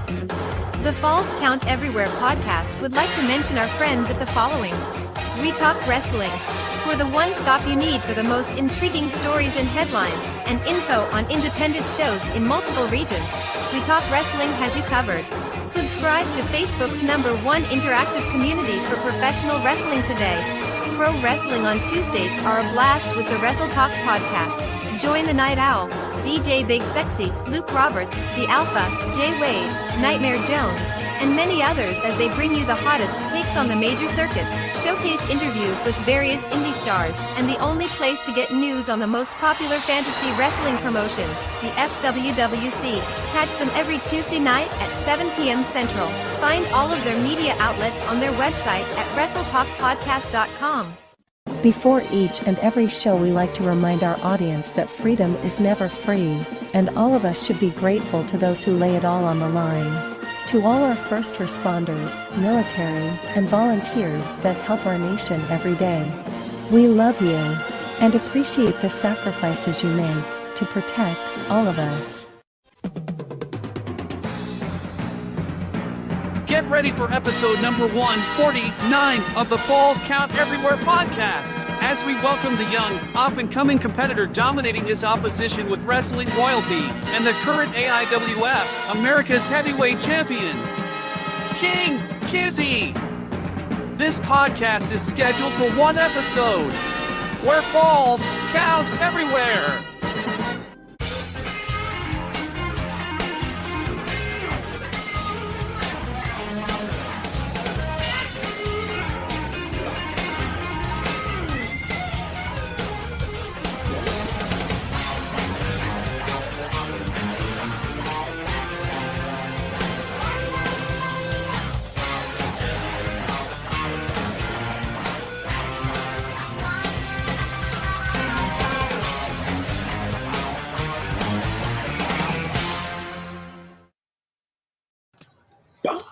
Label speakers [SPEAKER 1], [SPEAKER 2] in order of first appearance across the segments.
[SPEAKER 1] The Falls Count Everywhere podcast would like to mention our friends at the following. We Talk Wrestling. For the one-stop you need for the most intriguing stories and headlines, and info on independent shows in multiple regions, We Talk Wrestling has you covered. Subscribe to Facebook's #1 interactive community for professional wrestling today. Pro wrestling on Tuesdays are a blast with the Wrestle Talk podcast. Join the Night Owl, DJ Big Sexy, Luke Roberts, The Alpha, Jay Wade, Nightmare Jones, and many others as they bring you the hottest takes on the major circuits, showcase interviews with various indie stars, and the only place to get news on the most popular fantasy wrestling promotion, the FWWC. Catch them every Tuesday night at 7 p.m. Central. Find all of their media outlets on their website at WrestleTalkPodcast.com.
[SPEAKER 2] Before each and every show, we like to remind our audience that freedom is never free, and all of us should be grateful to those who lay it all on the line. To all our first responders, military, and volunteers that help our nation every day, we love you and appreciate the sacrifices you make to protect all of us.
[SPEAKER 3] Get ready for episode number 149 of the Falls Count Everywhere podcast, as we welcome the young, up-and-coming competitor dominating his opposition with wrestling royalty, and the current AIWF, America's heavyweight champion, King Kizzy. This podcast is scheduled for one episode, where falls count everywhere.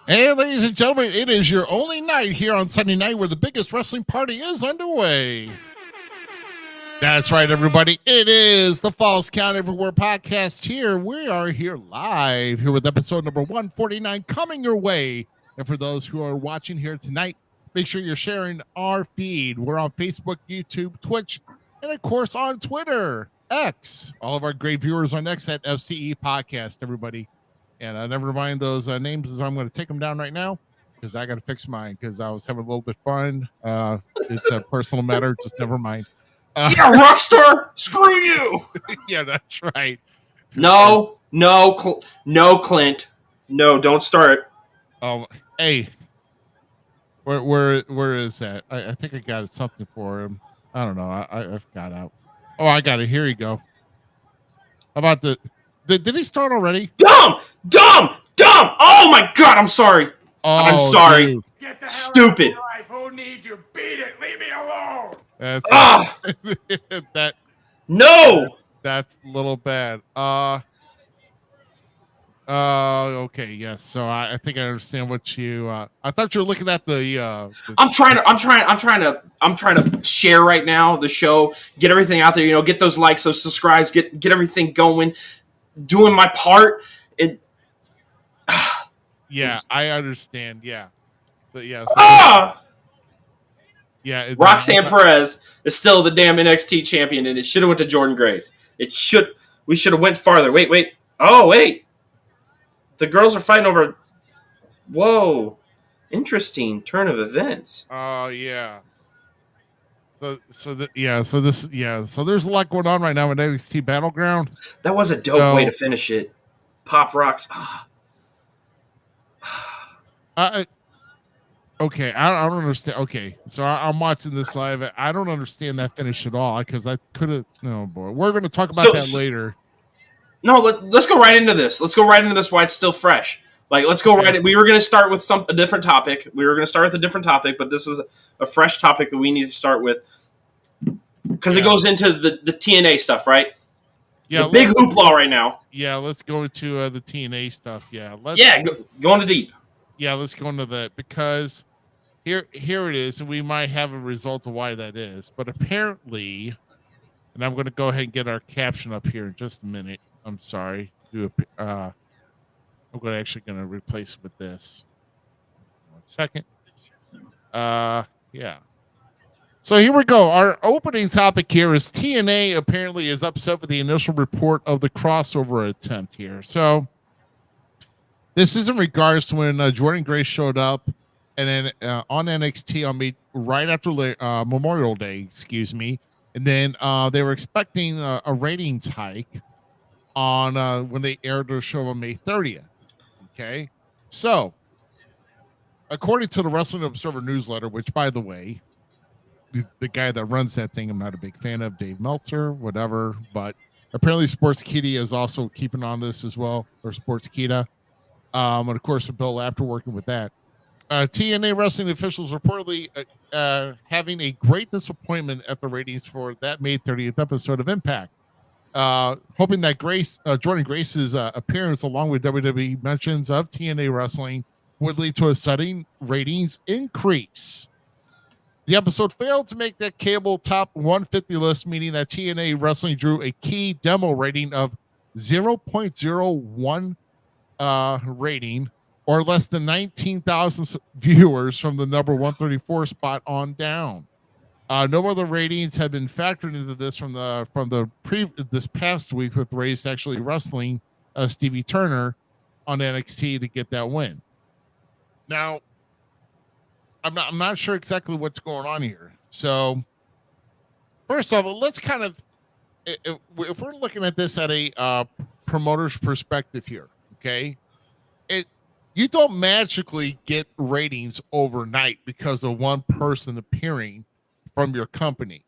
[SPEAKER 4] Hey, ladies and gentlemen, it is your only night here on Sunday night where the biggest wrestling party is underway. That's right, everybody. It is the Falls Count Everywhere podcast here. We are here live here with episode number 149 coming your way. And for those who are watching here tonight, make sure you're sharing our feed. We're on Facebook, YouTube, Twitch, and of course on Twitter, X. All of our great viewers on X at FCE Podcast, everybody. And never mind those names, as I'm going to take them down right now because I got to fix mine because I was having a little bit fun. It's a personal matter. Just never mind.
[SPEAKER 5] Yeah, Rockstar, screw you.
[SPEAKER 4] Yeah, that's right.
[SPEAKER 5] No, Clint. No, don't start.
[SPEAKER 4] Oh, hey, where is that? I think I got something for him. I don't know. I've got out. Oh, I got it. Here you go. How about the? Did he start already?
[SPEAKER 5] Dumb! Oh my god, I'm sorry.
[SPEAKER 4] Oh,
[SPEAKER 5] I'm sorry.
[SPEAKER 4] Dude.
[SPEAKER 6] Get the
[SPEAKER 5] Stupid.
[SPEAKER 6] hell out of my life. Who needs you? Beat it. Leave me alone.
[SPEAKER 4] That's
[SPEAKER 5] that. No.
[SPEAKER 4] That's a little bad. Okay, yes. So I think I understand what you. I thought you were looking at the.
[SPEAKER 5] I'm trying to share right now the show, get everything out there. You know, get those likes, those subscribes, get everything going, doing my part.
[SPEAKER 4] Yeah, I understand. Yeah. So yeah. So, yeah.
[SPEAKER 5] Roxanne Perez is still the damn NXT champion, and it should have went to Jordan Grace. We should have went farther. Wait. Oh, wait. The girls are fighting over. Whoa, interesting turn of events.
[SPEAKER 4] Oh yeah. So there's a lot going on right now in NXT Battleground.
[SPEAKER 5] That was a dope way to finish it. Pop rocks.
[SPEAKER 4] Okay, I don't understand. Okay, so I'm watching this live. I don't understand that finish at all because I could have. Oh boy, we're going to talk about that later.
[SPEAKER 5] No, let's go right into this. Let's go right into this while it's still fresh. Like, let's go right in. We were going to start with a different topic. But this is a fresh topic that we need to start with because it goes into the TNA stuff, right?
[SPEAKER 4] Yeah,
[SPEAKER 5] the big hoopla right now.
[SPEAKER 4] Yeah, let's go into the TNA stuff. Yeah,
[SPEAKER 5] go into deep.
[SPEAKER 4] Yeah, let's go into that because here it is, and we might have a result of why that is. But apparently, and I'm going to go ahead and get our caption up here in just a minute. I'm sorry. I'm I'm actually going to replace with this. 1 second. Yeah. So here we go. Our opening topic here is TNA apparently is upset with the initial report of the crossover attempt here. So this is in regards to when Jordan Grace showed up and then on NXT right after Memorial Day, excuse me. And then they were expecting a ratings hike on when they aired their show on May 30th. Okay. So according to the Wrestling Observer newsletter, which by the way, the guy that runs that thing, I'm not a big fan of, Dave Meltzer, whatever, but apparently Sportskeeda is also keeping on this as well, or Sportskeeda. And of course, Bill after working with that. TNA wrestling officials reportedly having a great disappointment at the ratings for that May 30th episode of Impact. Hoping that Jordan Grace's appearance, along with WWE mentions of TNA wrestling, would lead to a sudden ratings increase. The episode failed to make that cable top 150 list, meaning that TNA wrestling drew a key demo rating of 0.01 rating, or less than 19,000 viewers from the number 134 spot on down. No other ratings have been factored into this from this past week with Raised actually wrestling Stevie Turner on NXT to get that win. Now, I'm not sure exactly what's going on here. So, first of all, let's kind of, if we're looking at this at a promoter's perspective here, okay, you don't magically get ratings overnight because of one person appearing from your company.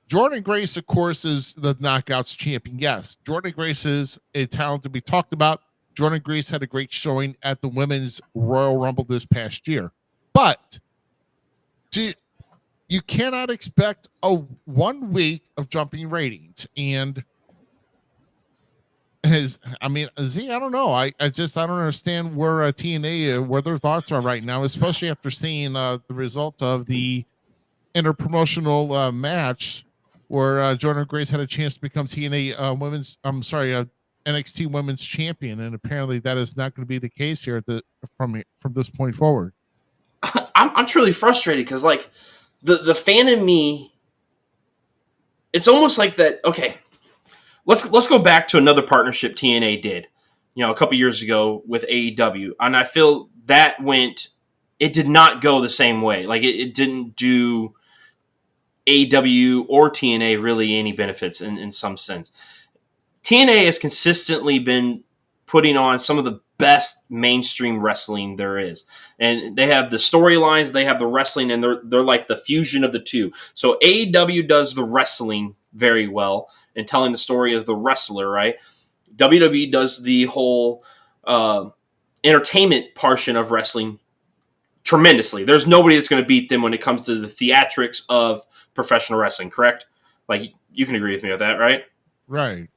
[SPEAKER 4] Jordan Grace, of course, is the Knockouts champion. Yes, Jordan Grace is a talent to be talked about. Jordan Grace had a great showing at the Women's Royal Rumble this past year, but you cannot expect a 1 week of jumping ratings. And Z, I don't know. I don't understand where TNA, where their thoughts are right now, especially after seeing the result of the interpromotional match where Jordan Grace had a chance to become TNA NXT Women's Champion, and apparently that is not going to be the case here from this point forward.
[SPEAKER 5] I'm truly frustrated because, like, the fan in me, it's almost like that. Okay, let's go back to another partnership TNA did, a couple years ago with AEW, and I feel that it did not go the same way. Like it didn't do AEW or TNA really any benefits in some sense. TNA has consistently been putting on some of the best mainstream wrestling there is. And they have the storylines, they have the wrestling, and they're like the fusion of the two. So AEW does the wrestling very well and telling the story as the wrestler, right? WWE does the whole entertainment portion of wrestling tremendously. There's nobody that's going to beat them when it comes to the theatrics of professional wrestling, correct? Like, you can agree with me with that, right?
[SPEAKER 4] Right.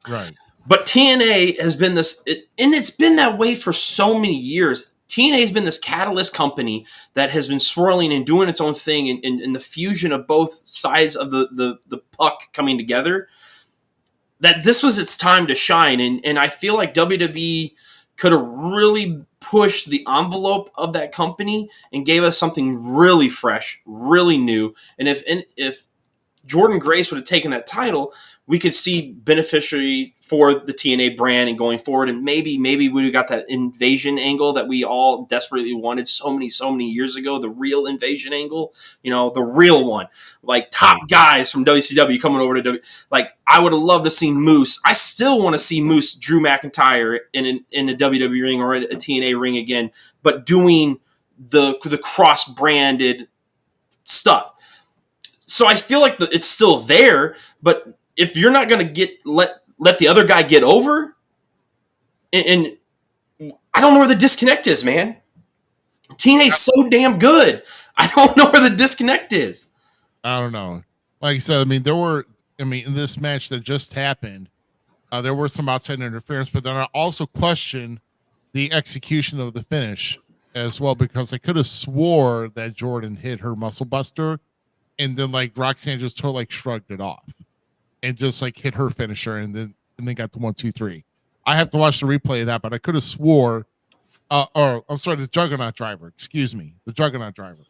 [SPEAKER 5] But TNA has been and it's been that way for so many years. TNA has been this catalyst company that has been swirling and doing its own thing, in the fusion of both sides of the puck coming together, that this was its time to shine. And I feel like WWE could have really pushed the envelope of that company and gave us something really fresh, really new. And if Jordan Grace would have taken that title, we could see beneficiary for the TNA brand and going forward. And maybe we would have got that invasion angle that we all desperately wanted so many years ago, the real invasion angle, the real one, like top guys from WCW coming over to W. Like, I would have loved to see Moose. I still want to see Moose, Drew McIntyre in a WWE ring or a TNA ring again, but doing the cross-branded stuff. So I feel like it's still there, but if you're not going to let the other guy get over, and I don't know where the disconnect is, man. TNA's so damn good. I don't know where the disconnect is.
[SPEAKER 4] I don't know. Like I said, in this match that just happened, there were some outside interference, but then I also questioned the execution of the finish as well, because I could have swore that Jordan hit her muscle buster, and then like Roxanne just totally shrugged it off and just like hit her finisher, and then got the 1, 2, 3. I have to watch the replay of that, but I could have swore or I'm sorry, the Juggernaut driver. Excuse me, the Juggernaut driver.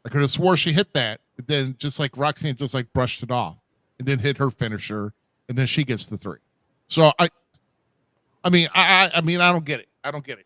[SPEAKER 4] I could have swore she hit that, but then just like Roxanne just like brushed it off and then hit her finisher, and then she gets the 3. So I mean, I mean, I don't get it. I don't get it.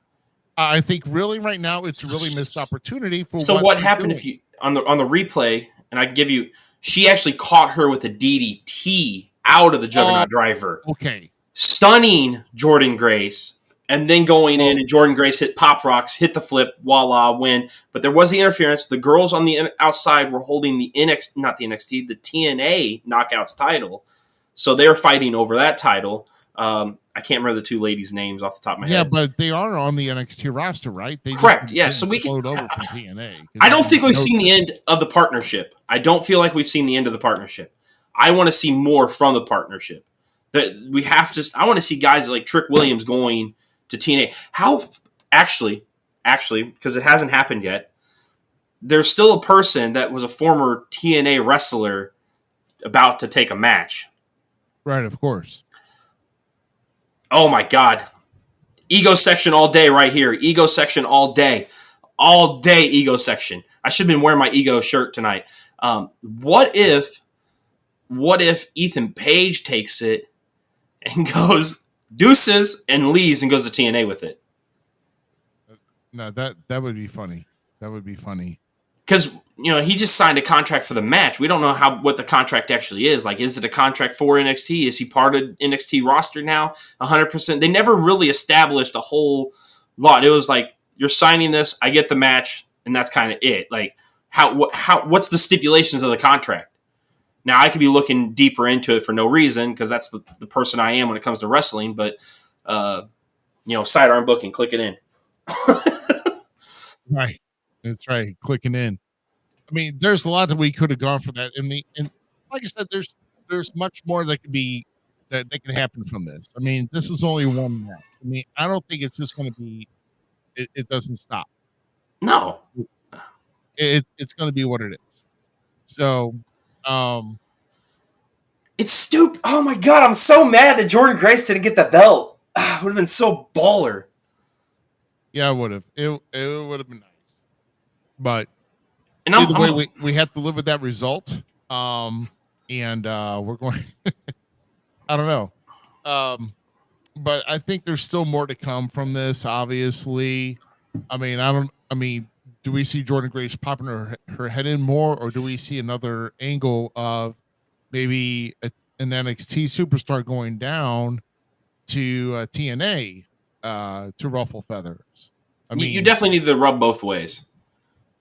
[SPEAKER 4] I think really right now it's a really missed opportunity for.
[SPEAKER 5] So what happened if you on the replay? And I can give you, she actually caught her with a DDT out of the Juggernaut driver.
[SPEAKER 4] Okay,
[SPEAKER 5] stunning Jordan Grace, and then going in and Jordan Grace hit Pop Rocks, hit the flip, voila, win. But there was the interference. The girls on the outside were holding the the TNA Knockouts title. So they're fighting over that title. I can't remember the 2 ladies' names off the top of my head.
[SPEAKER 4] Yeah, but they are on the NXT roster, right? They
[SPEAKER 5] Correct. Yeah, so we can
[SPEAKER 4] load over from TNA.
[SPEAKER 5] I don't think we've seen the end of the partnership. I don't feel like we've seen the end of the partnership. I want to see more from the partnership. We have to. I want to see guys like Trick Williams going to TNA. How actually, because it hasn't happened yet. There's still a person that was a former TNA wrestler about to take a match.
[SPEAKER 4] Right, of course.
[SPEAKER 5] Oh my God. Ego section all day right here. Ego section all day. All day ego section. I should have been wearing my ego shirt tonight. What if Ethan Page takes it and goes deuces and leaves and goes to TNA with it?
[SPEAKER 4] No, that would be funny. That would be funny.
[SPEAKER 5] Because, he just signed a contract for the match. We don't know what the contract actually is. Like, is it a contract for NXT? Is he part of NXT roster now? 100%. They never really established a whole lot. It was like, you're signing this, I get the match, and that's kind of it. Like, what's the stipulations of the contract? Now, I could be looking deeper into it for no reason because that's the person I am when it comes to wrestling. But, sidearm booking, click it in.
[SPEAKER 4] Right. That's right. Clicking in. I mean, there's a lot that we could have gone for that. And like I said, there's much more that can happen from this. I mean, this is only one match. I mean, I don't think it's just going to be. It doesn't stop.
[SPEAKER 5] No.
[SPEAKER 4] It's going to be what it is. So,
[SPEAKER 5] it's stupid. Oh my God, I'm so mad that Jordan Grace didn't get the belt. It would have been so baller.
[SPEAKER 4] Yeah, it would have. It would have been nice. But either way, we have to live with that result. And we're going. I don't know. But I think there's still more to come from this. Obviously, I mean, do we see Jordan Grace popping her head in more, or do we see another angle of maybe an NXT superstar going down to TNA to ruffle feathers? I mean,
[SPEAKER 5] you definitely need to rub both ways.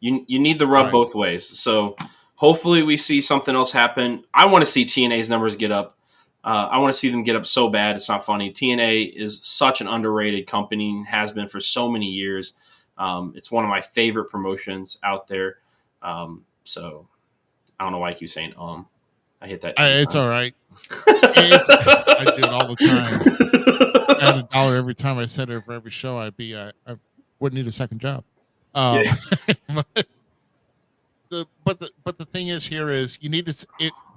[SPEAKER 5] You need to rub both ways. So hopefully we see something else happen. I want to see TNA's numbers get up. I want to see them get up so bad. It's not funny. TNA is such an underrated company and has been for so many years. It's one of my favorite promotions out there. So I don't know why I keep saying I hit that.
[SPEAKER 4] It's all right. I do it all the time. I had $1 every time I said it for every show. I wouldn't need a second job. But the thing is here is you need to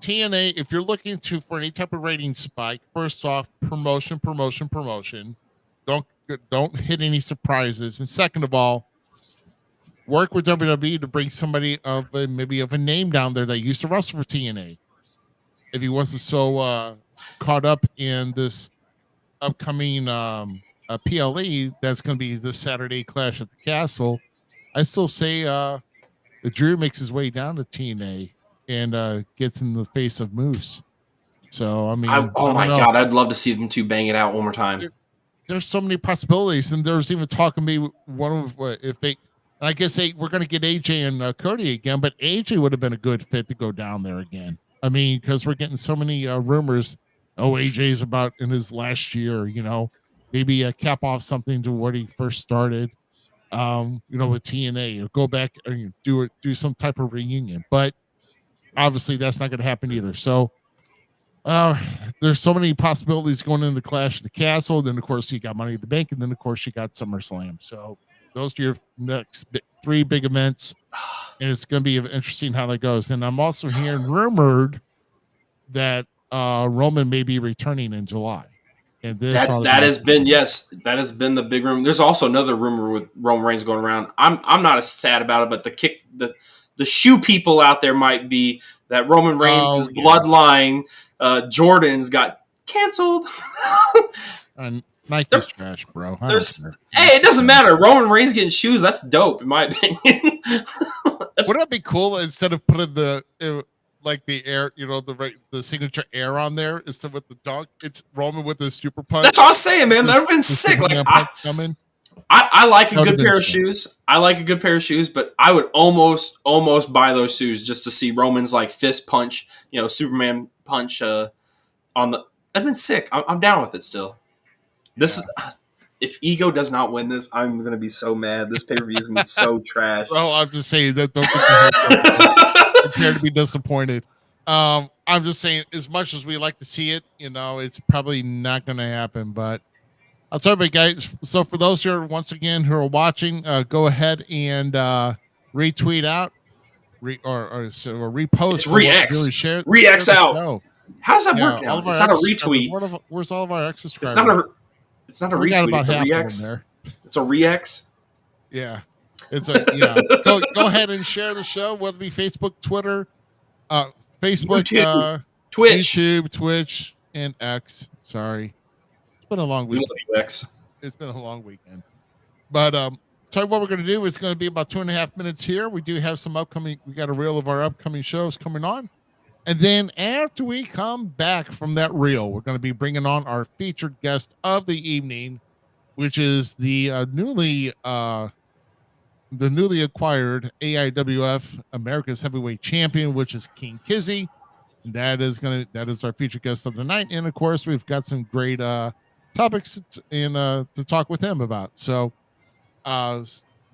[SPEAKER 4] TNA if you're looking for any type of rating spike. First off, promotion. Don't hit any surprises, and second of all, work with WWE to bring somebody of a name down there that used to wrestle for TNA. If he wasn't so caught up in this upcoming PLE that's going to be this Saturday Clash at the Castle, I still say the Drew makes his way down to TNA and gets in the face of Moose. So I mean,
[SPEAKER 5] God, I'd love to see them two bang it out one more time.
[SPEAKER 4] There's so many possibilities, and there's even talking to me one of if they. I guess we're going to get AJ and Cody again, but AJ would have been a good fit to go down there again. I mean, because we're getting so many rumors. Oh, AJ's about in his last year, maybe cap off something to what he first started, with TNA, or go back and do some type of reunion. But obviously, that's not going to happen either. So there's so many possibilities going into Clash of the Castle. Then, of course, you got Money in the Bank, and then, of course, you got SummerSlam. So those are your next 3 big events, and it's going to be interesting how that goes. And I'm also hearing rumored that Roman may be returning in July, And this
[SPEAKER 5] that has been that has been the big rumor. There's also another rumor with Roman Reigns going around. I'm not as sad about it, but the shoe people out there might be that Roman Reigns' bloodline, Jordans got canceled.
[SPEAKER 4] And Nike's trash, bro.
[SPEAKER 5] Hey, it doesn't matter. Roman Reigns getting shoes, that's dope, in my opinion.
[SPEAKER 4] Wouldn't that be cool instead of putting the air, the signature air on there instead with the dunk? It's Roman with the super punch.
[SPEAKER 5] That's what I was saying, man. That would have been sick. Like I like a good pair of shoes. I like a good pair of shoes, but I would almost buy those shoes just to see Roman's like fist punch, Superman punch on the. That'd been sick. I'm down with it still. This is if Ego does not win this, I'm gonna be so mad. This pay-per-view is gonna be so trash.
[SPEAKER 4] Bro, I'm just saying that don't prepare to be disappointed. I'm just saying, as much as we like to see it, it's probably not gonna happen. But I'll tell you, guys. So for those who are who are watching, go ahead and retweet out, or repost,
[SPEAKER 5] it's re-X,
[SPEAKER 4] really share
[SPEAKER 5] re-X out.
[SPEAKER 4] Show.
[SPEAKER 5] How does that work now? It's not a retweet.
[SPEAKER 4] Where's all of our X subscribers?
[SPEAKER 5] It's not a retweet. It's a re-X. It's a re-X.
[SPEAKER 4] Yeah. It's go ahead and share the show, whether it be Facebook, Twitter, Facebook, YouTube, Twitch, and X. Sorry. It's been a long week. It's been a long weekend. But tell you what we're going to do. It's going to be about 2.5 minutes here. We do have some we got a reel of our upcoming shows coming on. And then after we come back from that reel, we're going to be bringing on our featured guest of the evening, which is the newly acquired AIWF America's Heavyweight Champion, which is King Kizzy. That is our featured guest of the night, and of course, we've got some great topics to talk with him about.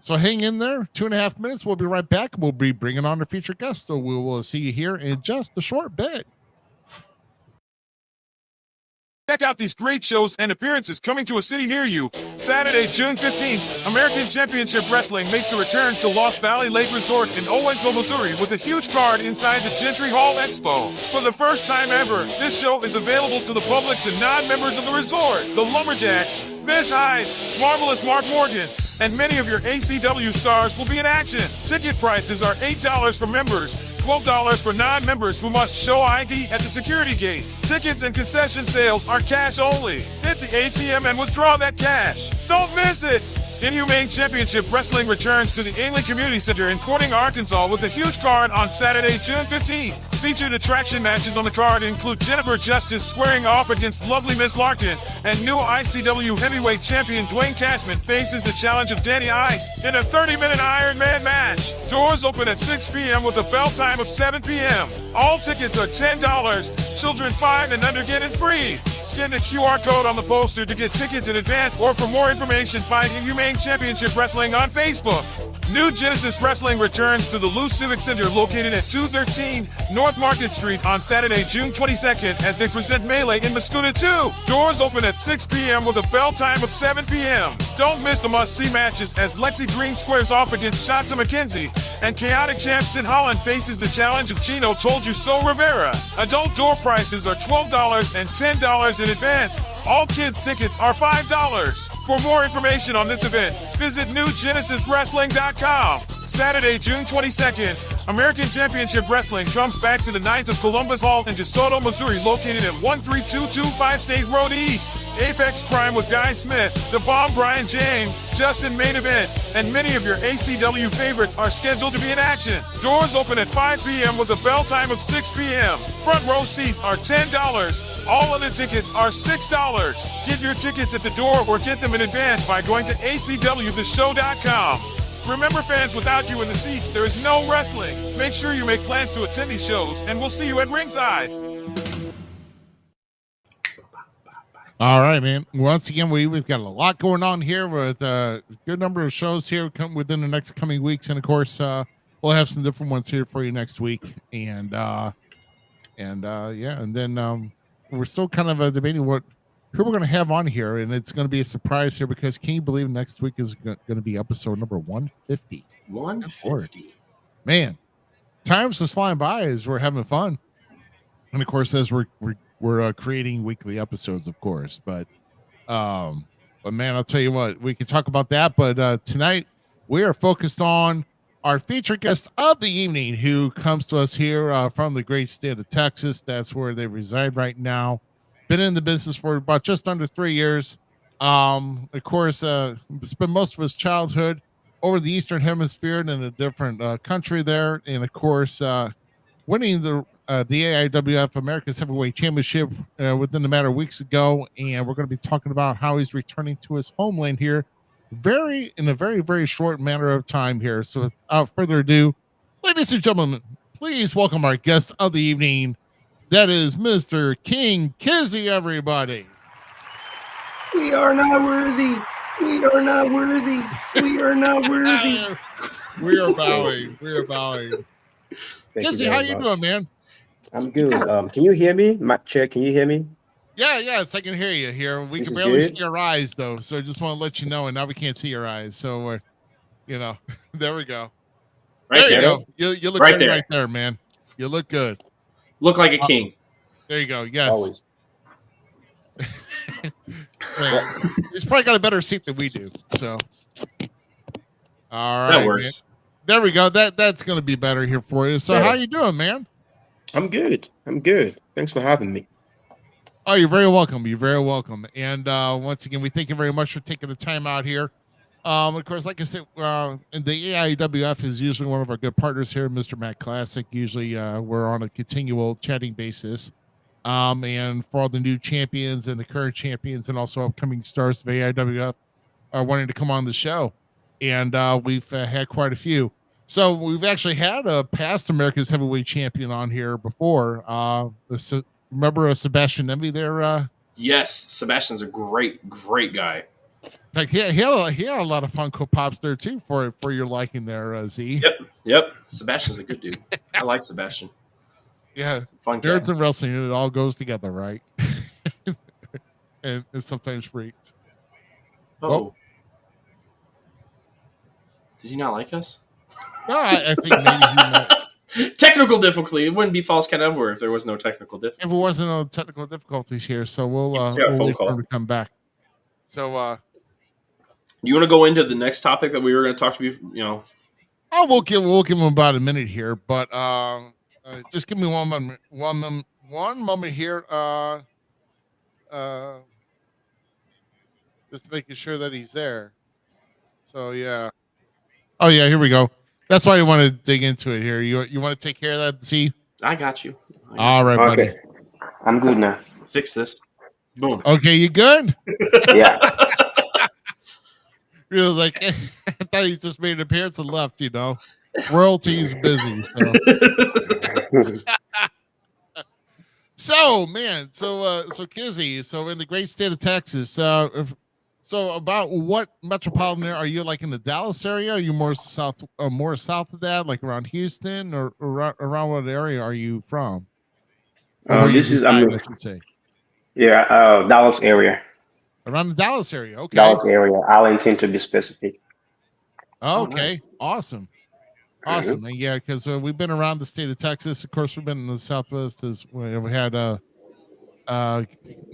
[SPEAKER 4] So hang in there. 2.5 minutes. We'll be right back. We'll be bringing on our featured guest. So we will see you here in just a short bit.
[SPEAKER 6] Check out these great shows and appearances coming to a city near you. Saturday, June 15th, American Championship Wrestling makes a return to Lost Valley Lake Resort in Owensville, Missouri with a huge card inside the Gentry Hall Expo. For the first time ever, this show is available to the public to non-members of the resort. The Lumberjacks, Miss Hyde, Marvelous Mark Morgan, and many of your ACW stars will be in action. Ticket prices are $8 for members, $12 for non-members who must show ID at the security gate. Tickets and concession sales are cash only. Hit the ATM and withdraw that cash. Don't miss it! Inhumane Championship Wrestling returns to the Ainley Community Center in Corning, Arkansas with a huge card on Saturday, June 15th. Featured attraction matches on the card include Jennifer Justice squaring off against Lovely Miss Larkin, and new ICW Heavyweight Champion Dwayne Cashman faces the challenge of Danny Ice in a 30-minute Iron Man match. Doors open at 6 p.m. with a bell time of 7 p.m. All tickets are $10. Children 5 and under get in free. Scan the QR code on the poster to get tickets in advance, or for more information, find Inhumane Championship Wrestling on Facebook. New Genesis Wrestling returns to the Lou Civic Center located at 213 North Market Street on Saturday, June 22nd as they present Melee in Mascoota 2. Doors open at 6 p.m. with a bell time of 7 p.m. Don't miss the must-see matches as Lexi Green squares off against Shotzi McKenzie, and Chaotic Champ Sid Holland faces the challenge of Chino Told You So Rivera. Adult door prices are $12 and $10 in advance. All kids' tickets are $5. For more information on this event, visit newgenesiswrestling.com. Saturday, June 22nd, American Championship Wrestling comes back to the Knights of Columbus Hall in DeSoto, Missouri, located at 13225 State Road East. Apex Prime with Guy Smith, The Bomb Brian James, Justin Main Event, and many of your ACW favorites are scheduled to be in action. Doors open at 5 p.m. with a bell time of 6 p.m. Front row seats are $10. All other tickets are $6. Get your tickets at the door or get them in advance by going to acwtheshow.com. Remember, fans, without you in the seats, there is no wrestling. Make sure you make plans to attend these shows, and we'll see you at ringside.
[SPEAKER 4] All right, man. Once again, we've got a lot going on here with a good number of shows here come within the next coming weeks, and of course, we'll have some different ones here for you next week. And then we're still kind of debating who we're going to have on here, and it's going to be a surprise here because can you believe next week is going to be episode number 150?
[SPEAKER 5] 150.
[SPEAKER 4] Man, time's just flying by as we're having fun, and of course, as we're creating weekly episodes, of course. But But man, I'll tell you what, we can talk about that. But tonight we are focused on our featured guest of the evening, who comes to us here from the great state of Texas. That's where they reside right now. Been in the business for about just under 3 years. Of course, spent most of his childhood over the Eastern Hemisphere in a different country there, and of course, winning the AIWF America's Heavyweight Championship within a matter of weeks ago. And we're going to be talking about how he's returning to his homeland here in a very, very short matter of time here. So without further ado, ladies and gentlemen, please welcome our guest of the evening. That is Mr. King Kizzy, everybody.
[SPEAKER 5] We are not worthy. We are not worthy. We are not worthy.
[SPEAKER 4] We are bowing. We are bowing. Kizzy, how you doing, man?
[SPEAKER 7] I'm good. Can you hear me? Mic check. Can you hear me?
[SPEAKER 4] Yeah, yes, I can hear you here. We can barely see your eyes, though, so I just want to let you know. And now we can't see your eyes, so there we go.
[SPEAKER 5] Right there.
[SPEAKER 4] You go. You look good right there, man. You look good.
[SPEAKER 5] Look like a king.
[SPEAKER 4] There you go. Yes.
[SPEAKER 7] Always.
[SPEAKER 4] He's probably got a better seat than we do. So, all right,
[SPEAKER 5] that works.
[SPEAKER 4] Man. There we go. That's going to be better here for you. So, how you doing, man?
[SPEAKER 7] I'm good. I'm good. Thanks for having me.
[SPEAKER 4] Oh, you're very welcome. You're very welcome. And once again, we thank you very much for taking the time out here. Of course, like I said, and the AIWF is usually one of our good partners here, Mr. Matt Classic. Usually, we're on a continual chatting basis. And for all the new champions and the current champions and also upcoming stars of AIWF are wanting to come on the show. And we've had quite a few. So we've actually had a past America's Heavyweight Champion on here before. Remember Sebastian Envy there?
[SPEAKER 5] Yes, Sebastian's a great guy.
[SPEAKER 4] Like he had a lot of Funko Pops there too for your liking there, Z.
[SPEAKER 5] Yep. Sebastian's a good dude. I like Sebastian.
[SPEAKER 4] Yeah,
[SPEAKER 5] fun
[SPEAKER 4] nerds and wrestling, it all goes together, right? and sometimes freaks.
[SPEAKER 5] Oh. Well, did he not like us?
[SPEAKER 4] No, I think maybe he might.
[SPEAKER 5] Technical difficulty. It wouldn't be Falls Count Everywhere if there was no technical difficulty.
[SPEAKER 4] If there wasn't no technical difficulties here, so we'll wait for him to come back. So,
[SPEAKER 5] you want to go into the next topic that we were going to talk to you?
[SPEAKER 4] Oh, we'll give him about a minute here, but just give me one moment here. Just making sure that he's there. So yeah. Oh yeah, here we go. That's why you want to dig into it here. You want to take care of that, Z?
[SPEAKER 5] I got you.
[SPEAKER 4] All right, buddy.
[SPEAKER 7] Okay. I'm good now.
[SPEAKER 5] Fix this. Boom.
[SPEAKER 4] Okay, you good?
[SPEAKER 7] Yeah.
[SPEAKER 4] You're like, I thought he just made an appearance and left, Royalty's busy. So man, so Kizzy, so in the great state of Texas, so about what metropolitan area are you, like in the Dallas area? Are you more south of that, like around Houston, or around what area are you from?
[SPEAKER 7] I should say. Yeah, Dallas area.
[SPEAKER 4] Around the Dallas area, okay.
[SPEAKER 7] Dallas area, Arlington to be specific.
[SPEAKER 4] Okay,
[SPEAKER 5] nice.
[SPEAKER 4] Awesome. Awesome. And yeah, because we've been around the state of Texas. Of course, we've been in the Southwest as well. We had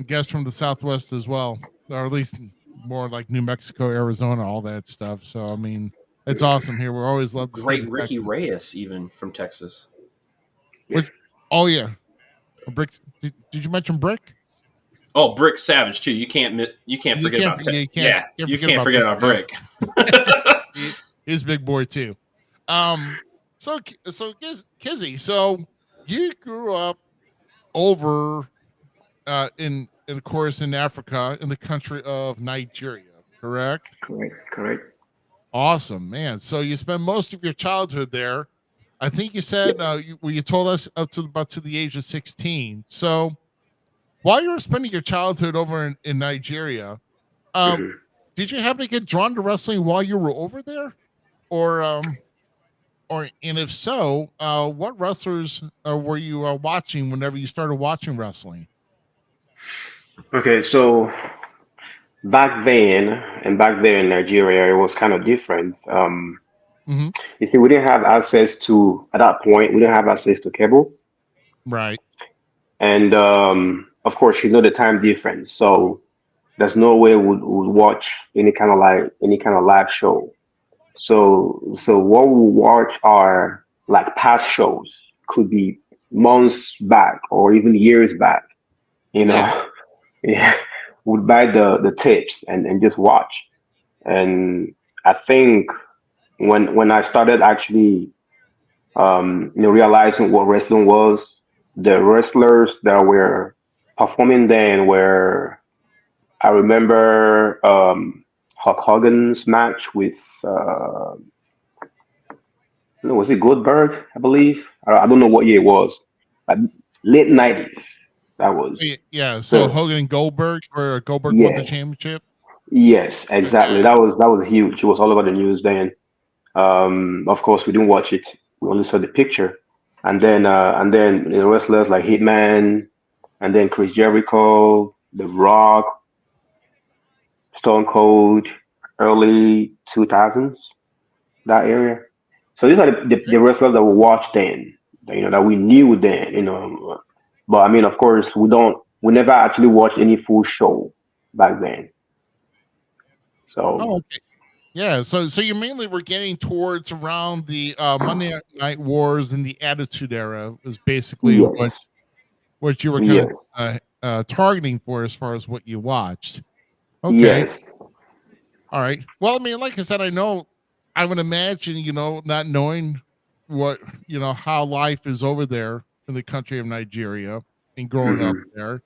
[SPEAKER 4] guests from the Southwest as well, or at least more like New Mexico, Arizona, all that stuff. So, I mean, it's awesome here. We always love the
[SPEAKER 5] great Ricky Texas. Reyes, even from Texas.
[SPEAKER 4] Oh, yeah. Brick. Did you mention Brick?
[SPEAKER 5] Oh, Brick Savage, too. You can't forget about Texas. You can't forget about Brick.
[SPEAKER 4] He's a big boy, too. So Kizzy, so you grew up over in of course in Africa, in the country of Nigeria, correct?
[SPEAKER 7] Correct.
[SPEAKER 4] Awesome, man. So you spent most of your childhood there. I think you said you told us up to about to the age of 16. So while you were spending your childhood over in Nigeria, did you happen to get drawn to wrestling while you were over there, or and if so, what wrestlers were you watching whenever you started watching wrestling?
[SPEAKER 7] Okay, so back then and back there in Nigeria, it was kind of different. You see, we didn't have access to, at that point, we didn't have access to cable.
[SPEAKER 4] Right.
[SPEAKER 7] And of course, the time difference. So there's no way would watch any kind of live show. So what we watch are like past shows, could be months back or even years back. You
[SPEAKER 4] Yeah.
[SPEAKER 7] know, yeah, would buy the tapes and just watch. And I think when I started actually realizing what wrestling was, the wrestlers that were performing then were, I remember Hulk Hogan's match with no, was it Goldberg? I believe. I don't know what year it was. But late '90s. That was.
[SPEAKER 4] Yeah. So
[SPEAKER 7] So
[SPEAKER 4] Hogan and Goldberg, where Goldberg won the
[SPEAKER 7] yeah,
[SPEAKER 4] championship.
[SPEAKER 7] yes, exactly.
[SPEAKER 4] Okay.
[SPEAKER 7] That was huge. It was all over the news then. Of course, we didn't watch it. We only saw the picture, and then wrestlers like Hitman, and then Chris Jericho, The Rock, Stone Cold, early 2000s, that area. So these are the wrestlers that we watched then, that we knew then. But I mean, of course, we never actually watched any full show back then.
[SPEAKER 4] Oh,
[SPEAKER 7] So
[SPEAKER 4] okay. Yeah. So you mainly were getting towards around the Monday Night Wars and the Attitude Era is basically
[SPEAKER 7] yes,
[SPEAKER 4] what you were kind
[SPEAKER 7] yes,
[SPEAKER 4] of targeting for as far as what you watched. Okay.
[SPEAKER 7] yes.
[SPEAKER 4] All right. Well, I mean, like I said, I would imagine, not knowing what, how life is over there in the country of Nigeria and growing up
[SPEAKER 7] Hmm.
[SPEAKER 4] there.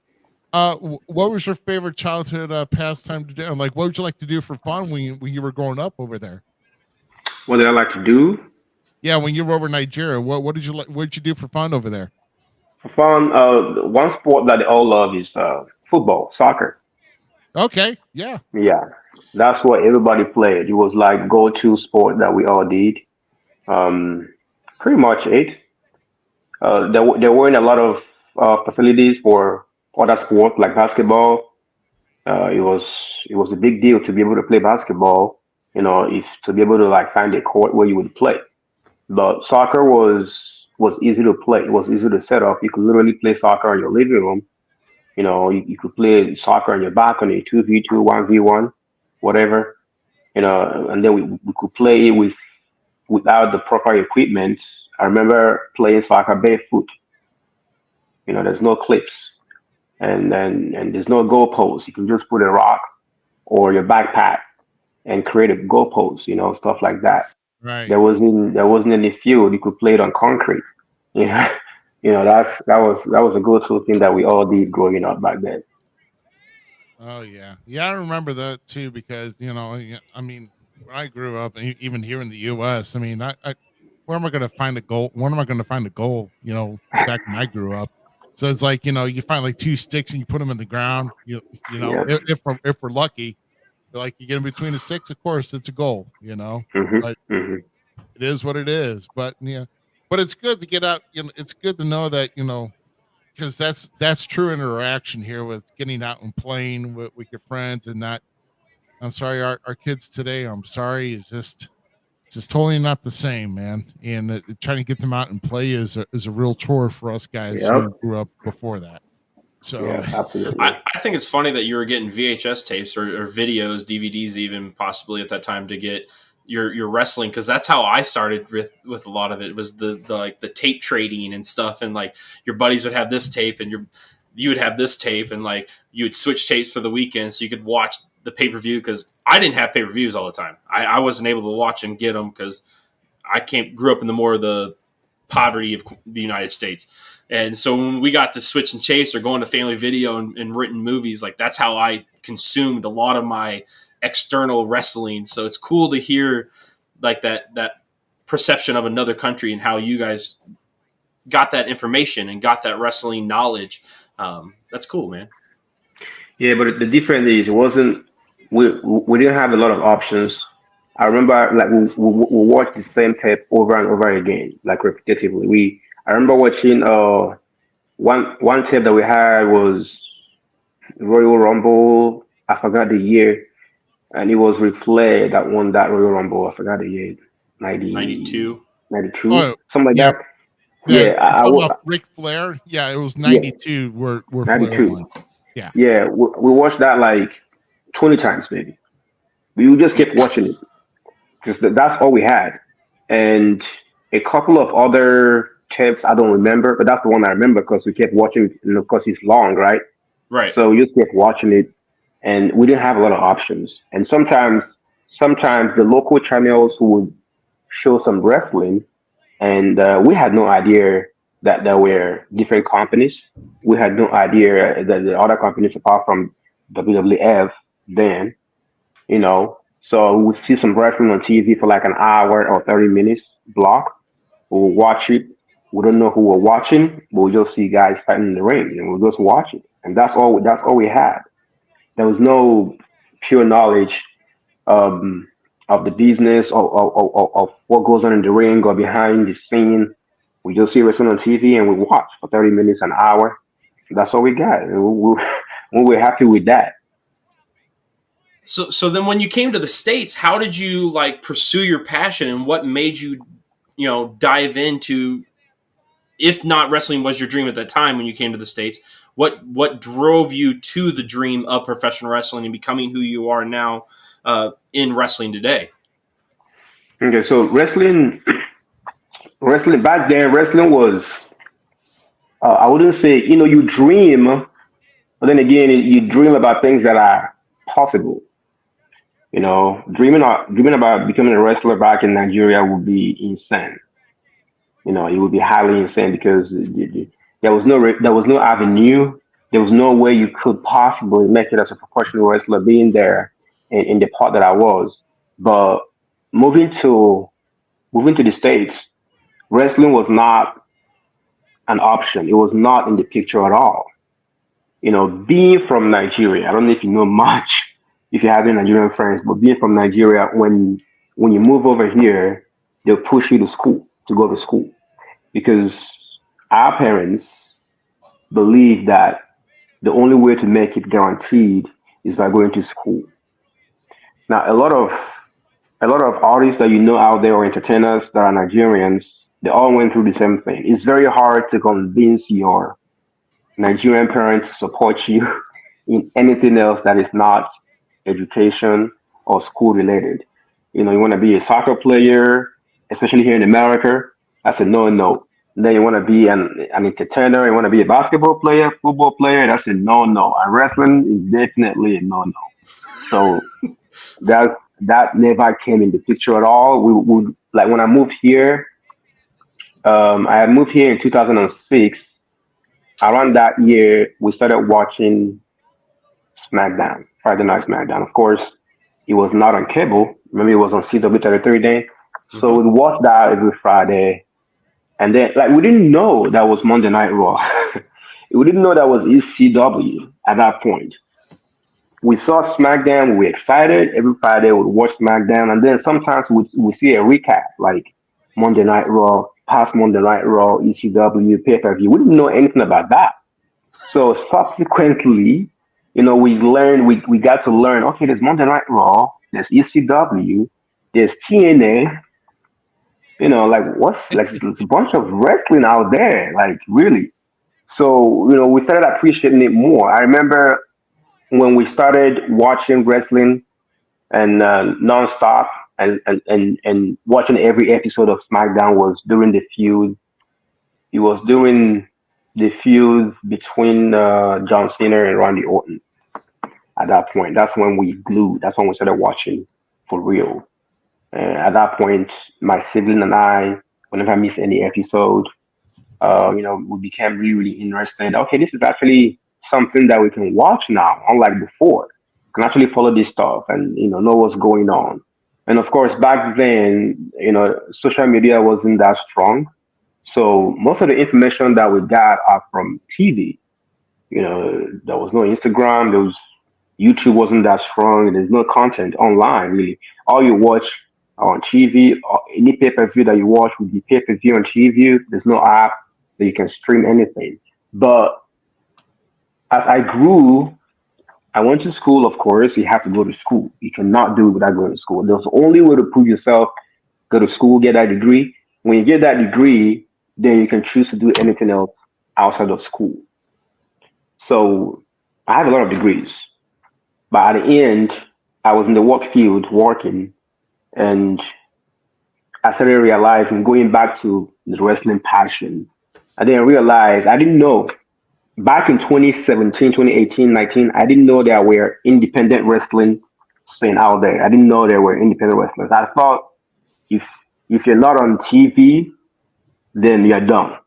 [SPEAKER 4] What was your favorite childhood pastime to do? And like, what would you like to do for fun when you were growing up over there?
[SPEAKER 7] What did I like to do
[SPEAKER 4] Yeah, when you were over in Nigeria, what did you like? What did you do for fun over there?
[SPEAKER 7] for fun? One sport that they all love is football, soccer.
[SPEAKER 4] Okay, yeah,
[SPEAKER 7] Yeah, that's what everybody played. It was like go-to sport that we all did. Um, Pretty much it. There weren't a lot of facilities for other sports like basketball. It was a big deal to be able to play basketball. If to be able to like find a court where you would play. But soccer was easy to play. It was easy to set up. You could literally play soccer in your living room. You could play soccer on your balcony, 2v2, 1v1, whatever. And then we could play without the proper equipment. I remember playing soccer barefoot. There's no clips and there's no goalpost. You can just put a rock or your backpack and create a goalpost. Stuff like that.
[SPEAKER 4] right.
[SPEAKER 7] There wasn't any field. You could play it on concrete. You know, that was a go-to thing that we all did growing up back then.
[SPEAKER 4] Oh yeah. I remember that too because yeah, I mean, when I grew up, even here in the U.S., I mean, where am I going to find a goal? When am I going to find a goal? Back when I grew up, so it's like you find like two sticks and you put them in the ground.
[SPEAKER 7] Yeah.
[SPEAKER 4] If we're lucky, like you get in between the sticks, of course, it's a goal.
[SPEAKER 7] Mhm.
[SPEAKER 4] But
[SPEAKER 7] Mhm.
[SPEAKER 4] it is what it is. But yeah, but it's good to get out. It's good to know that because that's true interaction here with getting out and playing with your friends and not. I'm sorry, our kids today. I'm sorry, it's just totally not the same, man. And trying to get them out and play is a real chore for us guys
[SPEAKER 7] Yep.
[SPEAKER 4] who grew up before that. So
[SPEAKER 7] Yeah. Absolutely.
[SPEAKER 5] I think it's funny that you were getting VHS tapes or videos, DVDs, even possibly at that time to get your wrestling, because that's how I started with a lot of it was the like the tape trading and stuff, and like your buddies would have this tape and you would have this tape, and like you would switch tapes for the weekend so you could watch the pay-per-view, because I didn't have pay-per-views all the time. I wasn't able to watch and get them because grew up in the more of the poverty of the United States. And so when we got to switch and chase or going to family video and written movies, like that's how I consumed a lot of my external wrestling. So it's cool to hear like that perception of another country and how you guys got that information and got that wrestling knowledge. That's cool, man.
[SPEAKER 7] Yeah, but the difference is it wasn't we didn't have a lot of options. I remember like we watched the same tape over and over again, like repetitively. I remember watching one tape that we had was Royal Rumble. I forgot the year, and it was replayed that won that Royal Rumble. I forgot the year, 90,
[SPEAKER 5] 92.
[SPEAKER 7] 92,
[SPEAKER 4] oh
[SPEAKER 7] something like
[SPEAKER 4] yeah,
[SPEAKER 7] that. Yeah,
[SPEAKER 4] you're talking about Ric Flair. Yeah, it was
[SPEAKER 7] yeah,
[SPEAKER 4] 92 where Flair
[SPEAKER 7] 92.
[SPEAKER 4] won. Yeah.
[SPEAKER 7] Yeah, we watched that like 20 times maybe. We just kept watching it because that's all we had. And a couple of other champs I don't remember, but that's the one I remember because we kept watching it, because it's long, right?
[SPEAKER 5] Right.
[SPEAKER 7] So we just kept watching it, and we didn't have a lot of options. And sometimes the local channels would show some wrestling, and we had no idea that there were different companies. We had no idea that the other companies apart from WWF then, So we see some wrestling on TV for like an hour or 30 minutes block. We'll watch it. We don't know who we're watching, but we just see guys fighting in the ring, and we'll just watch it. And that's all. That's all we had. There was no pure knowledge um, of the business of what goes on in the ring or behind the scene. We just see wrestling on TV and we watch for 30 minutes, an hour. That's all we got. We were happy with that.
[SPEAKER 5] So then when you came to the States, how did you like pursue your passion, and what made you, dive into, if not wrestling was your dream at that time when you came to the States, what drove you to the dream of professional wrestling and becoming who you are now in wrestling today?
[SPEAKER 7] Okay, so wrestling back then, wrestling was, I wouldn't say, you dream, but then again, you dream about things that are possible. Dreaming about becoming a wrestler back in Nigeria would be insane. It would be highly insane because there was no avenue, there was no way you could possibly make it as a professional wrestler being there in the part that I was. But moving to moving to the States, wrestling was not an option. It was not in the picture at all. Being from Nigeria, I don't know if you know much, if you have any Nigerian friends, but being from Nigeria, when you move over here, they'll push you to go to school, because our parents believe that the only way to make it guaranteed is by going to school. Now, a lot of artists that out there, or entertainers that are Nigerians, they all went through the same thing. It's very hard to convince your Nigerian parents to support you in anything else that is not education or school related. You want to be a soccer player, especially here in America. That's a no no. Then you want to be an entertainer. You want to be a basketball player, football player. That's a no no. And wrestling is definitely a no no. So that never came in the picture at all. We would, like, when I moved here. I had moved here in 2006. Around that year, we started watching SmackDown, Friday Night SmackDown. Of course, it was not on cable. Remember, it was on CW 33 day. So
[SPEAKER 5] Mm-hmm.
[SPEAKER 7] we'd watch that every Friday. And then, like, we didn't know that was Monday Night Raw. We didn't know that was ECW at that point. We saw SmackDown, we were excited. Every Friday we'd watch SmackDown. And then sometimes we see a recap, like Monday Night Raw, past Monday Night Raw, ECW, pay-per-view. We didn't know anything about that. So subsequently, we got to learn, okay, there's Monday Night Raw, there's ECW, there's TNA, like, what's, like, there's a bunch of wrestling out there, like, really. So, we started appreciating it more. I remember when we started watching wrestling and nonstop, and watching every episode of SmackDown was during the feud. It was during the feud between John Cena and Randy Orton. At that point, that's when we glued. That's when we started watching for real. At that point, my sibling and I, whenever I miss any episode, we became really, really interested. Okay, this is actually something that we can watch now, unlike before. Can actually follow this stuff and know what's going on. And of course, back then, social media wasn't that strong, so most of the information that we got are from TV. There was no Instagram, there was YouTube wasn't that strong, and there's no content online really. All you watch on TV, or any pay per view that you watch would be pay per view on TV. There's no app that you can stream anything. But as I grew, I went to school. Of course, you have to go to school. You cannot do it without going to school. There's the only way to prove yourself: go to school, get that degree. When you get that degree, then you can choose to do anything else outside of school. So I have a lot of degrees, But at the end, I was in the work field working, and I started realizing, going back to the wrestling passion, I didn't know back in 2017, 2018, 19, I didn't know there were independent wrestling scene out there. I didn't know there were independent wrestlers. I thought if if you're not on TV, then you're done.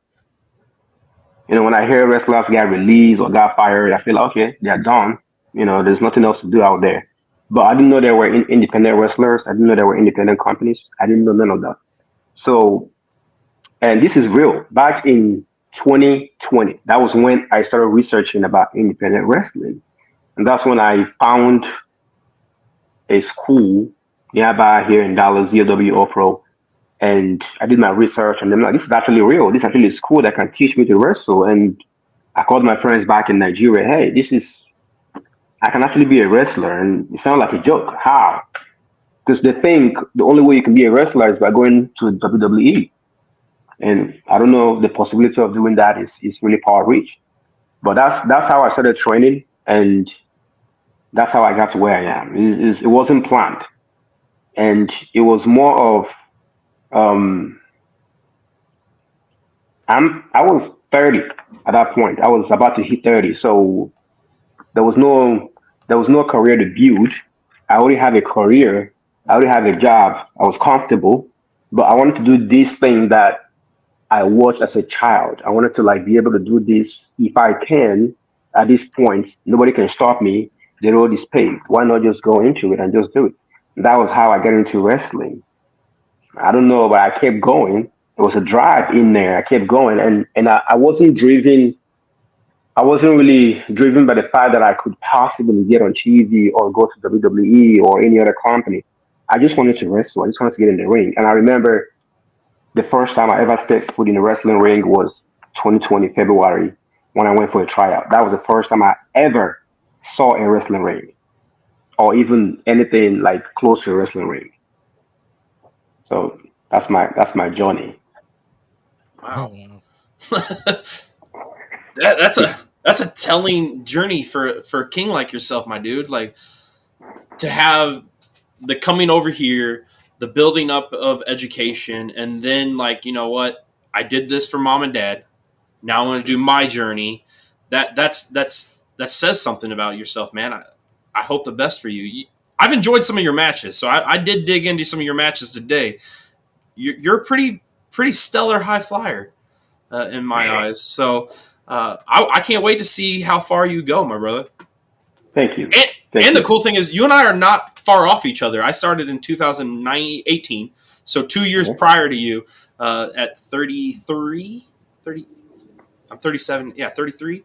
[SPEAKER 7] When I hear wrestlers got released or got fired, I feel okay, they're done. There's nothing else to do out there. But I didn't know there were independent wrestlers. I didn't know there were independent companies. I didn't know none of that. So, and this is real. Back in 2020, that was when I started researching about independent wrestling. And that's when I found a school nearby here in Dallas, AIWF, and I did my research, and I'm like, this is actually real. This is actually a school that can teach me to wrestle. And I called my friends back in Nigeria. Hey, I can actually be a wrestler. And it sounded like a joke. How? Because they think the only way you can be a wrestler is by going to WWE. And I don't know, the possibility of doing that is really far reach. But that's how I started training, and that's how I got to where I am. It wasn't planned. And it was more of um I was 30 at that point. I was about to hit 30. So there was no career to build. I already have a career. I already have a job. I was comfortable, but I wanted to do this thing that I watched as a child. I wanted to be able to do this if I can. At this point, nobody can stop me. The road is paved. Why not just go into it and just do it? That was how I got into wrestling. I don't know, but I kept going. There was a drive in there. I kept going, and I wasn't driven. I wasn't really driven by the fact that I could possibly get on TV or go to WWE or any other company. I just wanted to wrestle. I just wanted to get in the ring. And I remember the first time I ever stepped foot in a wrestling ring was 2020 February when I went for a tryout. That was the first time I ever saw a wrestling ring or even anything like close to a wrestling ring. So that's my journey.
[SPEAKER 5] Wow.
[SPEAKER 4] Oh,
[SPEAKER 5] That's a telling journey for a king like yourself, my dude. Like, to have the coming over here, the building up of education, and then you know what? I did this for mom and dad. Now I'm going to do my journey. That says something about yourself, man. I hope the best for you. I've enjoyed some of your matches, so I did dig into some of your matches today. You're a pretty stellar high flyer in my eyes. So I can't wait to see how far you go, my brother.
[SPEAKER 7] Thank you.
[SPEAKER 5] And the cool thing is, you and I are not far off each other. I started in 2018, so 2 years prior to you at 33. I'm 37. Yeah, 33.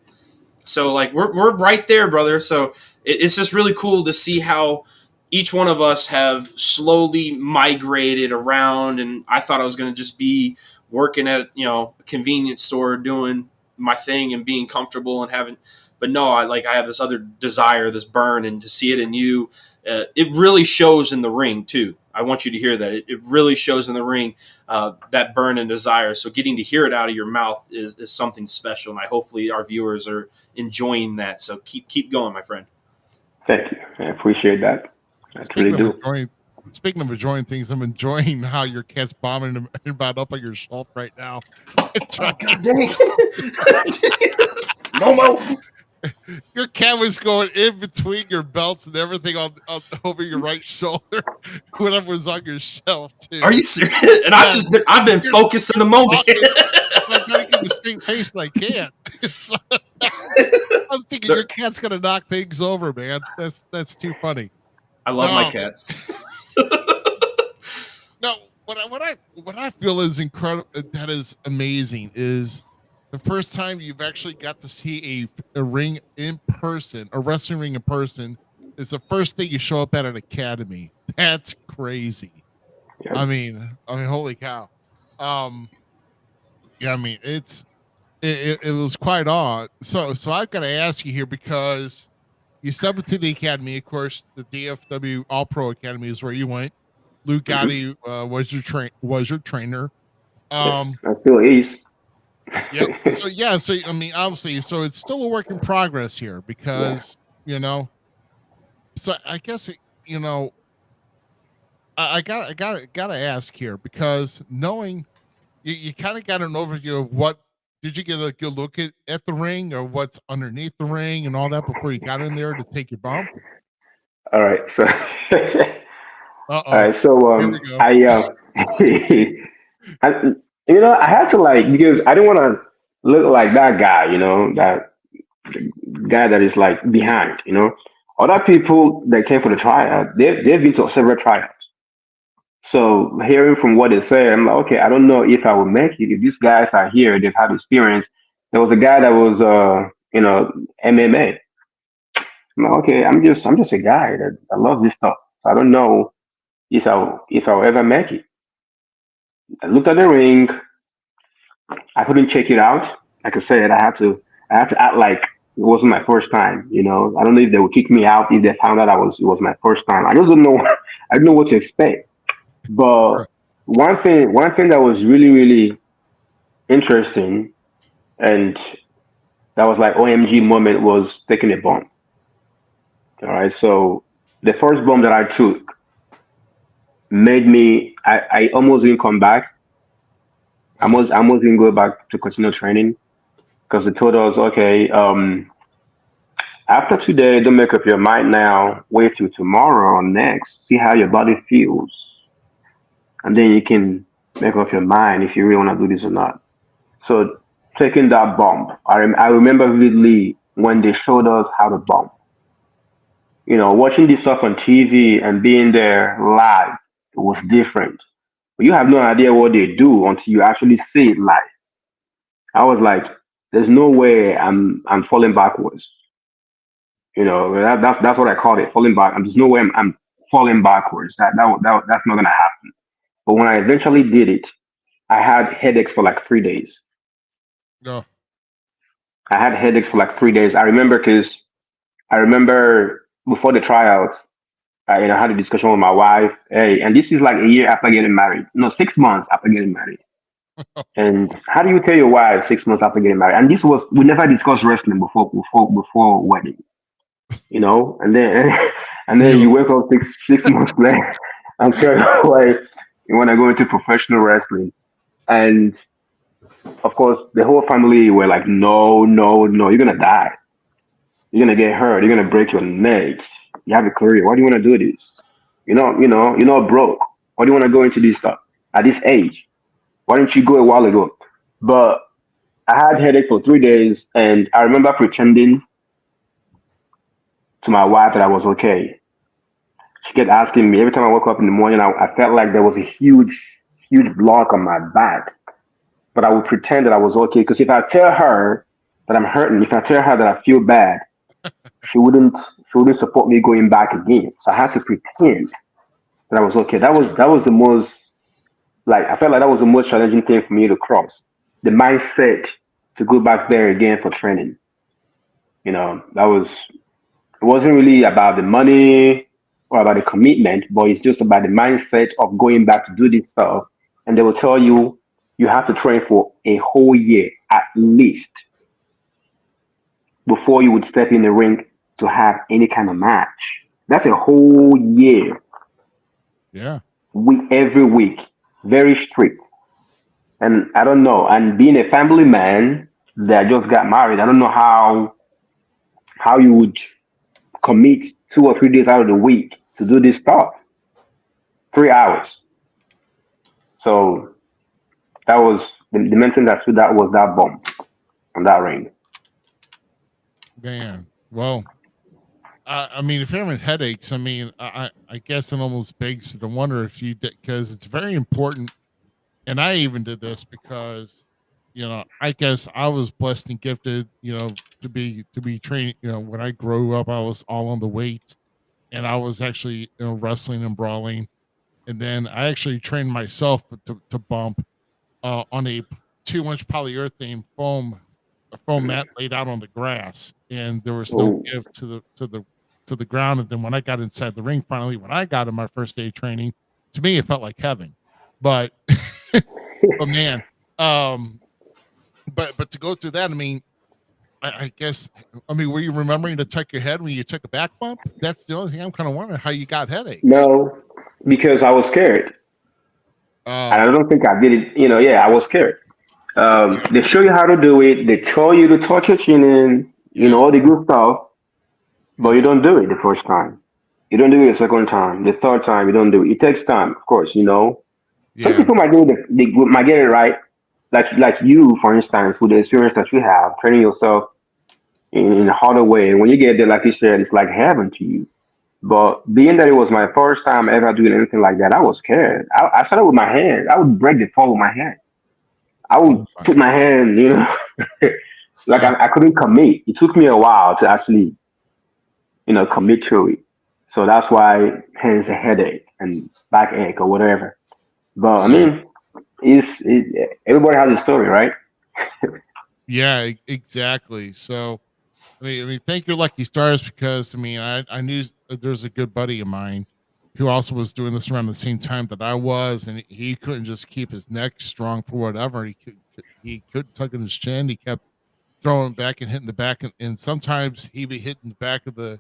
[SPEAKER 5] So we're right there, brother. So it's just really cool to see how each one of us have slowly migrated around. And I thought I was going to just be working at a convenience store doing my thing and being comfortable and having. But no, I have this other desire, this burn, and to see it in you, it really shows in the ring too. I want you to hear that. It really shows in the ring, that burn and desire. So getting to hear it out of your mouth is something special, and hopefully our viewers are enjoying that. So keep going, my friend.
[SPEAKER 7] Thank you. I appreciate that. I truly do.
[SPEAKER 4] Speaking of enjoying things, I'm enjoying how your cat's bombing about up on your shelf right now.
[SPEAKER 5] Oh, God dang. Momo.
[SPEAKER 4] Your cat was going in between your belts and everything on over your right shoulder, whatever was on your shelf too.
[SPEAKER 5] Are you serious? And I've been focused in the moment.
[SPEAKER 4] I'm trying to keep a straight face and I can't. I was thinking your cat's gonna knock things over, man. That's too funny.
[SPEAKER 5] I love my cats.
[SPEAKER 4] No, what I feel is incredible. That is amazing. Is the first time you've actually got to see a ring in person, a wrestling ring in person, is the first day you show up at an academy. That's crazy. Yeah. I mean, holy cow. Yeah, I mean, it was quite odd. So I've got to ask you here, because you stepped into the academy. Of course, the DFW All Pro Academy is where you went. Lou Gotti was your trainer.
[SPEAKER 7] Yes, I still is.
[SPEAKER 4] Yeah. So I mean, obviously, so it's still a work in progress here, because So I guess I gotta ask here, because knowing you kind of got an overview of what, did you get a good look at the ring or what's underneath the ring and all that before you got in there to take your bump?
[SPEAKER 7] All right, so
[SPEAKER 4] Uh
[SPEAKER 7] all
[SPEAKER 4] oh,
[SPEAKER 7] right, so
[SPEAKER 4] here we go.
[SPEAKER 7] I, I had to like, because I didn't want to look like that guy, that guy that is like behind. Other people that came for the tryout, they've been to several tryouts. So hearing from what they say, I'm like, okay, I don't know if I will make it. If these guys are here, they've had experience. There was a guy that was, MMA. I'm like, okay, I'm just a guy that I love this stuff. So I don't know if I'll ever make it. I looked at the ring. I couldn't check it out. Like I said, I have to act like it wasn't my first time. I don't know if they would kick me out if they found out it was my first time. I just don't know. I don't know what to expect. But
[SPEAKER 4] Sure.
[SPEAKER 7] one thing that was really, really interesting, and that was like OMG moment, was taking a bump. All right, so the first bump that I took made me. I almost didn't come back. I almost didn't go back to continue training because they told us, okay, after today, don't make up your mind now. Wait till tomorrow or next. See how your body feels, and then you can make up your mind if you really want to do this or not. So taking that bump, I remember vividly when they showed us how to bump. Watching this stuff on TV and being there live, it was different. But you have no idea what they do until you actually see it live. I was like, there's no way I'm falling backwards. That's what I called it, falling back. There's no way I'm falling backwards. That's not gonna happen. But when I eventually did it, I had headaches for like 3 days.
[SPEAKER 4] No.
[SPEAKER 7] I had headaches for like 3 days. I remember before the tryout, I had a discussion with my wife. Hey, and this is like a year after getting married. No, 6 months after getting married. And how do you tell your wife 6 months after getting married? And this was, we never discussed wrestling before wedding. And then and then
[SPEAKER 4] Really?
[SPEAKER 7] you wake up six months later and tell your wife you want to go into professional wrestling. And of course, the whole family were like, no, no, no, you're gonna die. You're gonna get hurt. You're gonna break your neck. You have a career. Why do you want to do this? You're not broke. Why do you want to go into this stuff at this age? Why didn't you go a while ago? But I had headache for 3 days, and I remember pretending to my wife that I was okay. She kept asking me every time I woke up in the morning. I felt like there was a huge, huge block on my back, but I would pretend that I was okay. Because if I tell her that I'm hurting, if I tell her that I feel bad, she wouldn't she wouldn't support me going back again. So I had to pretend that I was okay. That was the most, like, I felt like that was the most challenging thing for me to cross. The mindset to go back there again for training. That was, it wasn't really about the money or about the commitment, but it's just about the mindset of going back to do this stuff. And they will tell you you have to train for a whole year at least before you would step in the ring to have any kind of match. That's a whole year,
[SPEAKER 4] Yeah.
[SPEAKER 7] every week, very strict. And I don't know. And being a family man that just got married, I don't know how you would commit 2 or 3 days out of the week to do this stuff. 3 hours. So that was the main thing that stood out was that bump on that ring.
[SPEAKER 4] Man. Well, I mean, if you're having headaches, I mean, I guess it almost begs to wonder if you did, because it's very important. And I even did this because, I guess I was blessed and gifted, to be trained. When I grew up, I was all on the weights, and I was actually, wrestling and brawling. And then I actually trained myself to bump on a 2-inch polyurethane foam mat laid out on the grass, and there was no
[SPEAKER 7] Oh,
[SPEAKER 4] give to the ground. And then when I got inside the ring, finally, when I got in my first day of training, to me it felt like heaven. But but man, um, but to go through that, I mean, I guess, I mean, were you remembering to tuck your head when you took a back bump? That's the only thing I'm kind of wondering, how you got headaches.
[SPEAKER 7] No, because I was scared. And I
[SPEAKER 4] Oh,
[SPEAKER 7] don't think I did it. Yeah, I was scared. They show you how to do it. They tell you to touch your chin in,
[SPEAKER 4] yes,
[SPEAKER 7] all the good stuff, but you
[SPEAKER 4] yes,
[SPEAKER 7] don't do it the first time. You don't do it the second time. The third time, you don't do it. It takes time, of course. Some
[SPEAKER 4] yeah,
[SPEAKER 7] people might do it, they might get it right. Like you, for instance, with the experience that you have, training yourself in a harder way. When you get there, like you said, it's like heaven to you. But being that it was my first time ever doing anything like that, I was scared. I started with my hand. I would break the fall with my hand. I would
[SPEAKER 4] oh my,
[SPEAKER 7] put my hand, like
[SPEAKER 4] uh,
[SPEAKER 7] I couldn't commit. It took me a while to actually, commit to it. So that's why hence a headache and backache or whatever. But I
[SPEAKER 4] yeah,
[SPEAKER 7] mean, everybody has a story, right?
[SPEAKER 4] yeah, exactly. So, I mean, thank your lucky stars, because I mean, I knew there's a good buddy of mine who also was doing this around the same time that I was, and he couldn't just keep his neck strong for whatever. He could tuck in his chin. He kept throwing back and hitting the back, and sometimes he'd be hitting the back of the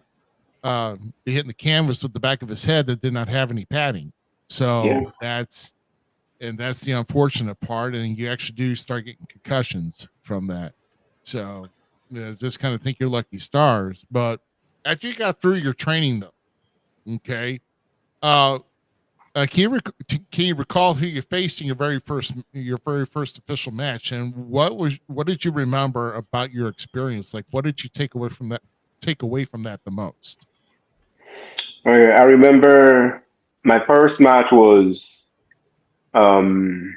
[SPEAKER 4] be hitting the canvas with the back of his head that did not have any padding.
[SPEAKER 7] Yeah.
[SPEAKER 4] So that's the unfortunate part, and you actually do start getting concussions from that. So, just kind of think you're lucky stars. But after you got through your training, though, okay, uh, can you recall who you faced in your very first official match, and what did you remember about your experience? Like, what did you take away from that? Take away from that the most?
[SPEAKER 7] Okay, I remember my first match was um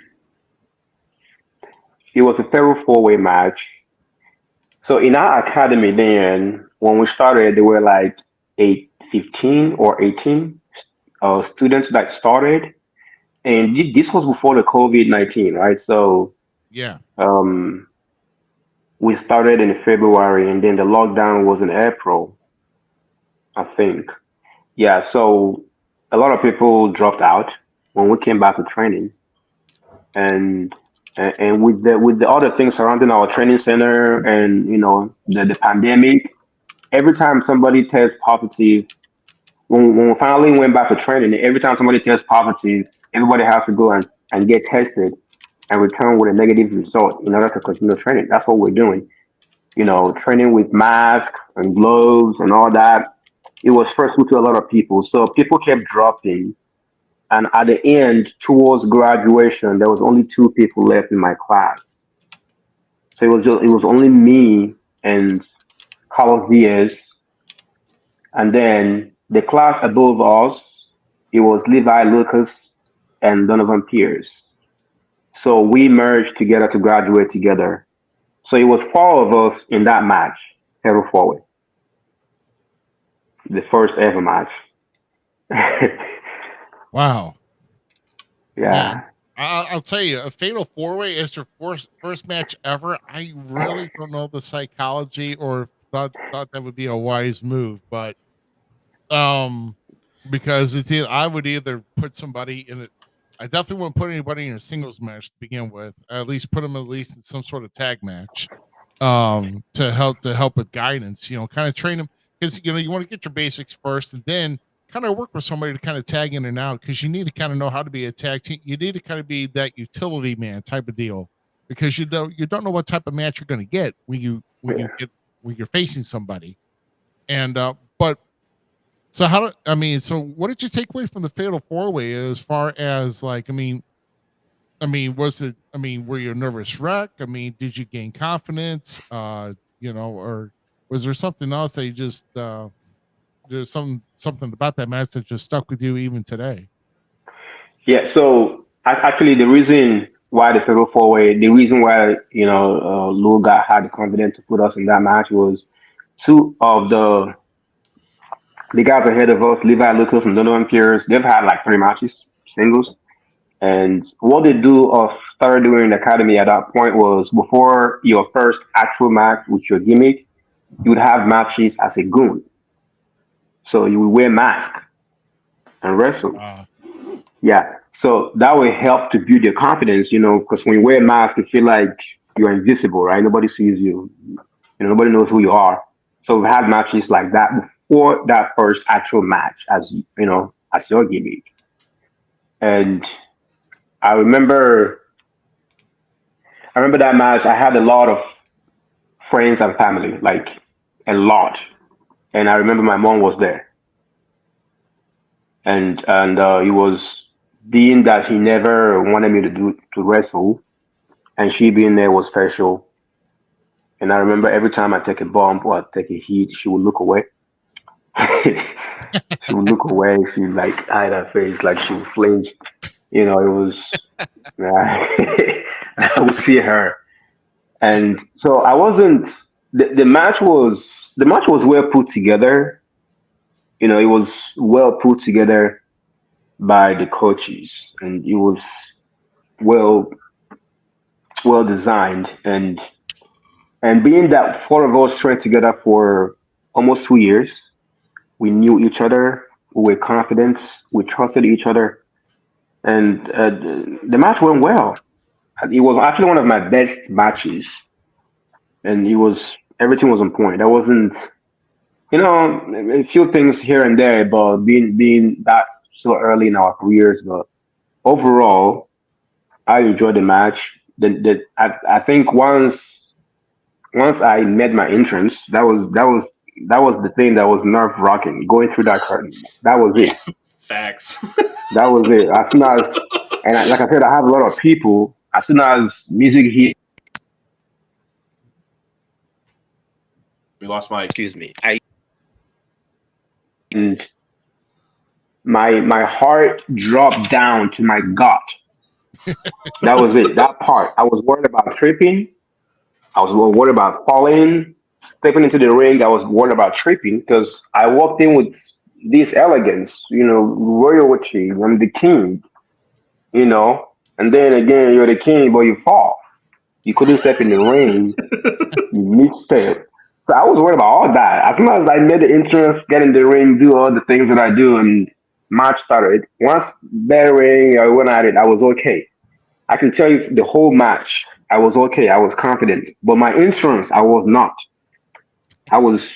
[SPEAKER 7] it was a fatal four-way match. So in our academy then, when we started, there were like 15 or 18 students that started, and this was before the COVID-19, right? So
[SPEAKER 4] Yeah,
[SPEAKER 7] um, we started in February, and then the lockdown was in April, I think. Yeah, so a lot of people dropped out when we came back to training, and and with the other things surrounding our training center, and the pandemic, every time somebody tests positive, when we finally went back to training, every time somebody tests positive, everybody has to go and get tested and return with a negative result in order to continue training. That's what we're doing. Training with masks and gloves and all that. It was stressful to a lot of people. So people kept dropping. And at the end, towards graduation, there was only two people left in my class. So it was only me and Carlos Diaz. And then the class above us, it was Levi Lucas and Donovan Pierce. So we merged together to graduate together. So it was four of us in that match, Hero Forward, the first ever match.
[SPEAKER 4] wow. Man,
[SPEAKER 7] Yeah.
[SPEAKER 4] I'll tell you, a fatal four way is your first match ever. I really don't know the psychology, or thought that would be a wise move, but um, because I would either put somebody in it. I definitely wouldn't put anybody in a singles match to begin with. At least put them at least in some sort of tag match, to help with guidance. Kind of train them, because you want to get your basics first, and then kind of work with somebody to kind of tag in and out, because you need to kind of know how to be a tag team. You need to kind of be that utility man type of deal, because you don't know what type of match you're going to get when you're facing somebody. And but so so what did you take away from the fatal four way, as far as, like, were you a nervous wreck? Did you gain confidence? Or was there something else that you just there's something about that match that just stuck with you even today?
[SPEAKER 7] Yeah. So actually, the reason why the Fatal Four Way, the reason why Lou got had the confidence to put us in that match was two of the guys ahead of us, Levi Lucas and Donovan Pierce. They've had like three matches, singles. And what they do or started doing in the academy at that point was, before your first actual match with your gimmick, you would have matches as a goon. So you would wear mask and wrestle.
[SPEAKER 4] Uh,
[SPEAKER 7] Yeah. So that will help to build your confidence, because when you wear a mask, you feel like you're invisible, right? Nobody sees you. Nobody knows who you are. So we've had matches like that before that first actual match, as as your gimmick. And I remember, I remember that match. I had a lot of friends and family, like a lot. And I remember my mom was there, and it was being that she never wanted me to wrestle, and she being there was special. And I remember every time I take a bump or I take a hit, she would look away. She would look away. She would like hide her face, like she would flinch. It was. I would see her, and so I wasn't. The match was well put together. It was well put together by the coaches, and it was well well designed, and being that four of us trained together for almost 2 years, we knew each other, we were confident, we trusted each other, and the match went well. It was actually one of my best matches, and everything was on point. There wasn't, a few things here and there, but being that so early in our careers, but overall, I enjoyed the match. I think once I made my entrance, that was the thing that was nerve wracking. Going through that curtain, that was it.
[SPEAKER 5] Facts.
[SPEAKER 7] That was it. As soon as, like I said, I have a lot of people. As soon as music hit,
[SPEAKER 5] We lost Mike.
[SPEAKER 7] excuse me, and my heart dropped down to my gut. That was it. That part. I was worried about tripping. I was worried about falling, stepping into the ring. I was worried about tripping because I walked in with this elegance, royalty. I'm the king, and then again, you're the king, but you fall. You couldn't step in the ring. You misstep. So I was worried about all that. As soon as I made the entrance, get in the ring, do all the things that I do, and match started. Once that ring, I went at it. I was okay. I can tell you the whole match. I was okay. I was confident, but my entrance, I was not. I was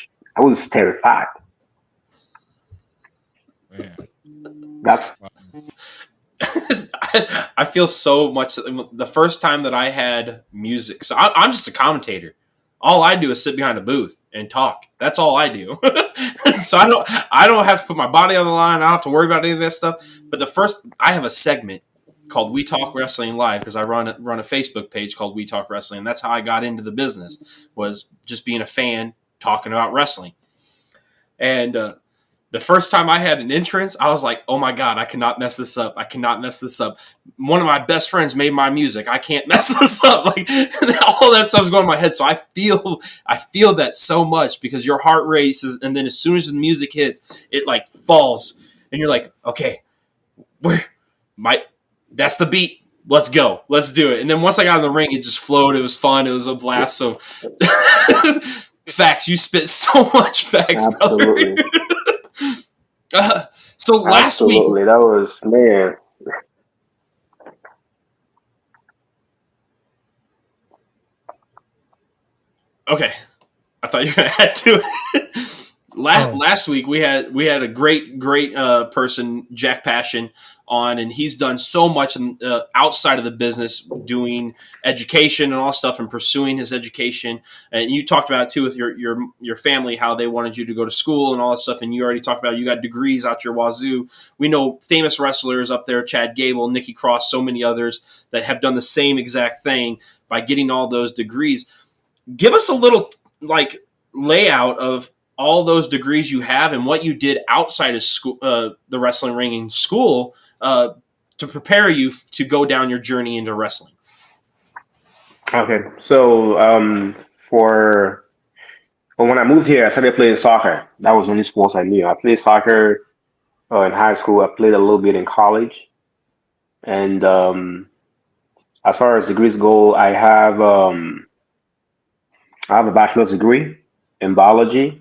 [SPEAKER 7] terrified.
[SPEAKER 4] Man.
[SPEAKER 7] That's
[SPEAKER 5] I feel so much. The first time that I had music, so I'm just a commentator. All I do is sit behind a booth and talk. That's all I do. So I don't have to put my body on the line. I don't have to worry about any of that stuff. But I have a segment called We Talk Wrestling Live because I run a Facebook page called We Talk Wrestling. And that's how I got into the business, was just being a fan talking about wrestling. And the first time I had an entrance, I was like, oh my God, I cannot mess this up. I cannot mess this up. One of my best friends made my music. I can't mess this up. Like, all that stuff's going in my head. So I feel that so much because your heart races, and then as soon as the music hits, it like falls. And you're like, okay, that's the beat. Let's go. Let's do it. And then once I got in the ring, it just flowed. It was fun. It was a blast. So facts. You spit so much facts,
[SPEAKER 7] absolutely.
[SPEAKER 5] brother. So last
[SPEAKER 7] Absolutely.
[SPEAKER 5] week,
[SPEAKER 7] That was, man.
[SPEAKER 5] okay, I thought you were gonna add to it. Last week we had a great person, Jack Passion, on, and he's done so much outside of the business, doing education and all stuff, and pursuing his education. And you talked about it too with your family, how they wanted you to go to school and all that stuff. And you already talked about you got degrees out your wazoo. We know famous wrestlers up there, Chad Gable, Nikki Cross, so many others that have done the same exact thing by getting all those degrees. Give us a little layout of all those degrees you have and what you did outside of school, the wrestling ring in school, to prepare you to go down your journey into wrestling.
[SPEAKER 7] Okay, so when I moved here, I started playing soccer. That was the only sports I knew. I played soccer in high school. I played a little bit in college, and as far as degrees go, I have a bachelor's degree in biology.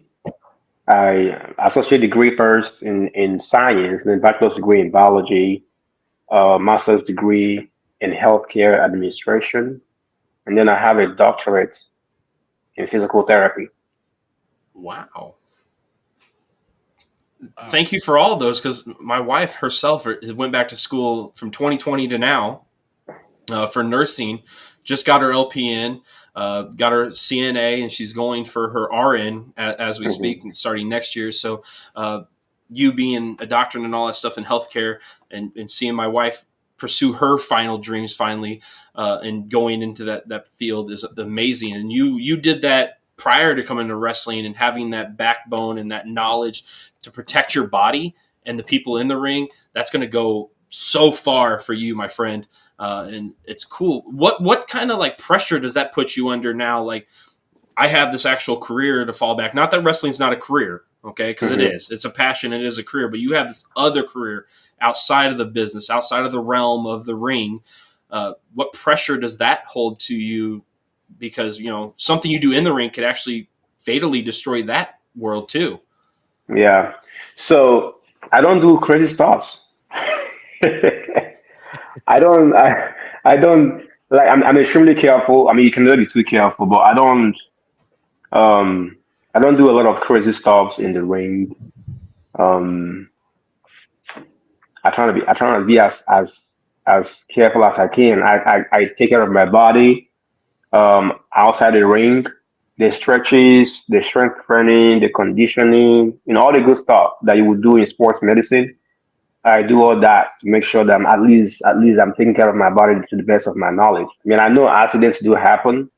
[SPEAKER 7] Associate degree first in science, then bachelor's degree in biology, master's degree in healthcare administration, and then I have a doctorate in physical therapy.
[SPEAKER 5] Wow. Thank you for all of those, because my wife herself went back to school from 2020 to now for nursing. Just got her LPN, got her CNA, and she's going for her RN as we speak, starting next year. So you being a doctor and all that stuff in healthcare, and seeing my wife pursue her final dreams finally, and going into that field is amazing. And you did that prior to coming to wrestling and having that backbone and that knowledge to protect your body and the people in the ring. That's going to go so far for you, my friend. And it's cool. What kind of like pressure does that put you under now? Like, I have this actual career to fall back. Not that wrestling's not a career, okay? Because it is. It's a passion. It is a career. But you have this other career outside of the business, outside of the realm of the ring. What pressure does that hold to you? Because, something you do in the ring could actually fatally destroy that world too.
[SPEAKER 7] Yeah. So I don't do crazy stuff. I don't like, I'm extremely careful. I mean, you can never be too careful, but I don't do a lot of crazy stuff in the ring. I try to be as careful as I can. I take care of my body outside the ring, the stretches, the strength training, the conditioning, all the good stuff that you would do in sports medicine. I do all that to make sure that I'm at least I'm taking care of my body to the best of my knowledge. I mean, I know accidents do happen.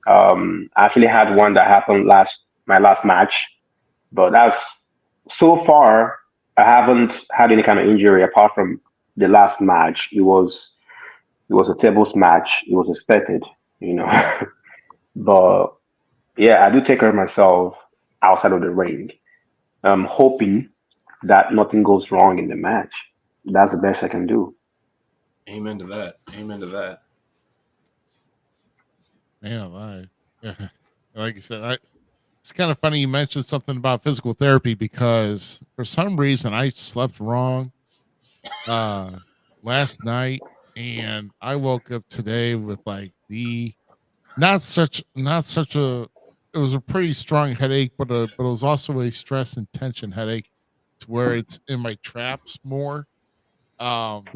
[SPEAKER 7] I actually had one that happened my last match, but that's so far I haven't had any kind of injury apart from the last match. It was a tables match. It was expected, but yeah, I do take care of myself outside of the ring. I'm hoping that nothing goes wrong in the match. That's the best I can do.
[SPEAKER 5] Amen to that. Amen to that.
[SPEAKER 4] Yeah, like you said, it's kind of funny you mentioned something about physical therapy, because for some reason I slept wrong last night, and I woke up today with like not such a it was a pretty strong headache, but it was also a stress and tension headache, to where it's in my traps more. And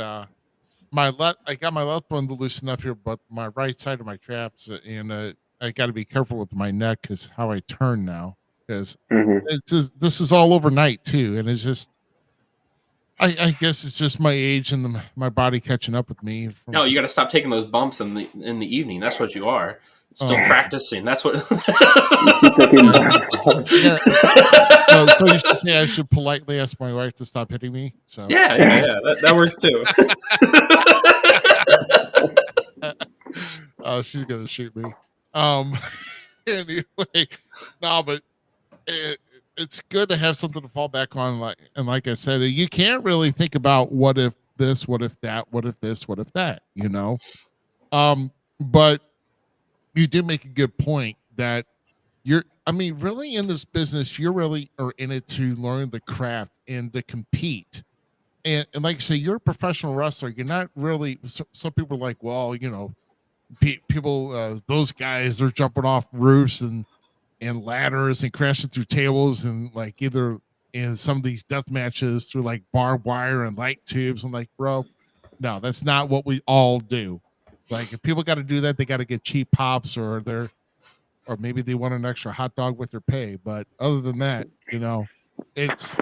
[SPEAKER 4] I got my left one to loosen up here, but my right side of my traps, and I got to be careful with my neck, because how I turn now, because this is all overnight too, and it's just I guess it's just my age and my body catching up with me.
[SPEAKER 5] No, you got to stop taking those bumps in the evening. That's what you are. Still practicing. That's what.
[SPEAKER 4] Yeah. So you should say I should politely ask my wife to stop hitting me. So
[SPEAKER 5] yeah, that works too.
[SPEAKER 4] Oh, she's gonna shoot me. Anyway, no, but it's good to have something to fall back on. Like I said, you can't really think about what if this, what if that, what if this, what if that. But you did make a good point that really in this business, you really are in it to learn the craft and to compete. And like you say, you're a professional wrestler. You're not really. Some people are like, well, people, those guys, they're jumping off roofs and ladders and crashing through tables, and like either in some of these death matches through like barbed wire and light tubes. I'm like, bro, no, that's not what we all do. Like, if people got to do that, they got to get cheap pops, or maybe they want an extra hot dog with their pay. But other than that, it's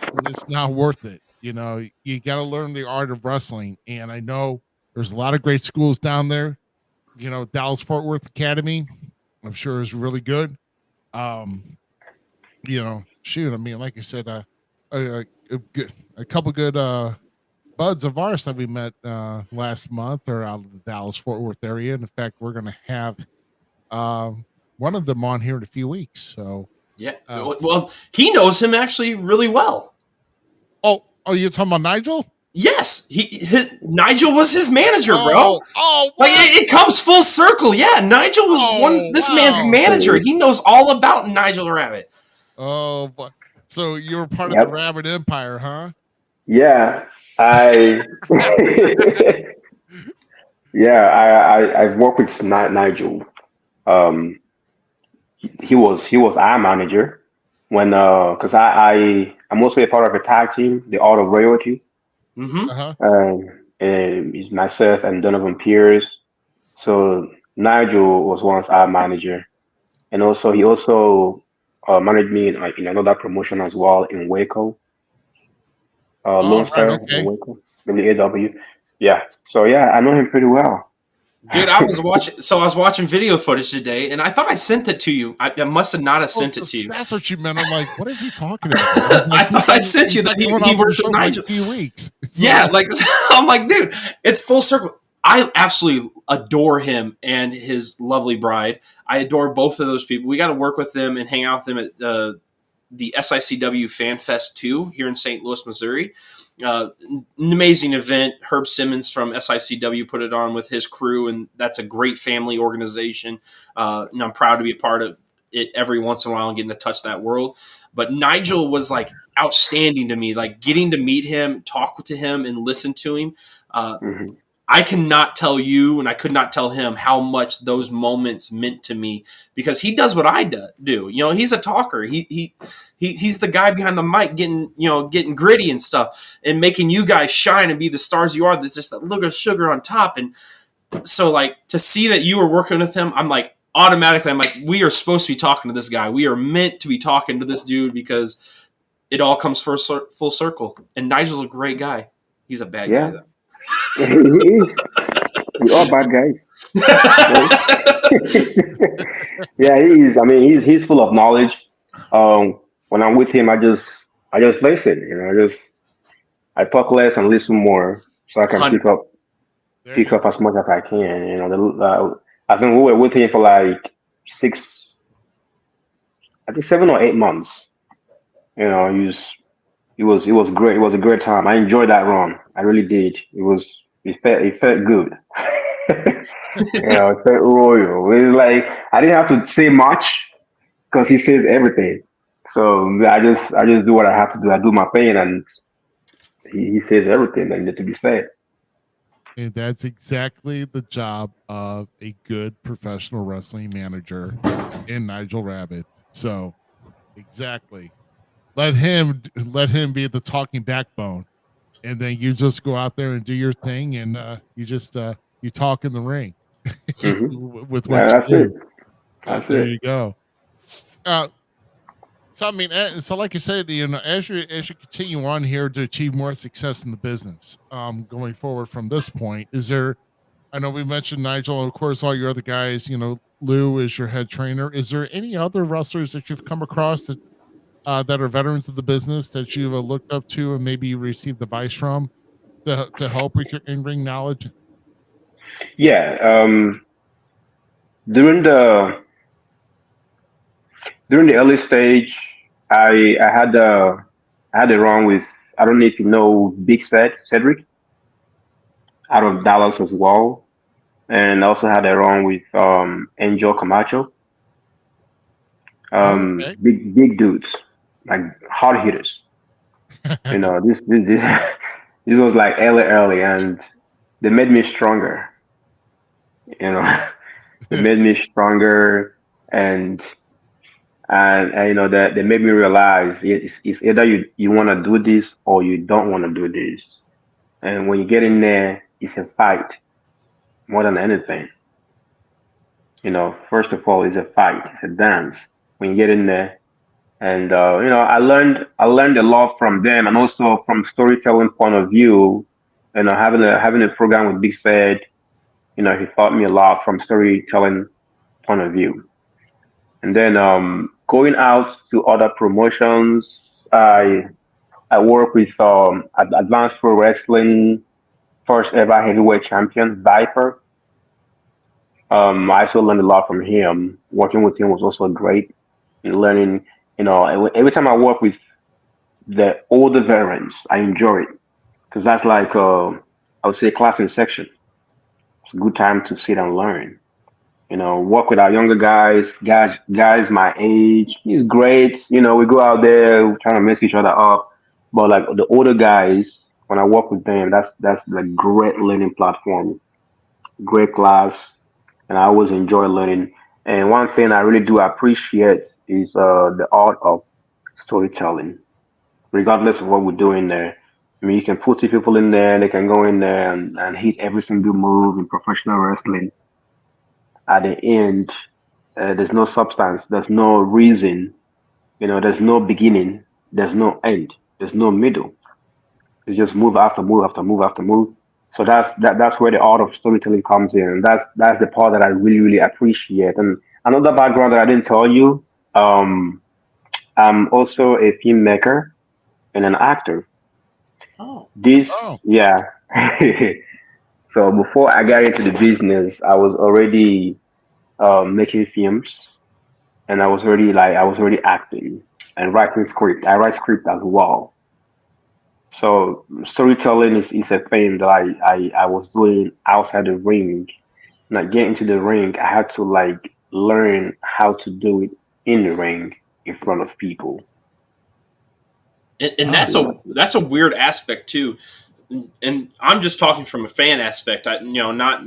[SPEAKER 4] not worth it. You got to learn the art of wrestling. And I know there's a lot of great schools down there. Dallas Fort Worth Academy, I'm sure, is really good. Shoot, I mean, like I said, a couple good buds of ours that we met last month are out of the Dallas Fort Worth area. And in fact, we're going to have one of them on here in a few weeks. So
[SPEAKER 5] yeah, well, he knows him actually really well.
[SPEAKER 4] Oh, you're talking about Nigel?
[SPEAKER 5] Yes, Nigel was his manager, bro.
[SPEAKER 4] Oh,
[SPEAKER 5] like it comes full circle. Yeah, Nigel was this man's manager. He knows all about Nigel Rabbit.
[SPEAKER 4] Oh, but so you were part of the Rabbit Empire, huh?
[SPEAKER 7] Yeah, I've worked with Nigel. he was our manager when because I'm also a part of a tag team, the Art of Royalty.
[SPEAKER 5] Mm-hmm.
[SPEAKER 4] Uh-huh.
[SPEAKER 7] And it's myself and Donovan Pierce. So Nigel was once our manager, and also he also managed me in another promotion as well in Waco,
[SPEAKER 4] Oh,
[SPEAKER 7] Lone
[SPEAKER 4] right.
[SPEAKER 7] Star in
[SPEAKER 4] Okay.
[SPEAKER 7] Waco, WAW. Yeah. So yeah, I know him pretty well.
[SPEAKER 5] Dude, I was watching. So I was watching video footage today, and I thought I sent it to you. I must have not have
[SPEAKER 4] Oh,
[SPEAKER 5] sent it to you.
[SPEAKER 4] that's what you meant. I'm like, what is he talking about? He's like,
[SPEAKER 5] I thought I sent
[SPEAKER 4] he's
[SPEAKER 5] you
[SPEAKER 4] been
[SPEAKER 5] that
[SPEAKER 4] going
[SPEAKER 5] he
[SPEAKER 4] off the
[SPEAKER 5] worked with
[SPEAKER 4] show for like
[SPEAKER 5] Nigel.
[SPEAKER 4] a few weeks. So,
[SPEAKER 5] Yeah, like I'm like, dude, it's full circle. I absolutely adore him and his lovely bride. I adore both of those people. We got to work with them and hang out with them at the SICW Fan Fest 2 here in St. Louis, Missouri. An amazing event. Herb Simmons from SICW put it on with his crew, and that's a great family organization. And I'm proud to be a part of it every once in a while and getting to touch that world. But Nigel was like outstanding to me, like getting to meet him, talk to him, and listen to him. Uh,
[SPEAKER 7] Hmm.
[SPEAKER 5] I cannot tell you, and I could not tell him how much those moments meant to me because he does what I do. You know, he's a talker. He's the guy behind the mic, getting gritty and stuff, and making you guys shine and be the stars you are. There's just a little bit of sugar on top, and so like to see that you were working with him, I'm like automatically, I'm like, we are supposed to be talking to this guy. We are meant to be talking to this dude because it all comes full circle. And Nigel's a great guy. He's a bad guy
[SPEAKER 7] Yeah,
[SPEAKER 5] though.
[SPEAKER 7] he is. We are bad guys. Right? Yeah, he is. I mean, he's full of knowledge. When I'm with him, I just listen. I talk less and listen more, so I can
[SPEAKER 5] Hun-
[SPEAKER 4] there
[SPEAKER 7] pick
[SPEAKER 4] you
[SPEAKER 7] up as much as I can. I think we were with him for like six, I think 7 or 8 months. It was great. It was a great time. I enjoyed that run. I really did. It felt good. It felt royal. It was like I didn't have to say much because he says everything. So I just do what I have to do. I do my thing, and he says everything that needs to be said.
[SPEAKER 4] And that's exactly the job of a good professional wrestling manager in Nigel Rabbit. So, exactly. Let him be the talking backbone, and then you just go out there and do your thing, and you talk in the ring
[SPEAKER 7] Hmm.
[SPEAKER 4] with what
[SPEAKER 7] Yeah,
[SPEAKER 4] you
[SPEAKER 7] that's it.
[SPEAKER 4] do.
[SPEAKER 7] That's
[SPEAKER 4] There
[SPEAKER 7] it.
[SPEAKER 4] you go. Uh, so I mean, so like you said, as you continue on here to achieve more success in the business, going forward from this point, is there? I know we mentioned Nigel, and of course, all your other guys. Lou is your head trainer. Is there any other wrestlers that you've come across that are veterans of the business that you've looked up to and maybe you received advice from to help with your in-ring knowledge?
[SPEAKER 7] Yeah. During the during the early stage, I had a run with, I don't know if you know Big Cedric out of Dallas as well, and I also had a run with Angel Camacho.
[SPEAKER 4] Oh, okay.
[SPEAKER 7] Big dudes, like hard hitters. This this was like early, and they made me stronger. You know, they made me stronger, and that they made me realize it's either you want to do this or you don't want to do this. And when you get in there, it's a fight more than anything. First of all, it's a fight, it's a dance. When you get in there, and I learned a lot from them, and also from storytelling point of view. Having a program with Big Fed, he taught me a lot from storytelling point of view. And then going out to other promotions, I work with Advanced Pro Wrestling, first ever heavyweight champion Viper. I also learned a lot from him. Working with him was also great. And learning, every time I work with the older veterans, I enjoy it because that's like I would say class in section. It's a good time to sit and learn. Work with our younger guys my age. He's great. We go out there, we trying to mess each other up. But like the older guys, when I work with them, that's like great learning platform, great class, and I always enjoy learning. And one thing I really do appreciate is the art of storytelling, regardless of what we're doing there. I mean, you can put two people in there, they can go in there and hit every single move in professional wrestling. At the end, there's no substance, there's no reason, there's no beginning, there's no end, there's no middle. It's just move after move after move after move. So that's where the art of storytelling comes in, and that's the part that I really really appreciate. And another background that I didn't tell you, um, I'm also a filmmaker and an actor.
[SPEAKER 5] Oh,
[SPEAKER 7] This,
[SPEAKER 4] Oh,
[SPEAKER 7] yeah. So before I got into the business, I was already making films, and I was already acting and writing script. I write script as well. So storytelling is a thing that I was doing outside the ring. Not getting into the ring, I had to like learn how to do it in the ring in front of people.
[SPEAKER 5] and
[SPEAKER 4] oh,
[SPEAKER 5] that's a weird aspect too. And I'm just talking from a fan aspect. Not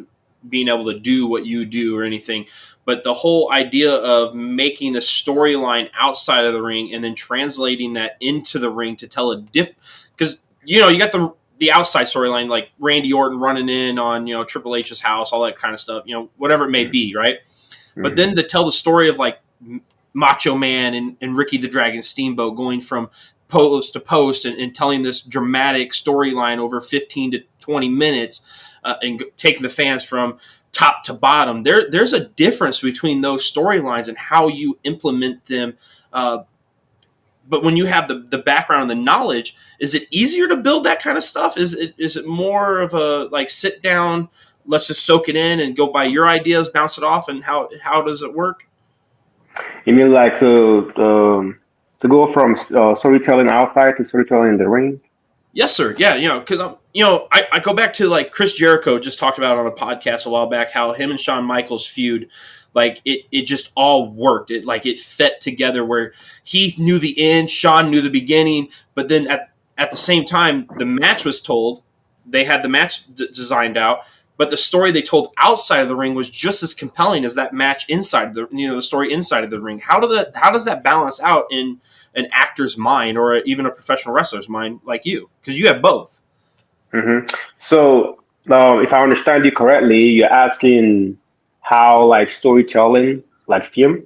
[SPEAKER 5] being able to do what you do or anything, but the whole idea of making the storyline outside of the ring and then translating that into the ring to tell a because you got the outside storyline like Randy Orton running in on Triple H's house, all that kind of stuff, whatever it may be, right? But
[SPEAKER 7] Mm-hmm.
[SPEAKER 5] then to tell the story of like Macho Man and Ricky the Dragon Steamboat going from post to post and telling this dramatic storyline over 15 to 20 minutes and taking the fans from top to bottom. There's a difference between those storylines and how you implement them. But when you have the background and the knowledge, is it easier to build that kind of stuff? Is it more of a like sit down, let's just soak it in and go by your ideas, bounce it off, and how does it work?
[SPEAKER 7] You mean like to go from storytelling outside to storytelling in the ring?
[SPEAKER 5] Yes, sir. Yeah, because I go back to like Chris Jericho just talked about on a podcast a while back how him and Shawn Michaels feud, like it just all worked. It fit together where he knew the end, Shawn knew the beginning, but then at the same time the match was told, they had the match designed out, but the story they told outside of the ring was just as compelling as that match inside of the story inside of the ring. How does that balance out in an actor's mind or even a professional wrestler's mind like you? Because you have both.
[SPEAKER 7] So, if I understand you correctly, you're asking how like storytelling, like film,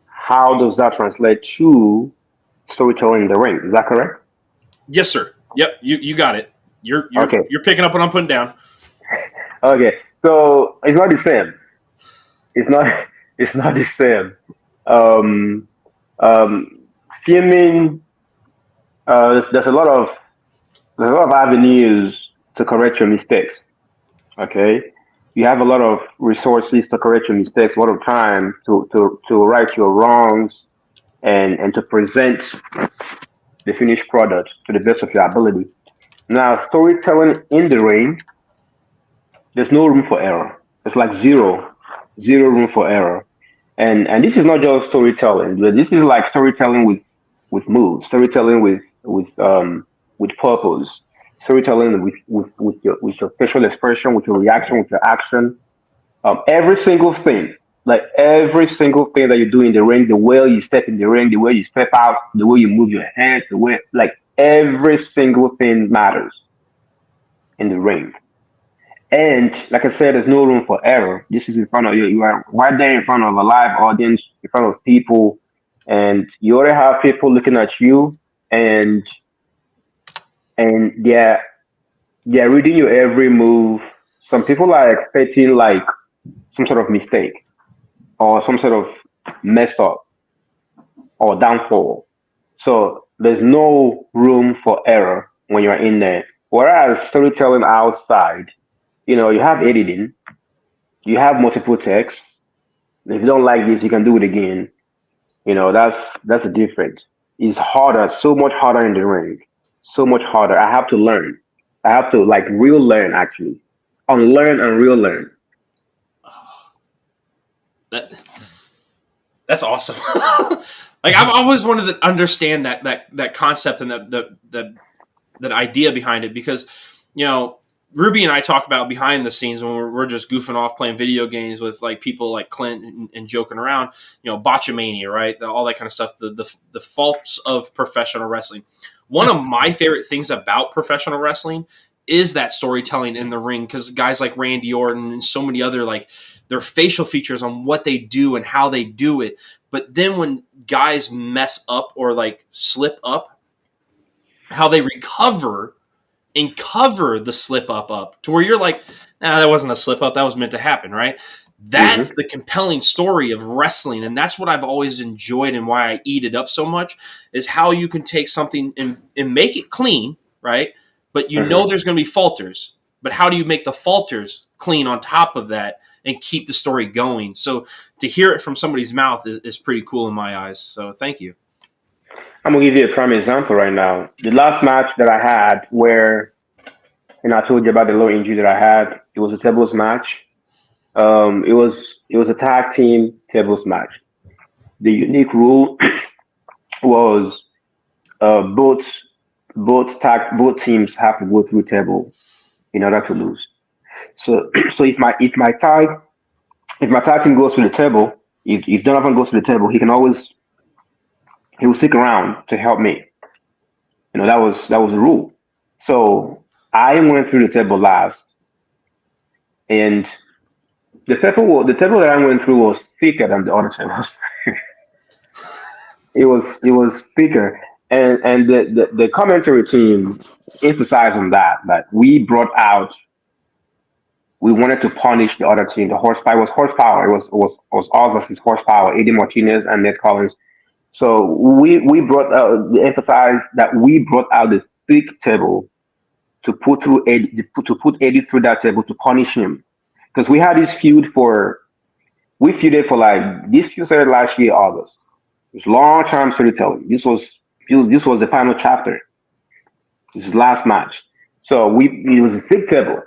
[SPEAKER 7] how does that translate to storytelling in the ring? Is that correct?
[SPEAKER 5] Yes, sir. Yep, you got it. You're you're
[SPEAKER 7] Okay.
[SPEAKER 5] you're picking up what I'm putting down.
[SPEAKER 7] Okay. So it's not the same. It's not. It's not the same. Um, um, Filming. There's a lot of avenues to correct your mistakes. Okay. You have a lot of resources to correct your mistakes, a lot of time to right your wrongs and to present the finished product to the best of your ability. Now, storytelling in the ring, there's no room for error. It's like zero room for error. And this is not just storytelling, but this is like storytelling with moves, storytelling with purpose, storytelling with your facial expression, with your reaction, with your action. Every single thing, like every single thing that you do in the ring, the way you step in the ring, the way you step out, the way you move your hands, the way, like every single thing matters in the ring. And like I said, there's no room for error. This is in front of you. You are right there in front of a live audience, in front of people, and you already have people looking at you, and they're reading your every move. Some people are expecting like some sort of mistake or some sort of mess up or downfall. So there's no room for error when you're in there. Whereas storytelling outside, you have editing, you have multiple texts. If you don't like this, you can do it again. That's a difference. It's harder, so much harder in the ring, so much harder. I have to learn. I have to like real learn actually, unlearn and real learn.
[SPEAKER 5] That that's awesome. Like I've always wanted to understand that concept and that idea behind it because you know Ruby and I talk about behind the scenes when we're just goofing off playing video games with like people like Clint and joking around, botchamania, right? All that kind of stuff, the faults of professional wrestling. One of my favorite things about professional wrestling is that storytelling in the ring, because guys like Randy Orton and so many other, like, their facial features on what they do and how they do it. But then when guys mess up or like slip up, how they recover and cover the slip up to where you're like, nah, that wasn't a slip up. That was meant to happen, right? That's the compelling story of wrestling. And that's what I've always enjoyed and why I eat it up so much, is how you can take something and make it clean, right? But there's going to be falters. But how do you make the falters clean on top of that and keep the story going? So to hear it from somebody's mouth is pretty cool in my eyes. So thank you.
[SPEAKER 7] I'm gonna give you a prime example right now. The last match that I had, where, I told you about the low injury that I had. It was a tables match. It was a tag team tables match. The unique rule was both teams have to go through table in order to lose. So if my tag team goes to the table, if Donovan goes to the table, he will stick around to help me. That was the rule. So I went through the table last, and the table that I went through was thicker than the other tables. It was thicker, and the commentary team emphasized on that we wanted to punish the other team. The horsepower. It was all versus horsepower. Eddie Martinez and Ned Collins. So we brought out, emphasized that we brought out the thick table to put Eddie through that table to punish him, because we had this feuded for this feud started last year August. It was long time storytelling. This was the final chapter. This is last match. So it was a thick table.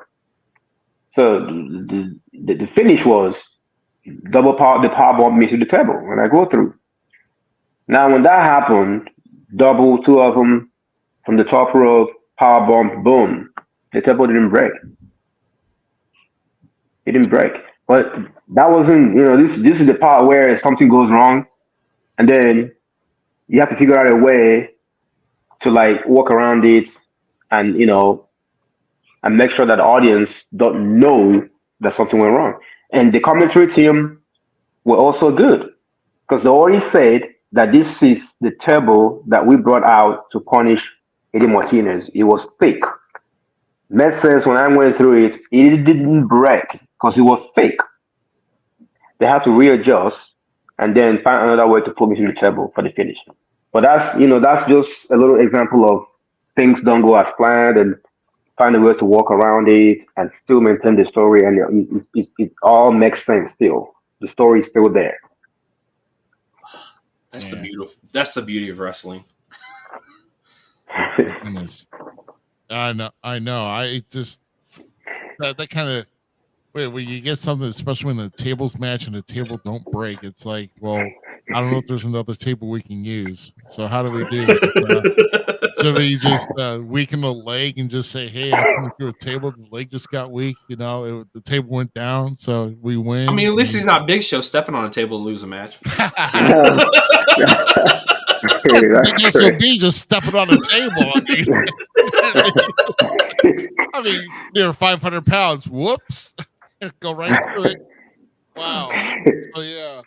[SPEAKER 7] So the finish was the power bomb me to the table when I go through. Now, when that happened, double, two of them from the top rope, power bomb, boom. The table didn't break. It didn't break. But that wasn't, this is the part where something goes wrong, and then you have to figure out a way to walk around it, and and make sure that the audience don't know that something went wrong. And the commentary team were also good, because they already said that this is the table that we brought out to punish Eddie Martinez. It was thick. Made sense when I went through it. It didn't break because it was thick. They had to readjust and then find another way to put me to the table for the finish. But that's just a little example of things don't go as planned, and find a way to walk around it and still maintain the story, and it all makes sense still. The story is still there.
[SPEAKER 5] That's the beauty of wrestling.
[SPEAKER 4] Goodness. I know. I just that kind of when you get something, especially when the tables match and the table don't break, it's like, well, I don't know if there's another table we can use. So how do we do it? So we just weaken the leg and just say, hey, I come through a table, the leg just got weak. The table went down, so we win.
[SPEAKER 5] I mean, at least he's not Big Show stepping on a table to lose a match.
[SPEAKER 4] SOB just stepping on a table. I mean, they're 500 pounds. Whoops. Go right through it. Wow. So, yeah.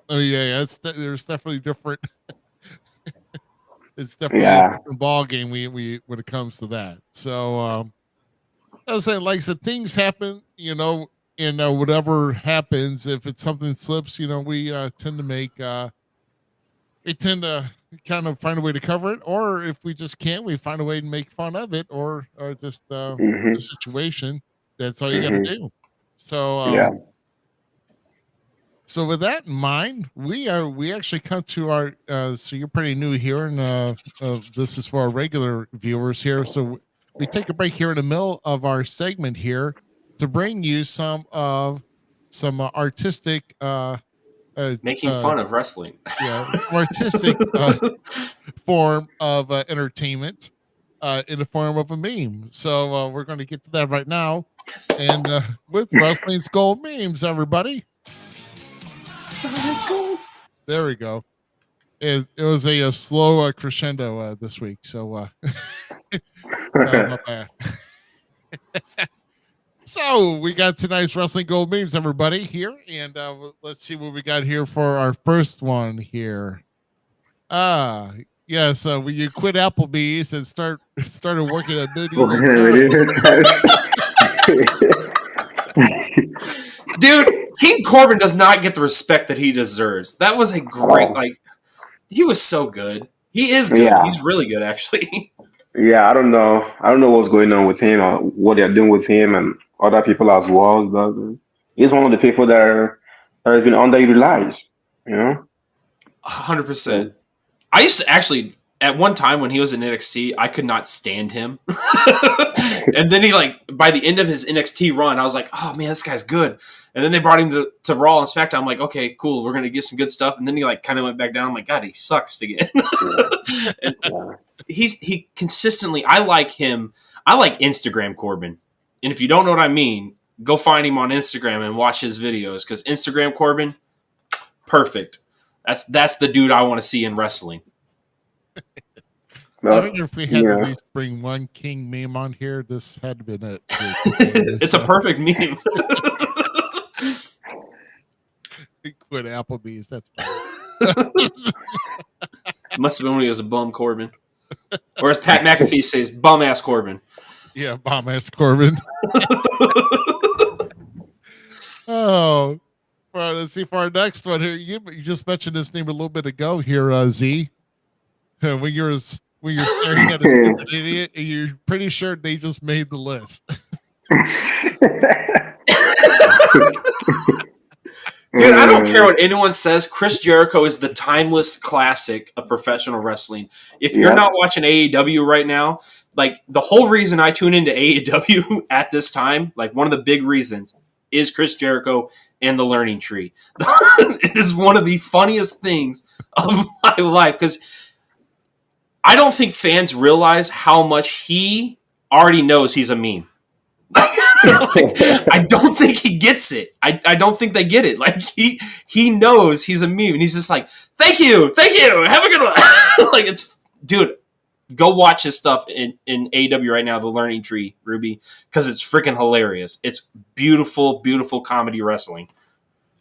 [SPEAKER 4] Oh, yeah. There's definitely different. It's definitely a different ball game when it comes to that. So, I was saying, like I said, things happen, and whatever happens, if it's something slips, we tend to make kind of find a way to cover it, or if we just can't, we find a way to make fun of it, or just the situation. That's all you got to do. So so with that in mind, we actually come to our so you're pretty new here, and this is for our regular viewers here. So we take a break here in the middle of our segment here to bring you some artistic
[SPEAKER 5] making fun of wrestling.
[SPEAKER 4] Yeah, artistic form of entertainment. in the form of a meme. So we're going to get to that right now.
[SPEAKER 5] Yes.
[SPEAKER 4] And with Wrestling's Gold memes, everybody. There we go. It was a slow crescendo this week. So not bad. So we got tonight's Wrestling Gold memes, everybody, here. And let's see what we got here for our first one here. Yes, will you quit Applebee's and started working at
[SPEAKER 5] Dude, King Corbin does not get the respect that he deserves. That was a great, he was so good. He is good. Yeah. He's really good, actually.
[SPEAKER 7] Yeah, I don't know what's going on with him or what they're doing with him and other people as well. But he's one of the people that has been underutilized.
[SPEAKER 5] 100%. I used to actually, at one time when he was in NXT, I could not stand him. And then he, by the end of his NXT run, I was like, oh man, this guy's good. And then they brought him to Raw and SmackDown. I'm like, okay, cool, we're going to get some good stuff. And then he kind of went back down. I'm like, God, he sucks again. And he consistently, I like him. I like Instagram Corbin. And if you don't know what I mean, go find him on Instagram and watch his videos. Because Instagram Corbin, perfect. That's the dude I want to see in wrestling.
[SPEAKER 4] I think if we had to at least bring one King meme on here, this had to be it.
[SPEAKER 5] It's a perfect meme.
[SPEAKER 4] Quit Applebee's. That's fine.
[SPEAKER 5] Must have been when he was a bum Corbin. Or as Pat McAfee says, bum ass Corbin.
[SPEAKER 4] Yeah, bum ass Corbin. Oh. Well, let's see for our next one here. You just mentioned his name a little bit ago here, Z. When you're staring at a stupid idiot, and you're pretty sure they just made the list.
[SPEAKER 5] Dude, I don't care what anyone says. Chris Jericho is the timeless classic of professional wrestling. If you're not watching AEW right now, the whole reason I tune into AEW at this time, one of the big reasons, is Chris Jericho and the Learning Tree. It is one of the funniest things of my life because I don't think fans realize how much he already knows he's a meme. I don't think he gets it. I don't think they get it. He knows he's a meme, and he's just like, thank you, have a good one. Dude, go watch his stuff in AEW right now, The Learning Tree, Ruby, because it's freaking hilarious. It's beautiful, beautiful comedy wrestling.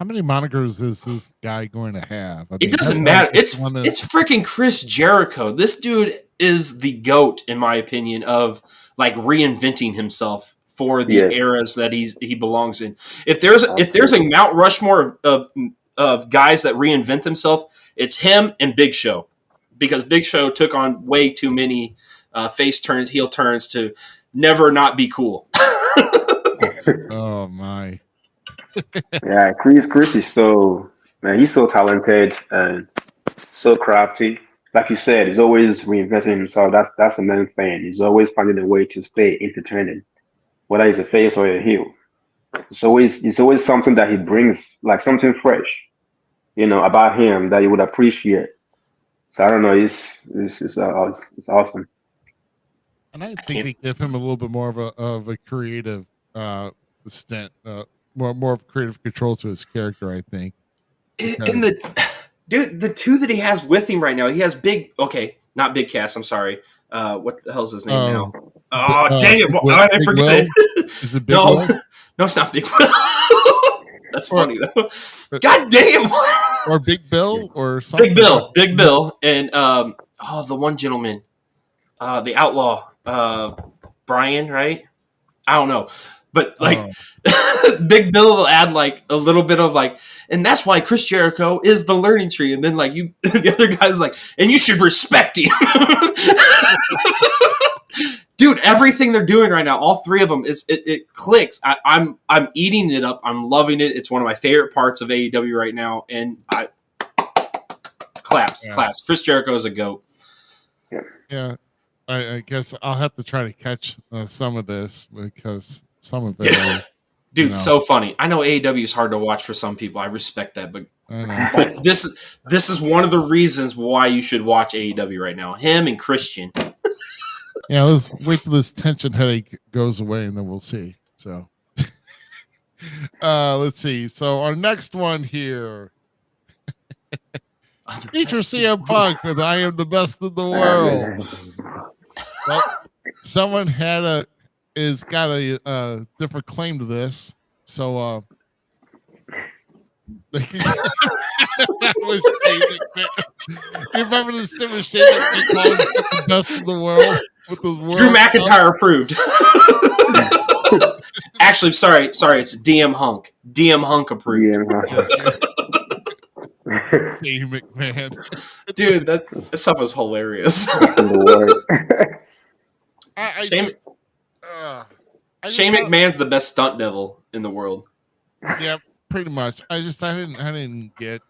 [SPEAKER 4] How many monikers is this guy going to have?
[SPEAKER 5] It doesn't matter. It's freaking Chris Jericho. This dude is the GOAT, in my opinion, of reinventing himself for the eras that he belongs in. If there's a Mount Rushmore of guys that reinvent themselves, it's him and Big Show, because Big Show took on way too many face turns, heel turns to never not be cool.
[SPEAKER 4] Oh my.
[SPEAKER 7] Yeah, Chris is he's so talented and so crafty. Like you said, he's always reinventing himself. That's the main thing. He's always finding a way to stay entertaining, whether he's a face or a heel. It's always something that he brings, something fresh, about him that you would appreciate. So I don't know, it's awesome.
[SPEAKER 4] And I think they give him a little bit more of a creative stint, more of creative control to his character, I think.
[SPEAKER 5] And the two that he has with him right now, he has not Big Cass, I'm sorry. What the hell's his name now? Oh, dang it. I forget it.
[SPEAKER 4] Is it Big Will?
[SPEAKER 5] No, it's not Big Will. That's funny, though. God damn.
[SPEAKER 4] Or Big Bill or something.
[SPEAKER 5] Big Bill. And, the one gentleman, the outlaw, Brian, right? I don't know. But Big Bill will add a little bit of and that's why Chris Jericho is the Learning Tree. And then the other guy's and you should respect him. Dude, everything they're doing right now, all three of them, it clicks. I'm eating it up. I'm loving it. It's one of my favorite parts of AEW right now. And claps. Chris Jericho is a GOAT.
[SPEAKER 4] Yeah. I guess I'll have to try to catch some of this because some of it.
[SPEAKER 5] Dude, so funny. I know AEW is hard to watch for some people. I respect that, but this is one of the reasons why you should watch AEW right now. Him and Christian.
[SPEAKER 4] Yeah, let's wait till this tension headache goes away, and then we'll see. So, let's see. So our next one here. Feature CM Punk with "I am the best in the world." Well, someone got a different claim to this, so you remember this stupid shit that he called the best in the world with the world
[SPEAKER 5] Drew McIntyre approved. Actually, sorry, it's DM Hunk. DM Hunk approved.
[SPEAKER 4] Shane McMahon.
[SPEAKER 5] Dude, that stuff was hilarious. Shane McMahon's the best stunt devil in the world.
[SPEAKER 4] Yeah, pretty much. I didn't get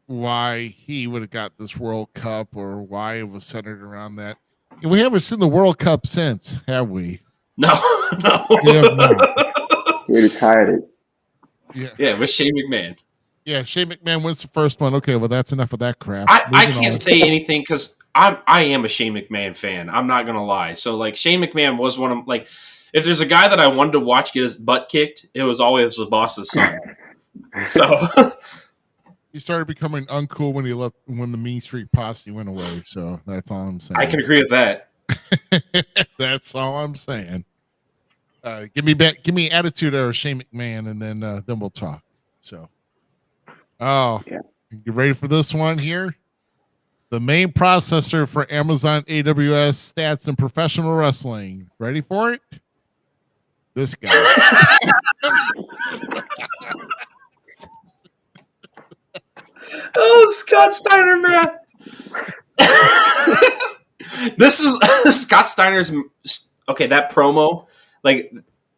[SPEAKER 4] why he would have got this World Cup or why it was centered around that. We haven't seen the World Cup since, have we?
[SPEAKER 5] No.
[SPEAKER 7] We retired it.
[SPEAKER 5] Yeah, with Shane McMahon.
[SPEAKER 4] Yeah, Shane McMahon wins the first one. Okay, well, that's enough of that crap.
[SPEAKER 5] I can't say anything because I am a Shane McMahon fan. I'm not gonna lie. So like Shane McMahon was one of like, if there's a guy that I wanted to watch get his butt kicked, it was always the boss's son. So
[SPEAKER 4] he started becoming uncool when the Mean Street Posse went away. So that's all I'm saying.
[SPEAKER 5] I can agree with that.
[SPEAKER 4] That's all I'm saying. Give me attitude or Shane McMahon, and then we'll talk. So. Oh, yeah. You ready for this one here? The main processor for Amazon AWS stats in professional wrestling. Ready for it? This guy.
[SPEAKER 5] Oh, Scott Steiner, man. This is Scott Steiner's. Okay, that promo, like,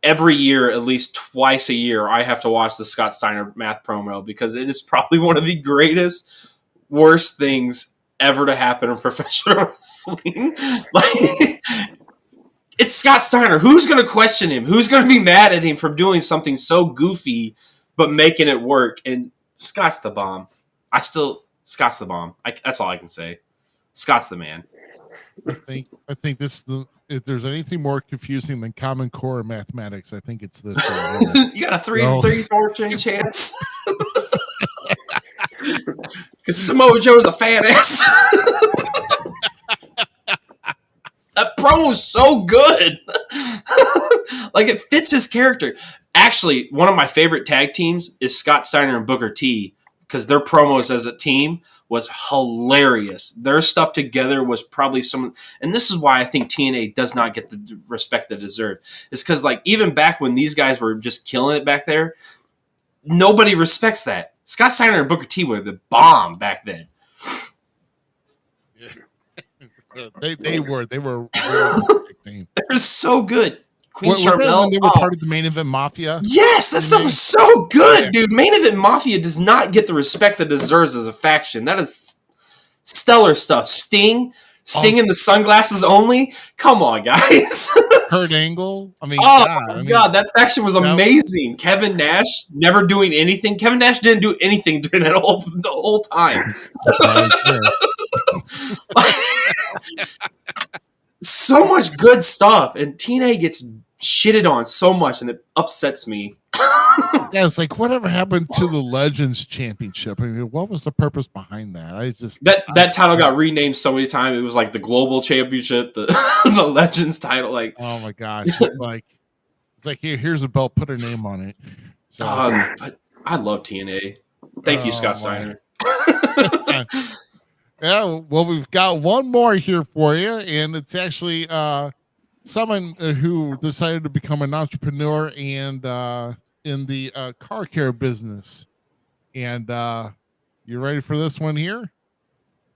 [SPEAKER 5] every year, at least twice a year, I have to watch the Scott Steiner math promo because it is probably one of the greatest, worst things ever to happen in professional wrestling. Like, it's Scott Steiner. Who's going to question him? Who's going to be mad at him for doing something so goofy but making it work? And Scott's the bomb. Scott's the bomb. That's all I can say. Scott's the man.
[SPEAKER 4] I think this is if there's anything more confusing than Common Core mathematics, I think it's this.
[SPEAKER 5] You got a 3-4 chance. Because Samoa Joe's a fat ass. That promo's so good. Like, it fits his character. Actually, one of my favorite tag teams is Scott Steiner and Booker T, because their promos as a team was hilarious. Their stuff together was probably and this is why I think TNA does not get the respect they deserve. It's because, like, even back when these guys were just killing it back there, nobody respects that. Scott Steiner and Booker T were the bomb back then.
[SPEAKER 4] They were they're
[SPEAKER 5] so good. Queen
[SPEAKER 4] was that
[SPEAKER 5] Charmel,
[SPEAKER 4] when they were part of the Main Event Mafia?
[SPEAKER 5] Yes, that stuff was so good, dude. Main Event Mafia does not get the respect it deserves as a faction. That is stellar stuff. Sting in the sunglasses only. Come on, guys.
[SPEAKER 4] Kurt Angle. I mean,
[SPEAKER 5] God, that faction was amazing. Kevin Nash never doing anything. Kevin Nash didn't do anything during the whole time. So much good stuff, and TNA gets shitted on so much, and it upsets me.
[SPEAKER 4] Yeah, it's like, whatever happened to the Legends Championship? I mean, what was the purpose behind that?
[SPEAKER 5] That title got renamed so many times. It was like the Global Championship, the the Legends title. Like,
[SPEAKER 4] oh my gosh, it's like here's a belt, put a name on it. So,
[SPEAKER 5] but I love TNA. Thank you, Scott Steiner.
[SPEAKER 4] Yeah, well, we've got one more here for you, and it's actually someone who decided to become an entrepreneur and in the car care business. And you ready for this one here?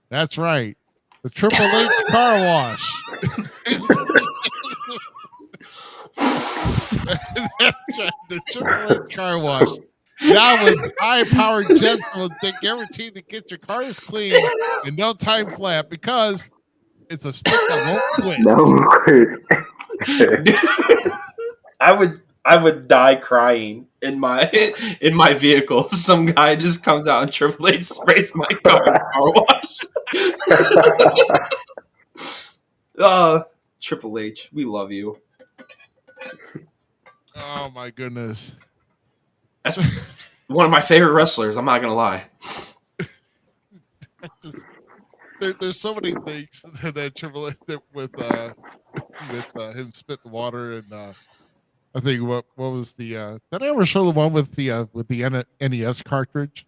[SPEAKER 4] That's right, the Triple H car wash. That's right, the Triple H car wash. Now with high-powered jets will guaranteed to get your cars clean in no time flat because it's a spit that won't quit.
[SPEAKER 5] I would die crying in my vehicle if some guy just comes out and Triple H sprays my car wash. Triple H, we love you.
[SPEAKER 4] Oh my goodness.
[SPEAKER 5] That's one of my favorite wrestlers. I'm not gonna lie.
[SPEAKER 4] There's so many things that Triple H with him spit the water and I think what was the did I ever show the one with the NES cartridge?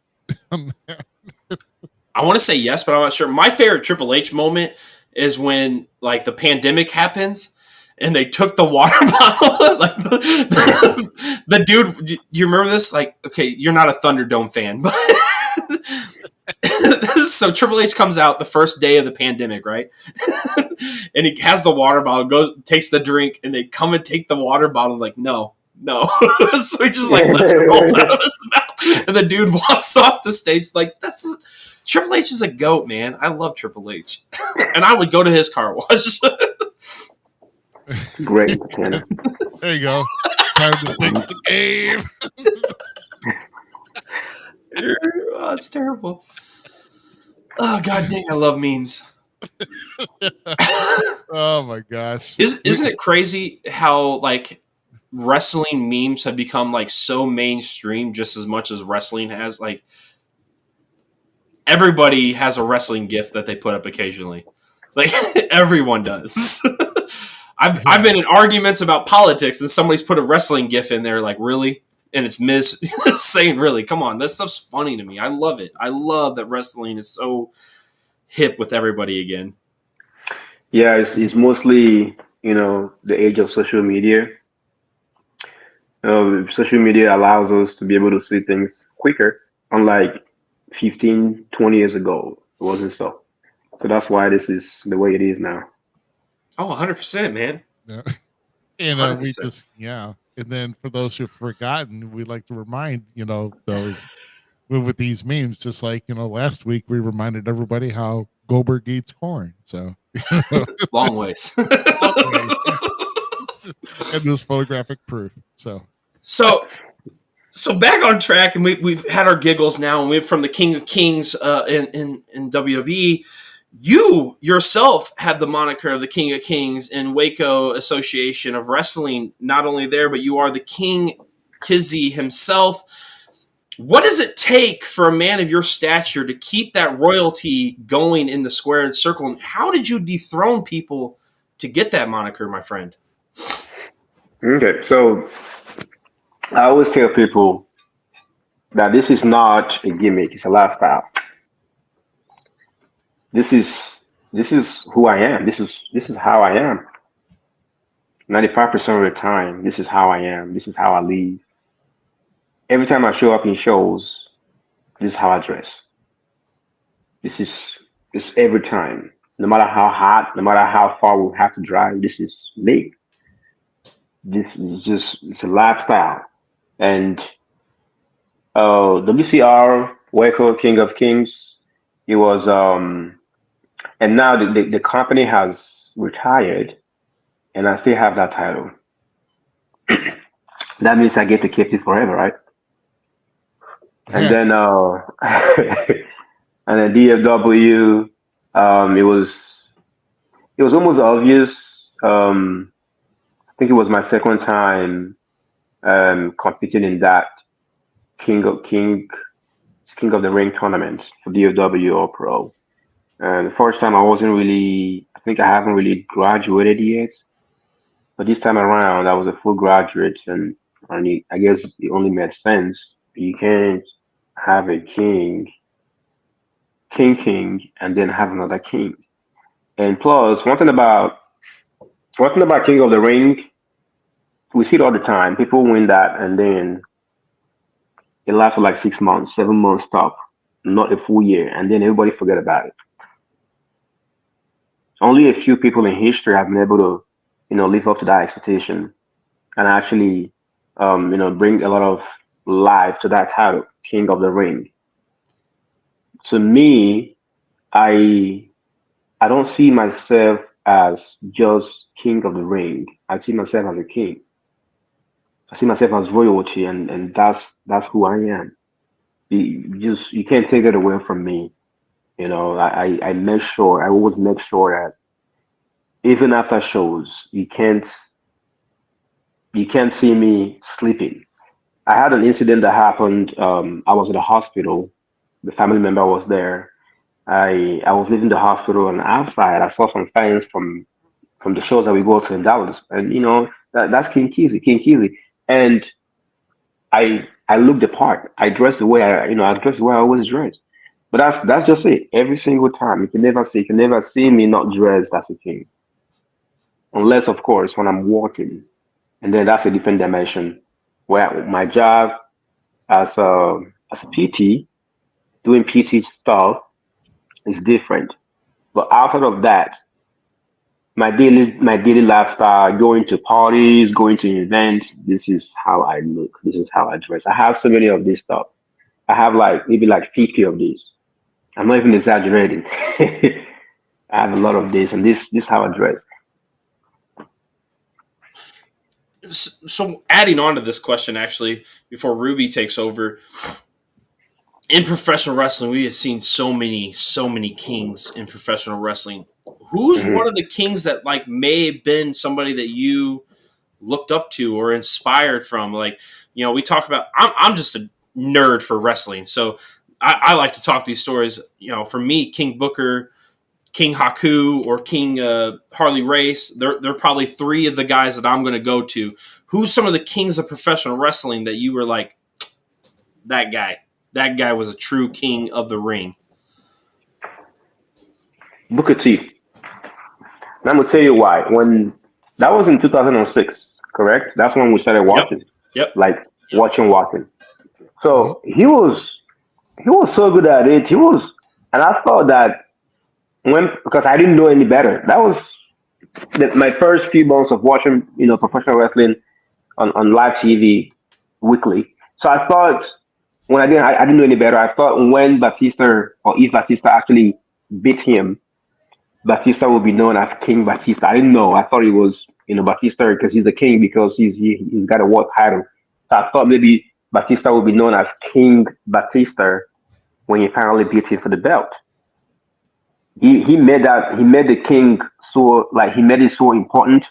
[SPEAKER 5] I want to say yes, but I'm not sure. My favorite Triple H moment is when like the pandemic happens and they took the water bottle. Like the dude, do you remember this? Like, okay, you're not a Thunderdome fan, but so Triple H comes out the first day of the pandemic, right? And he has the water bottle, takes the drink, and they come and take the water bottle. Like, no. So he just like lets it roll out of his mouth, and the dude walks off the stage. Like, Triple H is a goat, man. I love Triple H, and I would go to his car wash.
[SPEAKER 7] Great.
[SPEAKER 4] There you go. Time to fix the game.
[SPEAKER 5] Oh, it's terrible. Oh god dang, I love memes.
[SPEAKER 4] Oh my gosh.
[SPEAKER 5] Isn't it crazy how like wrestling memes have become like so mainstream just as much as wrestling has? Like everybody has a wrestling gif that they put up occasionally. Like everyone does. I've been in arguments about politics and somebody's put a wrestling gif in there like really? And it's Miz saying really, come on, that stuff's funny to me. I love it. I love that wrestling is so hip with everybody again.
[SPEAKER 7] Yeah, it's mostly, the age of social media. Social media allows us to be able to see things quicker, unlike 15, 20 years ago. It wasn't so. So that's why this is the way it is now.
[SPEAKER 5] Oh, 100%, man.
[SPEAKER 4] Yeah. And we just, and then for those who've forgotten, we like to remind, those with these memes, just like, last week we reminded everybody how Goldberg eats corn. So
[SPEAKER 5] long ways.
[SPEAKER 4] And there's photographic proof. So back on track, and we've had our giggles now, and we're from the King of Kings in WWE. You yourself had the moniker of the King of Kings in Waco Association of Wrestling. Not only there, but you are the King Kizzy himself. What does it take for a man of your stature to keep that royalty going in the square and circle? And how did you dethrone people to get that moniker, my friend?
[SPEAKER 7] Okay, so I always tell people that this is not a gimmick; it's a lifestyle. This is who I am. This is how I am. 95% of the time, this is how I am. This is how I live. Every time I show up in shows, this is how I dress. It's every time. No matter how hot, no matter how far we have to drive, this is me. This is it's a lifestyle. And WCR, Waco King of Kings, it was and now the company has retired, and I still have that title. That means I get to keep it forever, right? And then and then DFW, it was almost obvious. I think it was my second time competing in that King of the Ring tournament for DFW or Pro. And the first time I think I haven't really graduated yet. But this time around, I was a full graduate, and I guess it only made sense. You can't have a king, and then have another king. And plus, one thing about King of the Ring, we see it all the time. People win that, and then it lasts for like 6 months, 7 months top, not a full year, and then everybody forget about it. Only a few people in history have been able to, live up to that expectation and actually, bring a lot of life to that title, King of the Ring. To me, I don't see myself as just King of the Ring. I see myself as a king. I see myself as royalty, and that's who I am. You can't take that away from me. I always make sure that even after shows, you can't see me sleeping. I had an incident that happened. I was in the hospital. The family member was there. I was leaving the hospital, and outside I saw some fans from the shows that we go to in Dallas, and that's King Kizzy, and I looked the part. I dressed the way I dressed the way I always dress. But that's just it. Every single time, you can never see me not dressed as a king, unless of course when I'm walking, and then that's a different dimension. Where my job as a PT, doing PT stuff is different. But outside of that, my daily lifestyle, going to parties, going to events, this is how I look. This is how I dress. I have so many of this stuff. I have like maybe like 50 of these. I'm not even exaggerating. I have a lot of this, and this is how I dress.
[SPEAKER 5] So adding on to this question, actually, before Ruby takes over, in professional wrestling, we have seen so many kings in professional wrestling. Who's one of the kings that like may have been somebody that you looked up to or inspired from? Like, we talk about. I'm just a nerd for wrestling, so I like to talk these stories. For me, King Booker, King Haku, or King Harley Race, they're probably three of the guys that I'm going to go to. Who's some of the kings of professional wrestling that you were like, that guy? That guy was a true king of the ring.
[SPEAKER 7] Booker T. And I'm gonna tell you why. When that was in 2006, correct? That's when we started watching.
[SPEAKER 5] Yep.
[SPEAKER 7] Like watching. So he was so good at it. And I thought that because I didn't know any better. That was my first few months of watching, professional wrestling on live TV weekly. So I thought when I didn't know any better. I thought when Batista or if Batista actually beat him, Batista would be known as King Batista. I didn't know. I thought he was, Batista because he's a king because he's got a world title. So I thought maybe Batista would be known as King Batista when he finally beat him for the belt. He made the king so like he made it so important.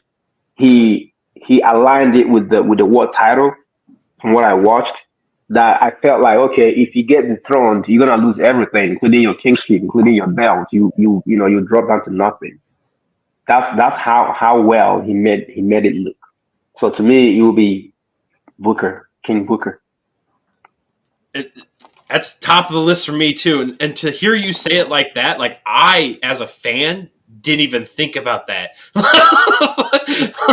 [SPEAKER 7] He aligned it with the world title from what I watched. That I felt like, okay, if you get dethroned, you're gonna lose everything, including your kingship, including your belt. You drop down to nothing. That's how well he made it look. So to me, it will be Booker, King Booker.
[SPEAKER 5] That's top of the list for me too. And to hear you say it like that, like I, as a fan, didn't even think about that.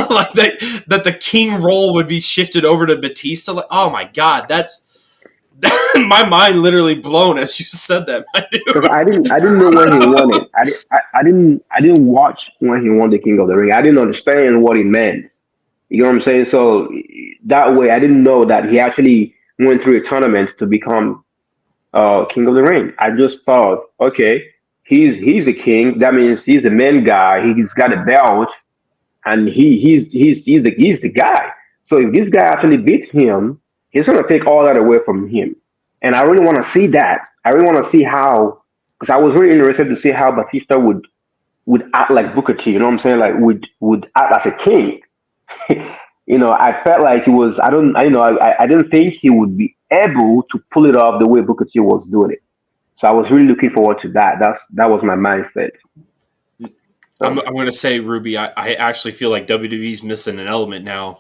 [SPEAKER 5] Like that the king role would be shifted over to Batista. Like, oh my god, that's my mind literally blown as you said that.
[SPEAKER 7] Because I didn't know when he won it. I didn't watch when he won the King of the Ring. I didn't understand what it meant. You know what I'm saying? So that way, I didn't know that he actually went through a tournament to become King of the Ring. I just thought, okay, he's the king. That means he's the main guy. He's got a belt, and he's the guy. So if this guy actually beats him, he's gonna take all that away from him. And I really want to see that. I really want to see how, because I was really interested to see how Batista would act like Booker T. You know what I'm saying? Like would act as a king. I felt like he was. I didn't think he would be able to pull it off the way Booker T was doing it. So I was really looking forward to that. That was my mindset.
[SPEAKER 5] I'm going to say, Ruby, I actually feel like WWE's missing an element now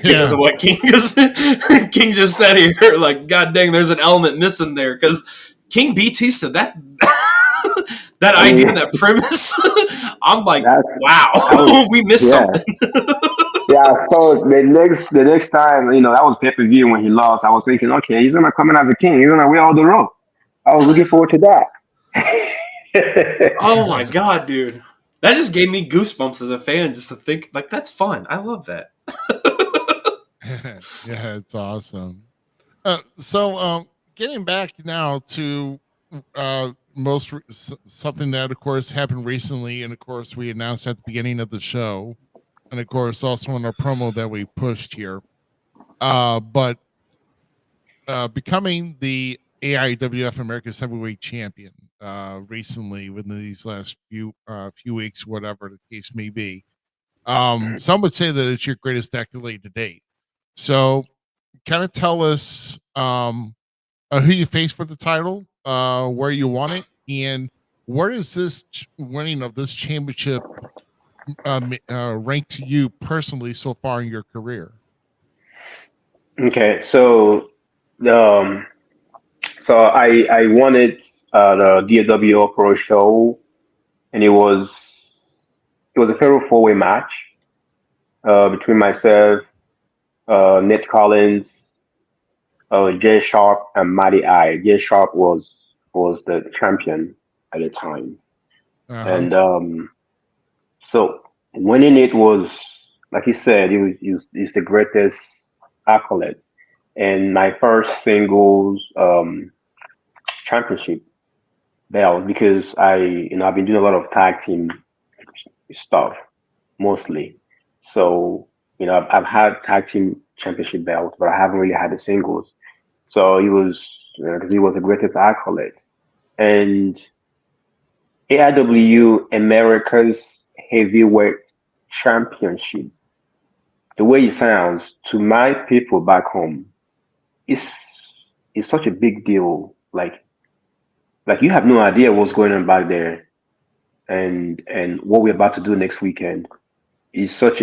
[SPEAKER 5] because of what King just said here. Like, god dang, there's an element missing there because King Batista, that idea, that premise, I'm like, wow, we missed something.
[SPEAKER 7] Yeah, so the next time, that was pay-per-view when he lost. I was thinking, okay, he's gonna come in as a king. He's gonna wear all the rope. I was looking forward to that.
[SPEAKER 5] Oh my god, dude, that just gave me goosebumps as a fan just to think. Like, that's fun. I love that.
[SPEAKER 4] Yeah, it's awesome. So, getting back now to something that, of course, happened recently, and of course, we announced at the beginning of the show. And of course, also in our promo that we pushed here, but becoming the AIWF America's Heavyweight Champion. recently within these last few weeks, whatever the case may be. Some would say that it's your greatest accolade to date. So, kind of tell us who you faced for the title, where you won it, and where does this winning of this championship rank to you personally so far in your career?
[SPEAKER 7] Okay, um, I wanted the DAWO Pro Show, and it was a fatal four-way match between myself, Ned Collins, Jay Sharp, and Matty I. Jay Sharp was the champion at the time,
[SPEAKER 4] Uh-huh.
[SPEAKER 7] and so winning it was, like you said, it's the greatest accolade. And my first singles championship belt, because I've been doing a lot of tag team stuff mostly. So I've had tag team championship belts, but I haven't really had the singles. So it was the greatest accolade. And AIW America's Heavyweight Championship, the way it sounds to my people back home, is is such a big deal. Like you have no idea what's going on back there, and what we're about to do next weekend is such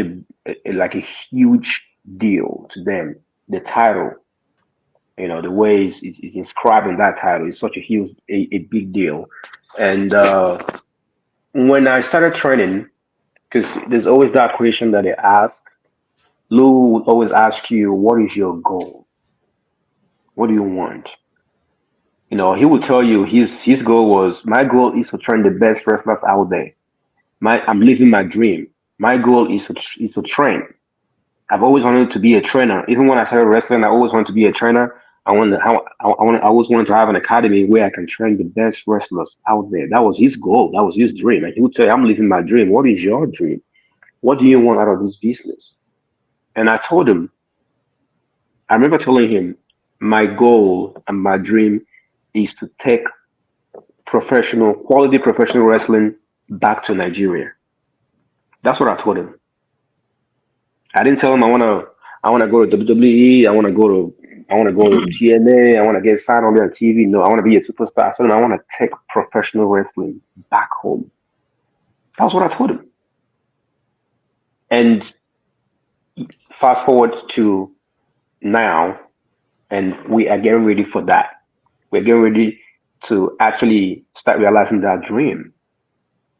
[SPEAKER 7] like a huge deal to them. The title, the way it's inscribed in that title is such a big deal. And when I started training, because there's always that question that they ask. Lou would always ask you, "What is your goal? What do you want?" He would tell you his goal was, "My goal is to train the best wrestlers out there. I'm living my dream. My goal is to train. I've always wanted to be a trainer. Even when I started wrestling, I always wanted to be a trainer. I always wanted to have an academy where I can train the best wrestlers out there." That was his goal. That was his dream. And he would say, "I'm living my dream. What is your dream? What do you want out of this business?" And I told him, I remember telling him, my goal and my dream is to take quality professional wrestling back to Nigeria. That's what I told him. I didn't tell him I wanna go to WWE. I wanna go to TNA. I wanna get signed on there on TV. No, I wanna be a superstar. I told him I wanna take professional wrestling back home. That's what I told him. And fast forward to now, and we are getting ready for that. We're getting ready to actually start realizing that dream.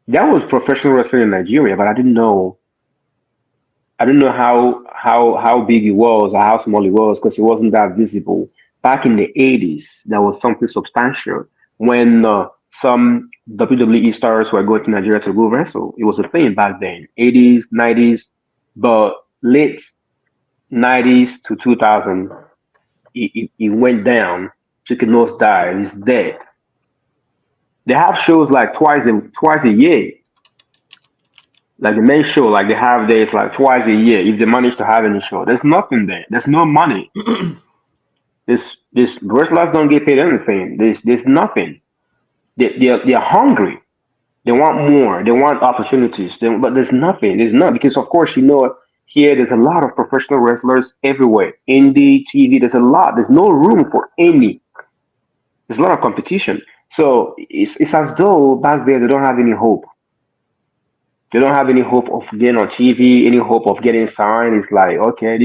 [SPEAKER 7] That was professional wrestling in Nigeria, but I didn't know how big it was or how small it was, because it wasn't that visible. Back in the 80s, there was something substantial when some WWE stars were going to Nigeria to go wrestle. It was a thing back then, 80s, 90s, but late 90s to 2000, it went down, took a nosedive, it's dead. They have shows like twice a year. Like the main show, like they have days like twice a year. If they manage to have any show, there's nothing there. There's no money. This wrestlers don't get paid anything. There's nothing. They're hungry. They want more. They want opportunities. But there's nothing. There's not, because of course here there's a lot of professional wrestlers everywhere. Indie TV. There's a lot. There's no room for any. There's a lot of competition. So it's as though back there they don't have any hope. They don't have any hope of getting on TV, any hope of getting signed. It's like, okay,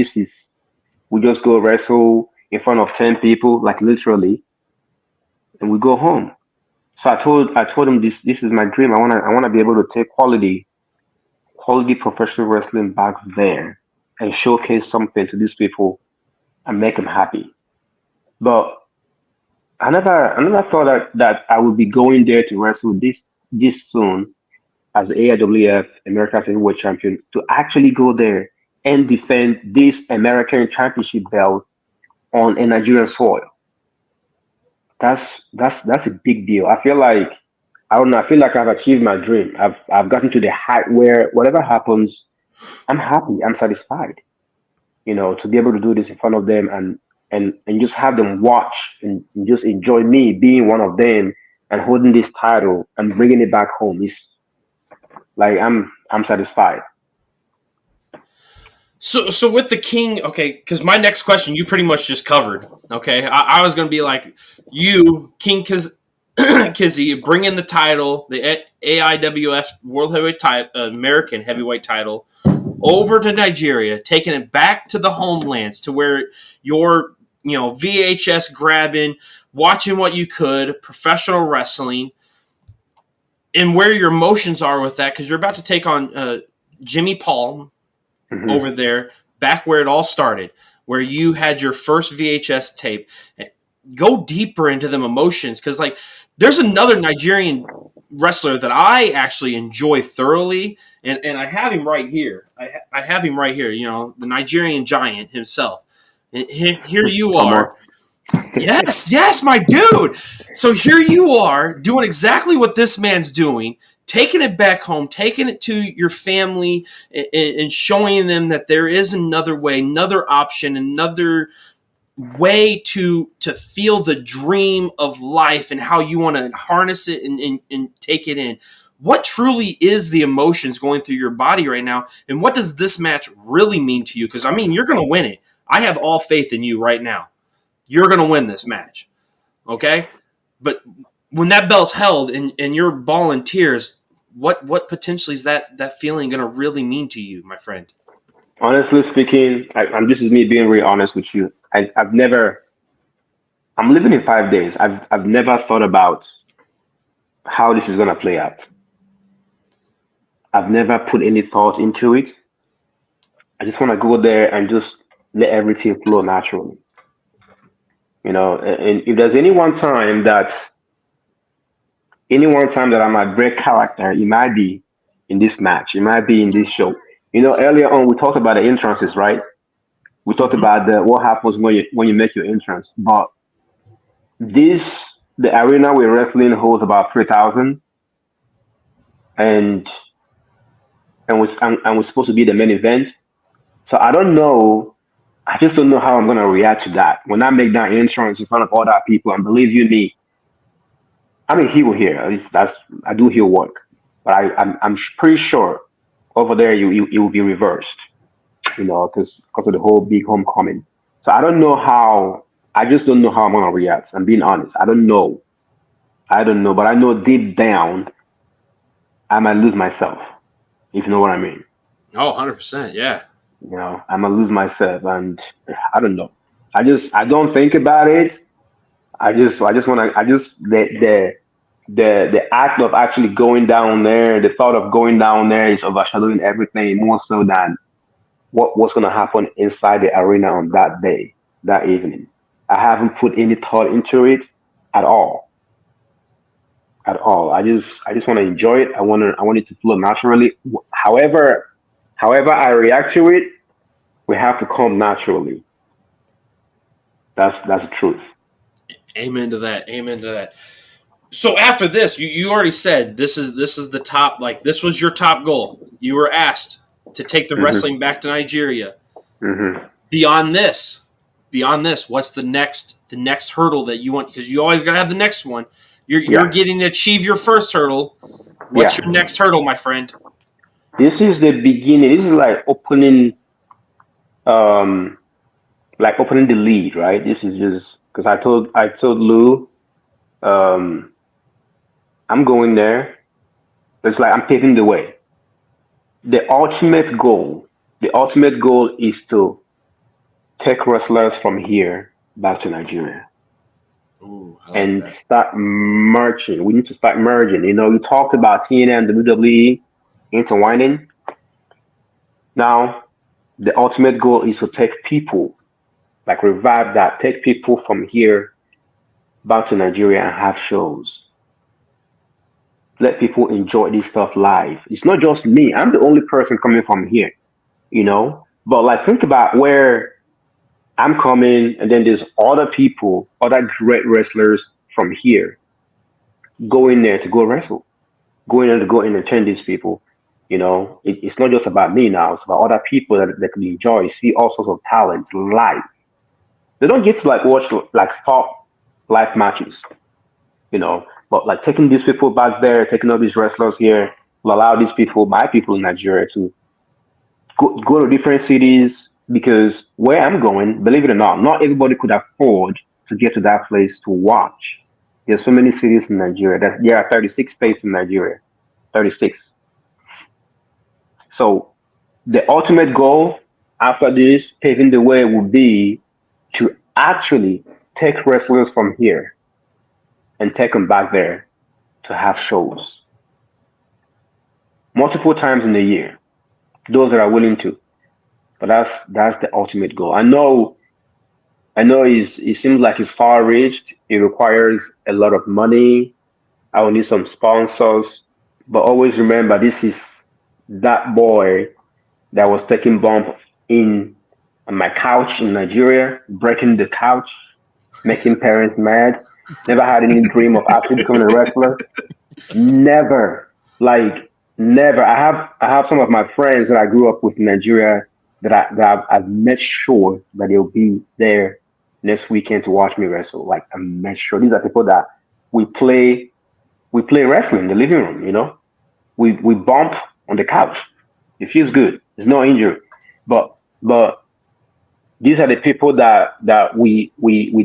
[SPEAKER 7] we just go wrestle in front of 10 people, like literally, and we go home. So I told him this is my dream. I wanna be able to take quality professional wrestling back there and showcase something to these people and make them happy. But I never thought that I would be going there to wrestle this soon as the AIWF American Heavyweight Champion, to actually go there and defend this American Championship belt on a Nigerian soil. That's a big deal. I feel like, I don't know. I feel like I've achieved my dream. I've gotten to the height where whatever happens, I'm happy. I'm satisfied. To be able to do this in front of them, and just have them watch and just enjoy me being one of them, and holding this title and bringing it back home is like I'm satisfied.
[SPEAKER 5] So with the King, okay, because my next question you pretty much just covered. Okay, I was going to be like, you, King Kizzy, bring in the title, the AIWF World Heavyweight title, American Heavyweight title, over to Nigeria, taking it back to the homelands, to where you're, VHS grabbing, watching what you could, professional wrestling, and where your emotions are with that, because you're about to take on Jimmy Paul over there, back where it all started, where you had your first VHS tape. Go deeper into them emotions, because like there's another Nigerian wrestler that I actually enjoy thoroughly, and I have him right here. I have him right here. The Nigerian giant himself. And here you are. Yes, my dude. So here you are doing exactly what this man's doing, taking it back home, taking it to your family, and showing them that there is another way, another option, another way to feel the dream of life and how you want to harness it and take it in. What truly is the emotions going through your body right now, and what does this match really mean to you? Because, you're going to win it. I have all faith in you right now. You're going to win this match, okay? But when that belt's held and you're bawling tears, what potentially is that feeling going to really mean to you, my friend?
[SPEAKER 7] Honestly speaking, this is me being really honest with you. I'm living in 5 days. I've never thought about how this is gonna play out. I've never put any thought into it. I just want to go there and just let everything flow naturally. And if there's any one time that I might break character, it might be in this match. It might be in this show. Earlier on we talked about the entrances, right? We talked about what happens when you make your entrance. But the arena we're wrestling holds about 3,000, and we're supposed to be the main event. So I don't know. I just don't know how I'm gonna react to that when I make that entrance in front of all that people. And believe you me, I'm a heel here. At least I do heel work, but I'm pretty sure over there it will be reversed. Because of the whole big homecoming. So I don't know how. I just don't know how I'm gonna react. I'm being honest. I don't know, but I know deep down I might lose myself. If you know what I mean.
[SPEAKER 5] Oh, 100%, yeah.
[SPEAKER 7] I might lose myself, and I don't know. I don't think about it. The act of actually going down there, the thought of going down there is overshadowing everything more so than what's going to happen inside the arena on that day, that evening. I haven't put any thought into it at all. At all. I just want to enjoy it. I want it to flow naturally. However I react to it, we have to come naturally. That's the truth.
[SPEAKER 5] Amen to that. So after this, you already said this is the top. Like, this was your top goal. You were asked to take the wrestling back to Nigeria. Beyond this, what's the next hurdle that you want? Because you always gotta have the next one. You're getting to achieve your first hurdle. What's your next hurdle, my friend?
[SPEAKER 7] This is the beginning. This is like opening the lead, right? This is just because I told Lou, I'm going there. It's like I'm paving the way. The ultimate goal is to take wrestlers from here back to Nigeria.
[SPEAKER 5] Ooh,
[SPEAKER 7] and start merging. We need to start merging. You talked about TNA and WWE intertwining. Now, the ultimate goal is to take people, like revive that, take people from here back to Nigeria and have shows. Let people enjoy this stuff live. It's not just me. I'm the only person coming from here, But like, think about where I'm coming, and then there's other people, other great wrestlers from here going there to go wrestle, going there to go entertain these people. It's not just about me now. It's about other people that can enjoy, see all sorts of talent live. They don't get to like watch like top live matches, But But like taking these people back there, taking all these wrestlers here, will allow these people, my people in Nigeria, to go to different cities, because where I'm going, believe it or not everybody could afford to get to that place to watch. There's so many cities in Nigeria. There are 36 states in Nigeria. 36. So the ultimate goal after this, paving the way, would be to actually take wrestlers from here and take them back there to have shows multiple times in a year. Those that are willing to. But that's the ultimate goal. I know it seems like it's far reached. It requires a lot of money. I will need some sponsors. But always remember, this is that boy that was taking bump in on my couch in Nigeria, breaking the couch, making parents mad. Never had any dream of actually becoming a wrestler. Never. Like never. I have some of my friends that I grew up with in Nigeria I've made sure that they'll be there next weekend to watch me wrestle. Like I made sure these are people that we play wrestling in the living room, you know. We bump on the couch. It feels good. There's no injury. But these are the people that we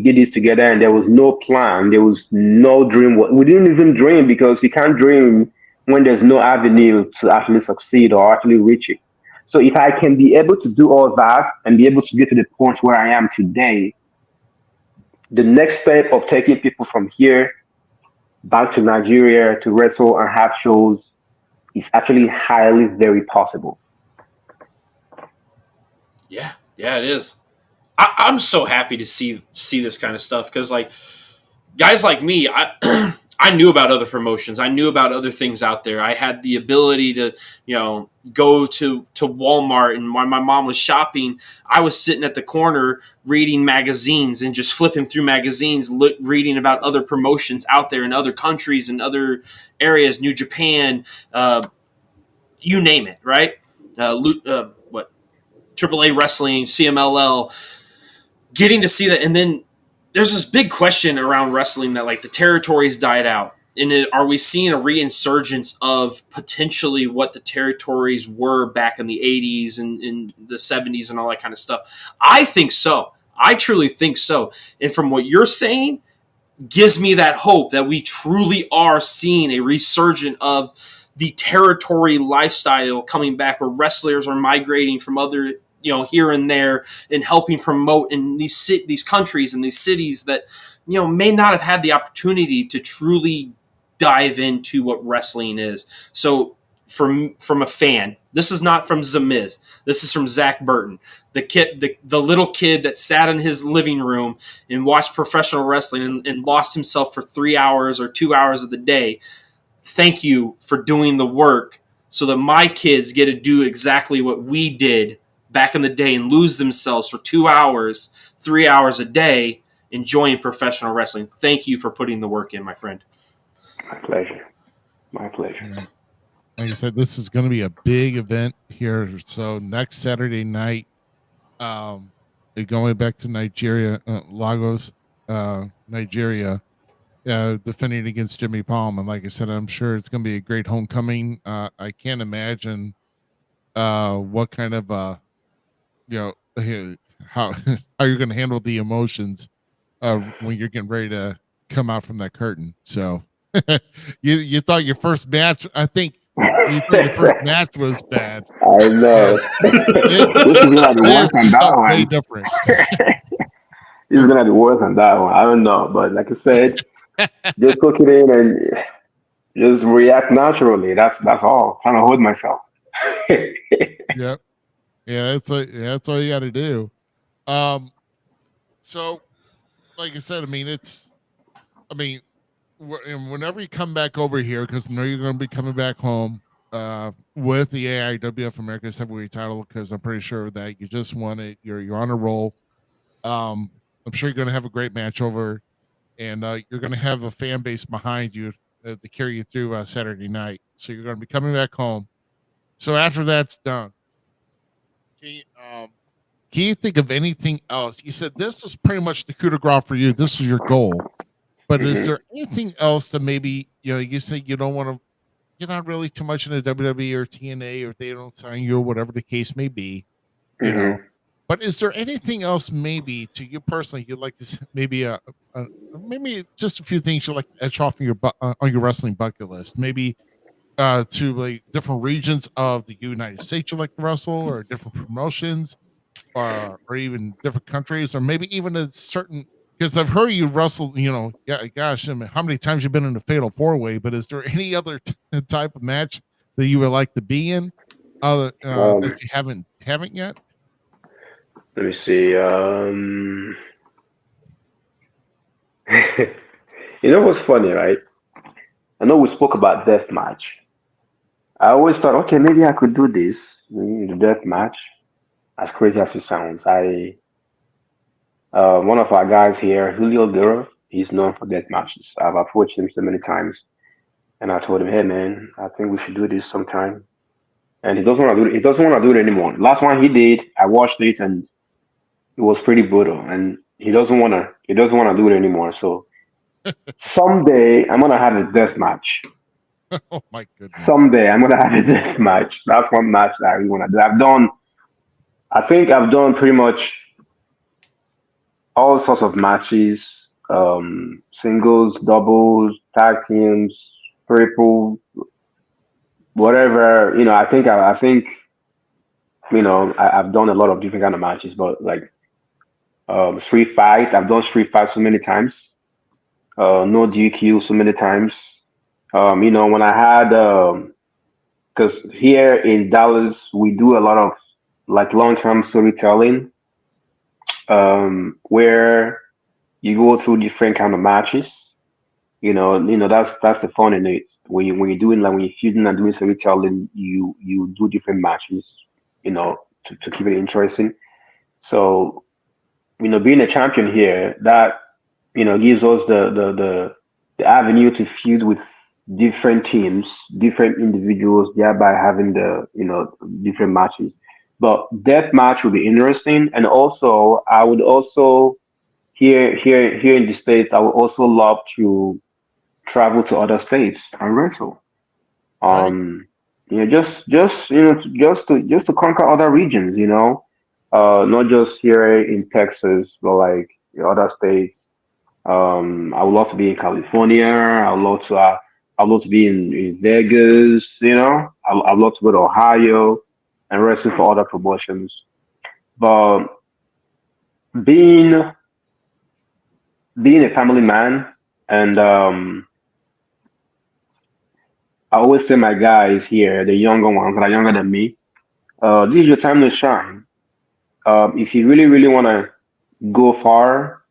[SPEAKER 7] did this together, and there was no plan. There was no dream. We didn't even dream, because you can't dream when there's no avenue to actually succeed or actually reach it. So if I can be able to do all that and be able to get to the point where I am today, the next step of taking people from here back to Nigeria to wrestle and have shows is actually highly very possible.
[SPEAKER 5] Yeah, it is. I'm so happy to see this kind of stuff, because like guys like me, I knew about other promotions. I knew about other things out there. I had the ability to, go to Walmart, and while my mom was shopping, I was sitting at the corner reading magazines and just flipping through magazines, reading about other promotions out there in other countries and other areas, New Japan, you name it, right? AAA Wrestling, CMLL, getting to see that. And then there's this big question around wrestling that like the territories died out. And are we seeing a reinsurgence of potentially what the territories were back in the 80s and in the 70s and all that kind of stuff? I think so. I truly think so. And from what you're saying, gives me that hope that we truly are seeing a resurgence of the territory lifestyle coming back, where wrestlers are migrating from other, here and there, and helping promote in these countries and these cities that, may not have had the opportunity to truly dive into what wrestling is. So from a fan, this is not from Zmiz. This is from Zach Burton, the little kid that sat in his living room and watched professional wrestling and lost himself for 3 hours or 2 hours of the day. Thank you for doing the work so that my kids get to do exactly what we did back in the day and lose themselves for 2 hours, 3 hours a day, enjoying professional wrestling. Thank you for putting the work in, my friend.
[SPEAKER 7] My pleasure.
[SPEAKER 4] Like I said, this is going to be a big event here. So next Saturday night, going back to Nigeria, Lagos, Nigeria, defending against Jimmy Palm. And like I said, I'm sure it's going to be a great homecoming. I can't imagine what kind of, how you're going to handle the emotions of when you're getting ready to come out from that curtain. So you thought your first match, I think you thought your first match was bad.
[SPEAKER 7] I know. This is gonna be worse than that one.
[SPEAKER 4] Way different.
[SPEAKER 7] This is gonna be worse than that one. I don't know, but like I said, just took it in and just react naturally. That's all. Trying to hold myself.
[SPEAKER 4] Yep. Yeah, that's all you got to do. So, like I said, whenever you come back over here, because I know you're going to be coming back home with the AIWF America's Heavyweight title, because I'm pretty sure that you just won it. You're on a roll. I'm sure you're going to have a great match over, and you're going to have a fan base behind you to carry you through Saturday night. So you're going to be coming back home. So after that's done, can you think of anything else? You said this is pretty much the coup de grace for you. This is your goal. But is there anything else that maybe you say you don't want to? You're not really too much into WWE or TNA, or if they don't sign you, or whatever the case may be, you know. But is there anything else, maybe to you personally, you'd like to maybe maybe just a few things you like to etch off on your wrestling bucket list? Maybe to like different regions of the United States you like to wrestle, or different promotions, or even different countries, or maybe even a certain. Because I've heard you wrestle, yeah, gosh, I mean, how many times you've been in a fatal 4-way? But is there any other type of match that you would like to be in, that you haven't yet?
[SPEAKER 7] Let me see. You know what's funny, right? I know we spoke about death match. I always thought, okay, maybe I could do this, the death match. As crazy as it sounds, one of our guys here, Julio Guerra, he's known for death matches. I've approached him so many times, and I told him, hey man, I think we should do this sometime. And he doesn't want to do it. He doesn't want to do it anymore. Last one he did, I watched it, and it was pretty brutal. And he doesn't want to. He doesn't want to do it anymore. So someday I'm gonna have a death match.
[SPEAKER 4] Oh my goodness!
[SPEAKER 7] Someday I'm gonna have a death match. That's one match that I really want to do. I think I've done pretty much all sorts of matches, singles, doubles, tag teams, triple, whatever. I've done a lot of different kind of matches, but like street fight, I've done street fight so many times. No DQ so many times. When I had because here in Dallas we do a lot of like long-term storytelling, where you go through different kind of matches. That's the fun in it. When you're feuding and doing storytelling, you do different matches, to keep it interesting. So, being a champion here, that gives us the avenue to feud with different teams, different individuals, thereby having the different matches. But death match would be interesting, and also I would also here in the states, I would also love to travel to other states and wrestle.
[SPEAKER 4] Right.
[SPEAKER 7] Just to conquer other regions. Not just here in Texas, but like the other states. I would love to be in California. I'd love to be in Vegas. I'd love to go to Ohio and wrestle for other promotions. But being being a family man, and I always tell my guys here, the younger ones that are younger than me, this is your time to shine. If you really, really want to go far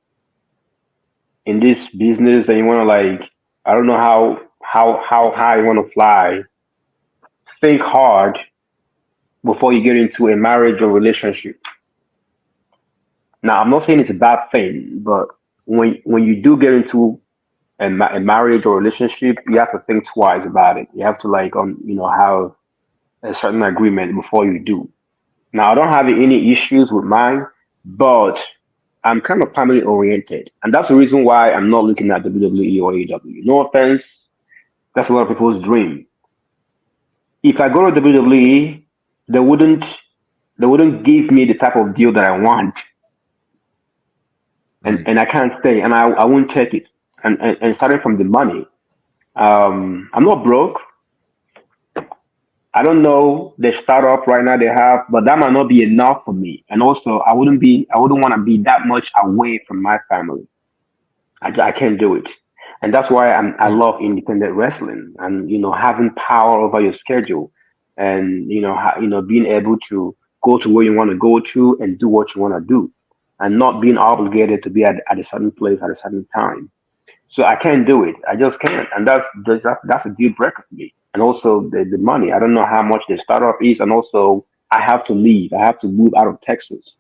[SPEAKER 7] in this business, and you want to like, I don't know how high you want to fly. Think hard before you get into a marriage or relationship. Now, I'm not saying it's a bad thing, but when you do get into a marriage or relationship, you have to think twice about it. You have to like have a certain agreement before you do. Now, I don't have any issues with mine, but I'm kind of family oriented, and that's the reason why I'm not looking at WWE or AEW. No offense, that's a lot of people's dream. If I go to WWE, they wouldn't they wouldn't give me the type of deal that I want,
[SPEAKER 4] Right.
[SPEAKER 7] and I can't stay, and I won't take it. And starting from the money, I'm not broke. I don't know the startup right now they have, but that might not be enough for me. And also, I wouldn't want to be that much away from my family. I can't do it, and that's why I
[SPEAKER 4] Right.
[SPEAKER 7] love independent wrestling, and having power over your schedule, and being able to go to where you want to go to and do what you want to do, and not being obligated to be at a certain place at a certain time. So I can't do it. I just can't, and that's a deal breaker for me. And also the money. I don't know how much the startup is, and also I have to leave. I have to move out of Texas.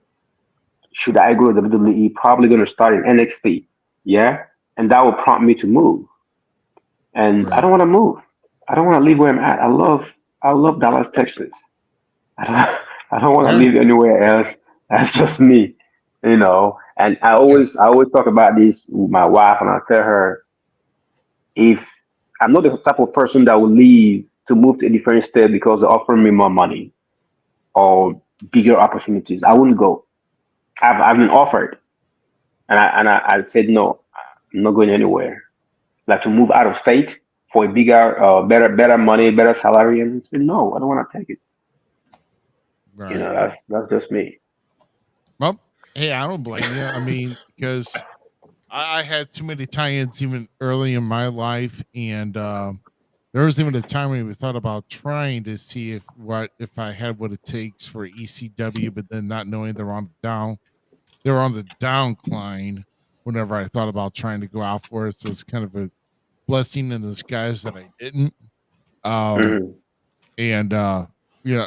[SPEAKER 7] Should I go to WWE? Probably going to start in NXT. Yeah, and that will prompt me to move. And I
[SPEAKER 4] Right.
[SPEAKER 7] don't want to move. I don't want to leave where I'm at. I love Dallas, Texas. I don't, I don't want to
[SPEAKER 4] Yeah.
[SPEAKER 7] live anywhere else. That's just me. And I
[SPEAKER 4] Yeah.
[SPEAKER 7] always talk about this with my wife, and I tell her. if I'm not the type of person that will leave to move to a different state because they're offering me more money or bigger opportunities, I wouldn't go. I've been offered, and I said no. I'm not going anywhere. Like to move out of state for a bigger, better money, better salary, and I said no. I don't want to take it.
[SPEAKER 4] Right.
[SPEAKER 7] That's just me.
[SPEAKER 4] Well, hey, I don't blame you. I mean, because I had too many tie-ins even early in my life, and there was even a time when we thought about trying to see if I had what it takes for ECW, but then not knowing they were on the downcline whenever I thought about trying to go out for it. So it's kind of a blessing in disguise that I didn't.
[SPEAKER 7] Mhm.
[SPEAKER 4] And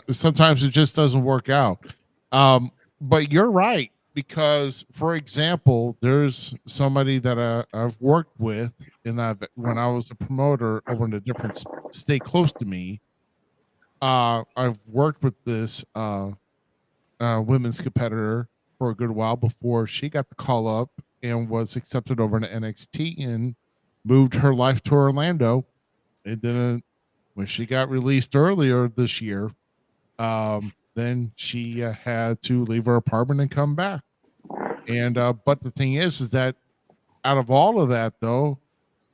[SPEAKER 4] sometimes it just doesn't work out. But you're right, because for example, there's somebody that I've worked with, and when I was a promoter over in a different state close to me, I've worked with this women's competitor for a good while before she got the call up and was accepted over to NXT and moved her life to Orlando. And then when she got released earlier this year, then she had to leave her apartment and come back. And but the thing is that out of all of that, though,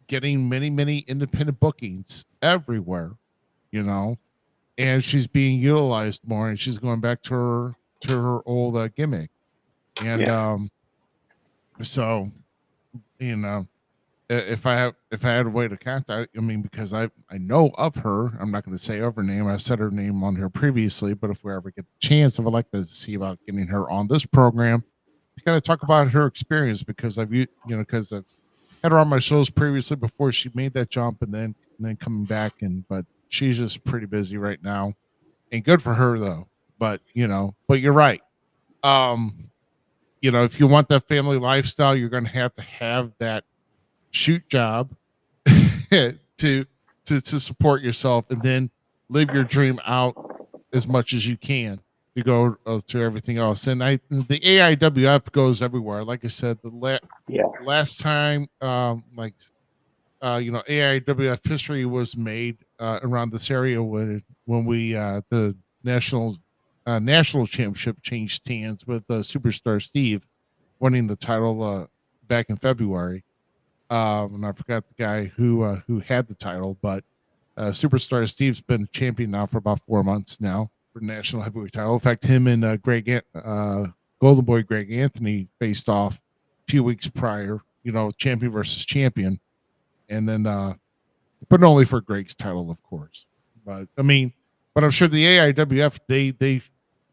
[SPEAKER 4] getting many independent bookings everywhere, you know, and she's being utilized more, and she's going back to her old gimmick. And
[SPEAKER 7] Yeah.
[SPEAKER 4] So you know, if I had a way to contact, I mean, because I know of her, I'm not going to say of her name. I said her name on here previously, but if we ever get the chance, I would like to see about getting her on this program to kind of talk about her experience, because because I've had her on my shows previously before she made that jump, and then coming back, but she's just pretty busy right now, and good for her though. But but you're right. Um, if you want that family lifestyle, you're going to have that shoot job to support yourself, and then live your dream out as much as you can to go to everything else. And the AIWF goes everywhere. Like I said,
[SPEAKER 7] Yeah.
[SPEAKER 4] last time, AIWF history was made around this area when we the national championship changed hands with Superstar Steve winning the title back in February. And I forgot the guy who had the title, but Superstar Steve's been champion now for about 4 months now for the national heavyweight title. In fact, him and Golden Boy Greg Anthony faced off a few weeks prior. Champion versus champion, and then but only for Greg's title, of course. But I mean, I'm sure the AIWF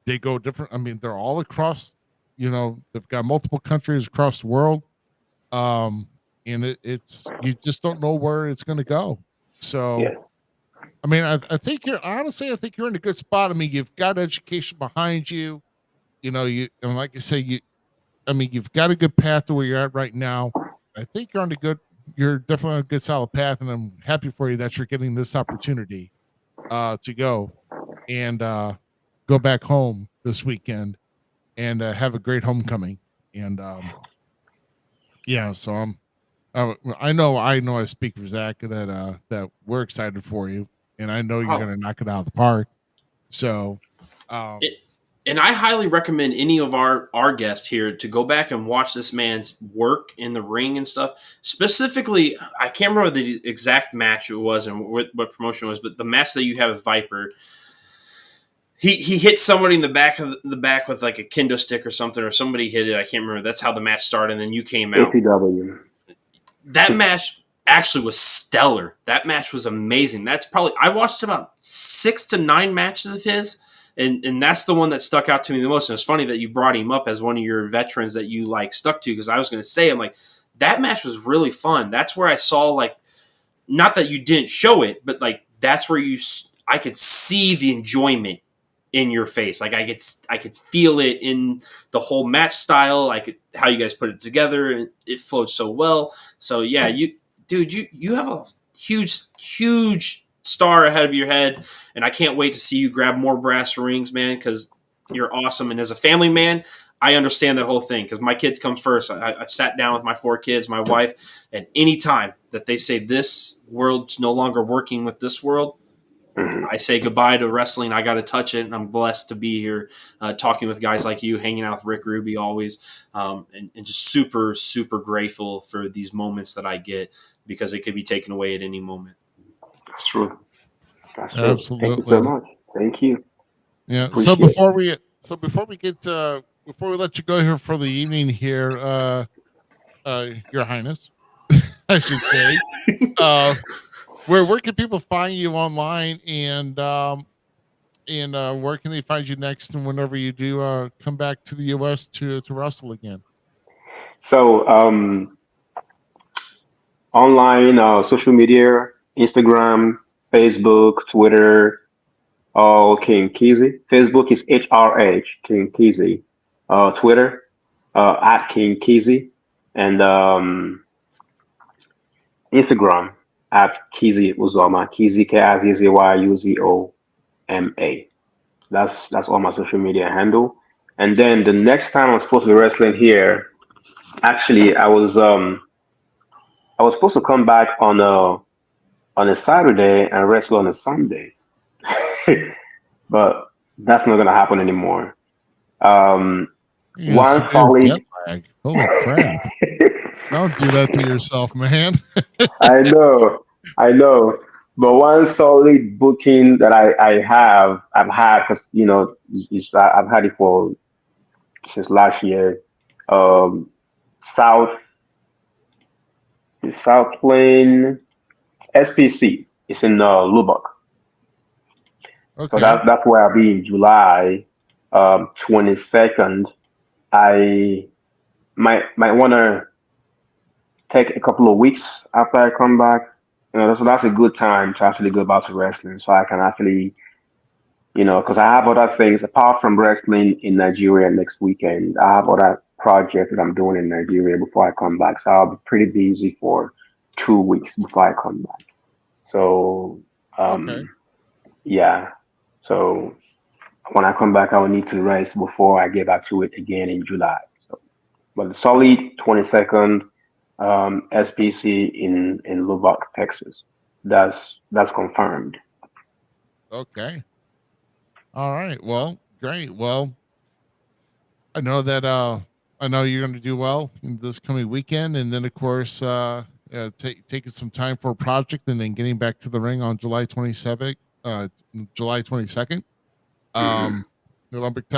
[SPEAKER 4] they go different. I mean, they're all across. They've got multiple countries across the world. And it's you just don't know where it's going to go. So,
[SPEAKER 7] Yes.
[SPEAKER 4] I mean, I think you're in a good spot. I mean, you've got education behind you. And like I say, you've got a good path to where you're at right now. I think you're definitely on a good solid path, and I'm happy for you that you're getting this opportunity to go and go back home this weekend and have a great homecoming. And so I know I speak for Zach that we're excited for you, and I know you're going to knock it out of the park. So,
[SPEAKER 5] and I highly recommend any of our guests here to go back and watch this man's work in the ring and stuff. Specifically, I can't remember the exact match it was and what promotion it was, but the match that you have with Viper, he hit somebody in the back with like a kendo stick or something, or somebody hit it. I can't remember. That's how the match started, and then you came out.
[SPEAKER 7] APW.
[SPEAKER 5] That match actually was stellar. That match was amazing. I watched about 6 to 9 matches of his, and that's the one that stuck out to me the most. And it's funny that you brought him up as one of your veterans that you stuck to, because I was going to say, I'm like, that match was really fun. That's where I saw not that you didn't show it, but that's where I could see the enjoyment in your face. I could feel it in the whole match style. How you guys put it together, and it flowed so well. So yeah, you have a huge star ahead of your head, and I can't wait to see you grab more brass rings, man, because you're awesome. And as a family man, I understand that whole thing because my kids come first. I've sat down with my 4 kids, my wife, and any time that they say this world's no longer working with this world, I say goodbye to wrestling. I got to touch it, and I'm blessed to be here talking with guys like you, hanging out with Rick Ruby always, and just super, super grateful for these moments that I get because it could be taken away at any moment.
[SPEAKER 7] That's true. That's true.
[SPEAKER 4] Absolutely.
[SPEAKER 7] Thank you so much. Thank you.
[SPEAKER 4] Yeah.
[SPEAKER 7] Appreciate
[SPEAKER 4] Before we get before we let you go here for the evening here, Your Highness, I should say, where can people find you online, and where can they find you next, and whenever you do come back to the US to wrestle again?
[SPEAKER 7] So online, social media, Instagram, Facebook, Twitter, all King Kizzy. Facebook is HRH King Kizzy. Twitter at King Kizzy, and Instagram at Kizzy Uzoma. Kizzy KIZZYUZOMA. That's all my social media handle. And then the next time I'm supposed to be wrestling here, actually I was supposed to come back on a Saturday and wrestle on a Sunday. But that's not gonna happen anymore. Um,
[SPEAKER 4] Yeah,
[SPEAKER 7] one
[SPEAKER 4] severe jet
[SPEAKER 7] solid.
[SPEAKER 4] lag. Holy crap! Don't do that to yourself, man.
[SPEAKER 7] I know, I know. But one solid booking that I've had, because I've had it for since last year. Um, South South Plain SPC. It's in Lubbock, so
[SPEAKER 4] Okay.
[SPEAKER 7] that's where I'll be in July 22nd. I might want to take a couple of weeks after I come back. So that's a good time to actually go back to wrestling, so I can actually, because I have other things apart from wrestling in Nigeria next weekend. I have other projects that I'm doing in Nigeria before I come back, so I'll be pretty busy for 2 weeks before I come back. So,
[SPEAKER 4] Okay.
[SPEAKER 7] yeah. So when I come back, I will need to rest before I get back to it again in July. So, but the solid 22nd SPC in Lubbock, Texas. That's confirmed.
[SPEAKER 4] Okay. All right. Well, great. Well, I know that I know you're going to do well in this coming weekend, and then of course taking some time for a project, and then getting back to the ring on July 22nd,
[SPEAKER 7] Hmm.
[SPEAKER 4] um, in Lubbock,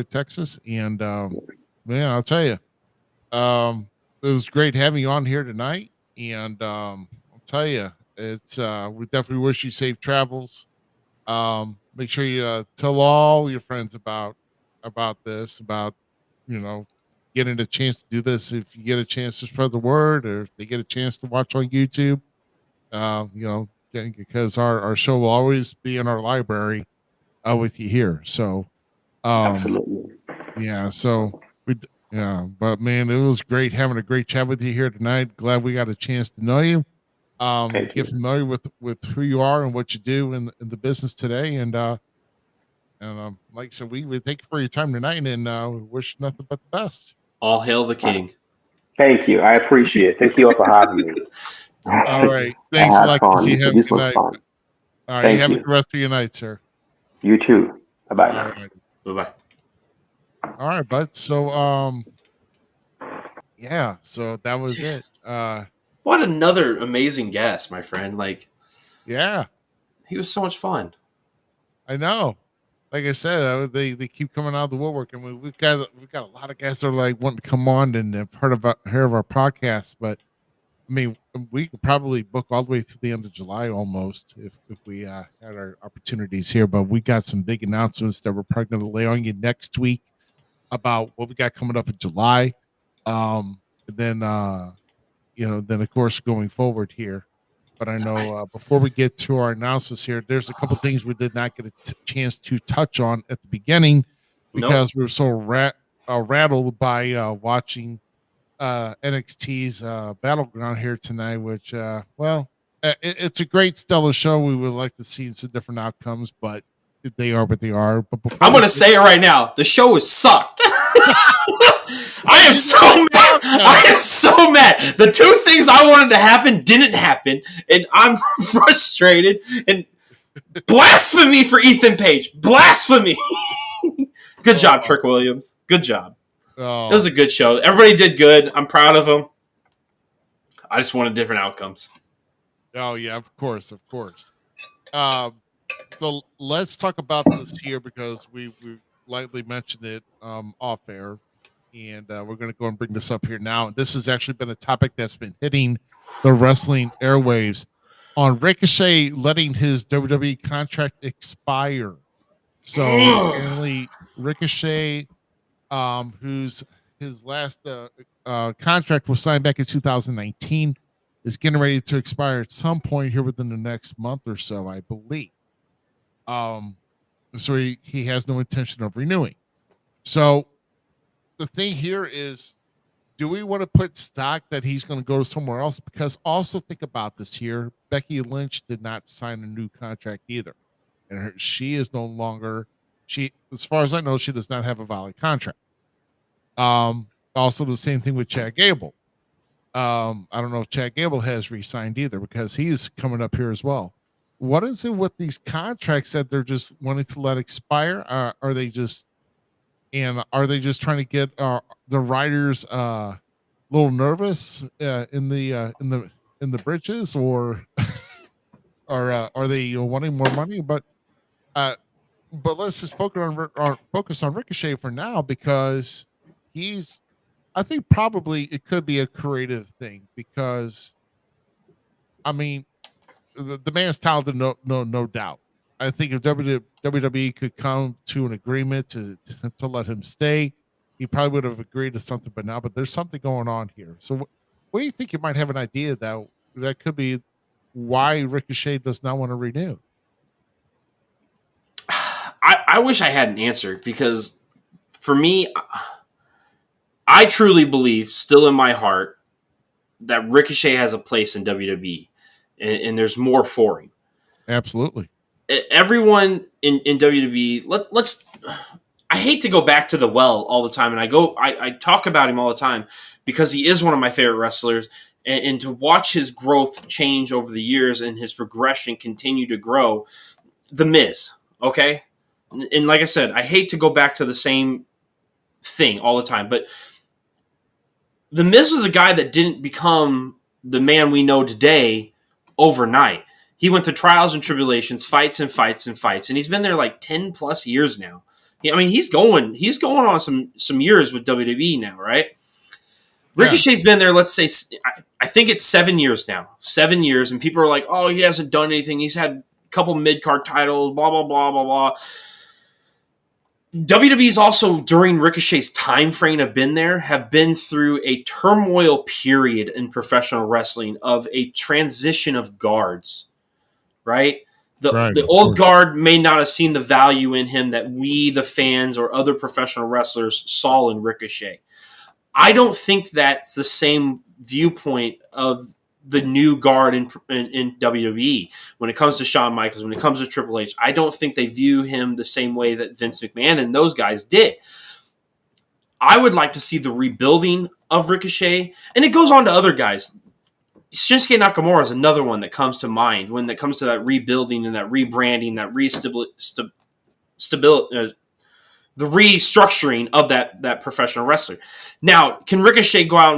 [SPEAKER 4] Texas, and man, I'll tell you, it was great having you on here tonight, and I'll tell you, it's we definitely wish you safe travels. Make sure you tell all your friends about this, about you know getting a chance to do this. If you get a chance to spread the word, or if they get a chance to watch on YouTube, because our show will always be in our library with you here. So
[SPEAKER 7] Absolutely.
[SPEAKER 4] yeah, so yeah, but man, it was great having a great chat with you here tonight. Glad we got a chance to know you,
[SPEAKER 7] Thank
[SPEAKER 4] get
[SPEAKER 7] you.
[SPEAKER 4] familiar with who you are and what you do in the business today, and like I said, we thank you for your time tonight, and we wish nothing but the best.
[SPEAKER 5] All hail the
[SPEAKER 7] Uh,
[SPEAKER 5] king.
[SPEAKER 7] Thank you. I appreciate it. Thank you all for having me.
[SPEAKER 4] All right,
[SPEAKER 7] I
[SPEAKER 4] thanks a
[SPEAKER 7] had
[SPEAKER 4] lot,
[SPEAKER 7] fun.
[SPEAKER 4] Kizzy. Have a
[SPEAKER 7] This
[SPEAKER 4] good
[SPEAKER 7] was
[SPEAKER 4] night.
[SPEAKER 7] fun.
[SPEAKER 4] All right, you
[SPEAKER 7] Thank
[SPEAKER 4] have a good
[SPEAKER 7] you.
[SPEAKER 4] rest of your night, sir.
[SPEAKER 7] You too. Bye bye
[SPEAKER 4] All
[SPEAKER 7] now.
[SPEAKER 4] right,
[SPEAKER 5] Bye bye.
[SPEAKER 4] all right, bud. So yeah, so that was it.
[SPEAKER 5] What another amazing guest, my friend. Like,
[SPEAKER 4] Yeah,
[SPEAKER 5] he was so much fun.
[SPEAKER 4] I know. Like I said, they keep coming out of the woodwork, and we've got a lot of guys that are like wanting to come on and part of our podcast. But I mean, we could probably book all the way through the end of July almost if we had our opportunities here. But we got some big announcements that we're probably going to lay on you next week about what we got coming up in July. And then then of course going forward here. But I know before we get to our announcements here, there's a couple things we did not get a chance to touch on at the beginning
[SPEAKER 5] Nope.
[SPEAKER 4] because we were so rattled by watching NXT's Battleground here tonight, which, it's a great stellar show. We would like to see some different outcomes, but they are what they are. But
[SPEAKER 5] I'm going to say it right now. The show is sucked. I am so mad. I am so mad. The two things I wanted to happen didn't happen, and I'm frustrated. And blasphemy for Ethan Page. Blasphemy. Good job, Trick Williams. Good job. It was a good show. Everybody did good. I'm proud of them. I just wanted different outcomes.
[SPEAKER 4] Oh, yeah, of course. So let's talk about this here because we lightly mentioned it off air. And we're going to go and bring this up here now. This has actually been a topic that's been hitting the wrestling airwaves on Ricochet letting his WWE contract expire. So apparently Ricochet, whose his last contract was signed back in 2019, is getting ready to expire at some point here within the next month or so, I believe. So he has no intention of renewing. So the thing here is, do we want to put stock that he's going to go somewhere else? Because also think about this here. Becky Lynch did not sign a new contract either. And she is no longer, as far as I know, she does not have a valid contract. Also the same thing with Chad Gable. I don't know if Chad Gable has re-signed either because he's coming up here as well. What is it with these contracts that they're just wanting to let expire? Are they just trying to get the writers a little nervous in the bridges, or are they wanting more money? But let's just focus on Ricochet for now because I think probably it could be a creative thing because, I mean, the man's talented, no doubt. I think if WWE could come to an agreement to let him stay, he probably would have agreed to something. But there's something going on here. So, what do you think? You might have an idea that could be why Ricochet does not want to renew.
[SPEAKER 5] I wish I had an answer because, for me, I truly believe, still in my heart, that Ricochet has a place in WWE, and there's more for him.
[SPEAKER 4] Absolutely.
[SPEAKER 5] Everyone in WWE, let's. I hate to go back to the well all the time, and I talk about him all the time because he is one of my favorite wrestlers, and to watch his growth change over the years and his progression continue to grow. The Miz, okay, and like I said, I hate to go back to the same thing all the time, but the Miz was a guy that didn't become the man we know today overnight. He went through trials and tribulations, fights and fights and fights, and he's been there like 10 plus years now. I mean, he's going on some years with WWE now, right? Yeah. Ricochet's been there, let's say, I think it's 7 years now. 7 years, and people are like, oh, he hasn't done anything. He's had a couple mid-card titles, blah, blah, blah, blah, blah. WWE's also, during Ricochet's time frame have been through a turmoil period in professional wrestling of a transition of guards. Right? The old guard may not have seen the value in him that we, the fans, or other professional wrestlers saw in Ricochet. I don't think that's the same viewpoint of the new guard in WWE. When it comes to Shawn Michaels, when it comes to Triple H, I don't think they view him the same way that Vince McMahon and those guys did. I would like to see the rebuilding of Ricochet, and it goes on to other guys. Shinsuke Nakamura is another one that comes to mind when it comes to that rebuilding and that rebranding, that the restructuring of that professional wrestler. Now, can Ricochet go out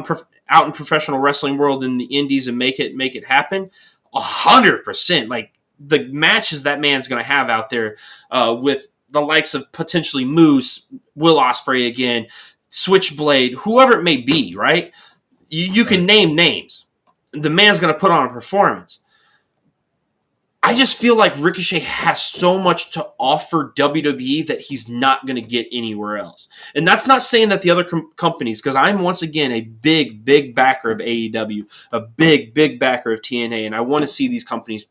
[SPEAKER 5] in professional wrestling world in the indies and make it happen? 100%. Like the matches that man's going to have out there with the likes of potentially Moose, Will Ospreay again, Switchblade, whoever it may be, right? You can name names. The man's going to put on a performance. I just feel like Ricochet has so much to offer WWE that he's not going to get anywhere else. And that's not saying that the other companies, because I'm once again a big, big backer of AEW, a big, big backer of TNA, and I want to see these companies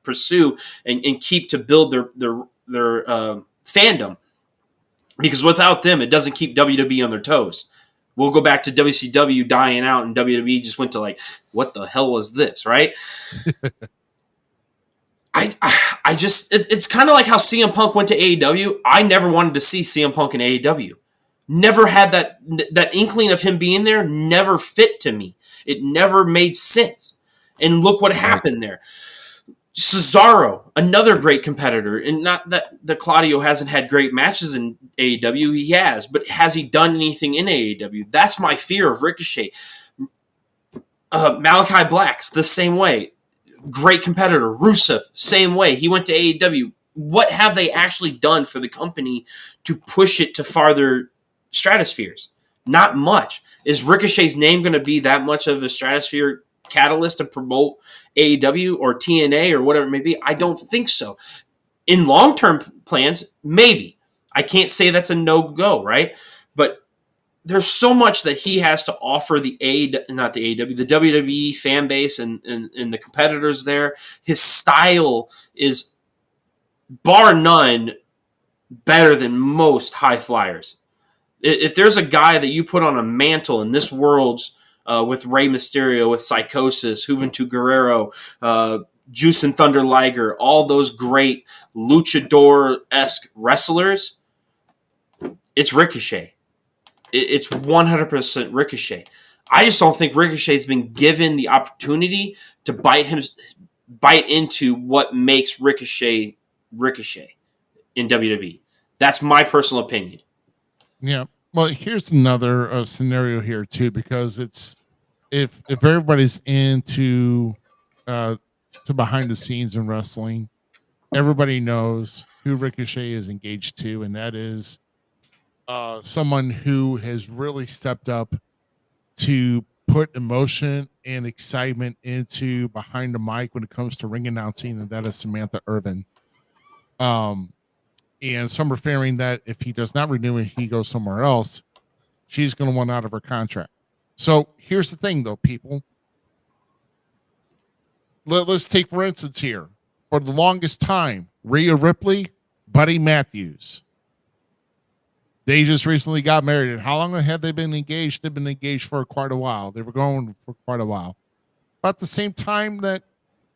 [SPEAKER 5] pursue and keep to build their fandom. Because without them, it doesn't keep WWE on their toes. We'll go back to WCW dying out, and WWE just went to like, what the hell was this, right? I it's kind of like how CM Punk went to AEW. I never wanted to see CM Punk in AEW. Never had that inkling of him being there. Never fit to me. It never made sense. And look what happened there. Cesaro, another great competitor, and not that Claudio hasn't had great matches in AEW. He has, but has he done anything in AEW? That's my fear of Ricochet. Malachi Black's the same way. Great competitor. Rusev, same way. He went to AEW. What have they actually done for the company to push it to farther stratospheres? Not much. Is Ricochet's name going to be that much of a stratosphere catalyst to promote AEW or TNA or whatever it may be? I don't think so. In long-term plans, maybe. I can't say that's a no-go, right? But there's so much that he has to offer the WWE fan base and the competitors there. His style is, bar none, better than most high flyers. If there's a guy that you put on a mantle in this world's with Rey Mysterio, with Psychosis, Juventud Guerrero, Juice and Thunder Liger, all those great luchador-esque wrestlers, it's Ricochet. It's 100% Ricochet. I just don't think Ricochet's been given the opportunity to bite into what makes Ricochet in WWE. That's my personal opinion.
[SPEAKER 4] Yeah. Well, here's another scenario here too, because it's if everybody's into to behind the scenes in wrestling, everybody knows who Ricochet is engaged to, and that is someone who has really stepped up to put emotion and excitement into behind the mic when it comes to ring announcing, and that is Samantha Irvin. And some are fearing that if he does not renew and he goes somewhere else, she's going to want out of her contract. So here's the thing, though, people. Let's take, for instance, here. For the longest time, Rhea Ripley, Buddy Matthews. They just recently got married. And how long had they been engaged? They've been engaged for quite a while. They were going for quite a while. About the same time that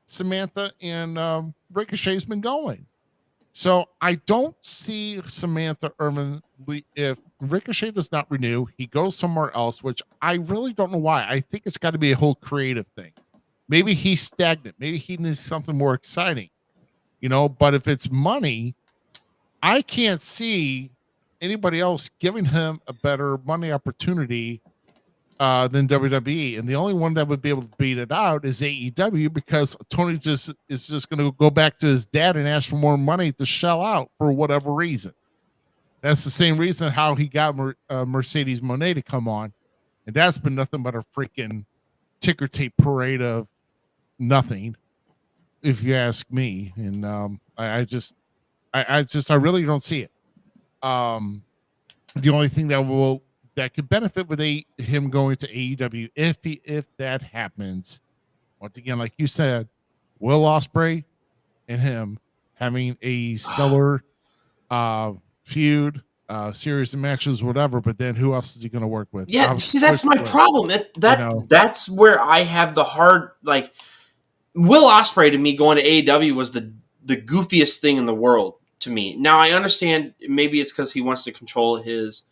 [SPEAKER 4] Samantha and Ricochet's been going. So I don't see Samantha Irvin, if Ricochet does not renew, he goes somewhere else, which I really don't know why. I think it's got to be a whole creative thing. Maybe he's stagnant. Maybe he needs something more exciting, but if it's money, I can't see anybody else giving him a better money opportunity than WWE. And the only one that would be able to beat it out is AEW, because Tony is just going to go back to his dad and ask for more money to shell out for whatever reason. That's the same reason how he got Mercedes Moné to come on. And that's been nothing but a freaking ticker tape parade of nothing, if you ask me. And I really don't see it. The only thing that could benefit with him going to AEW, if that happens, once again, like you said, Will Ospreay and him having a stellar feud, series of matches, whatever. But then who else is he going to work with?
[SPEAKER 5] Yeah, see, that's my problem. That's where I have the hard, like, Will Ospreay to me going to AEW was the goofiest thing in the world to me. Now I understand maybe it's because he wants to control his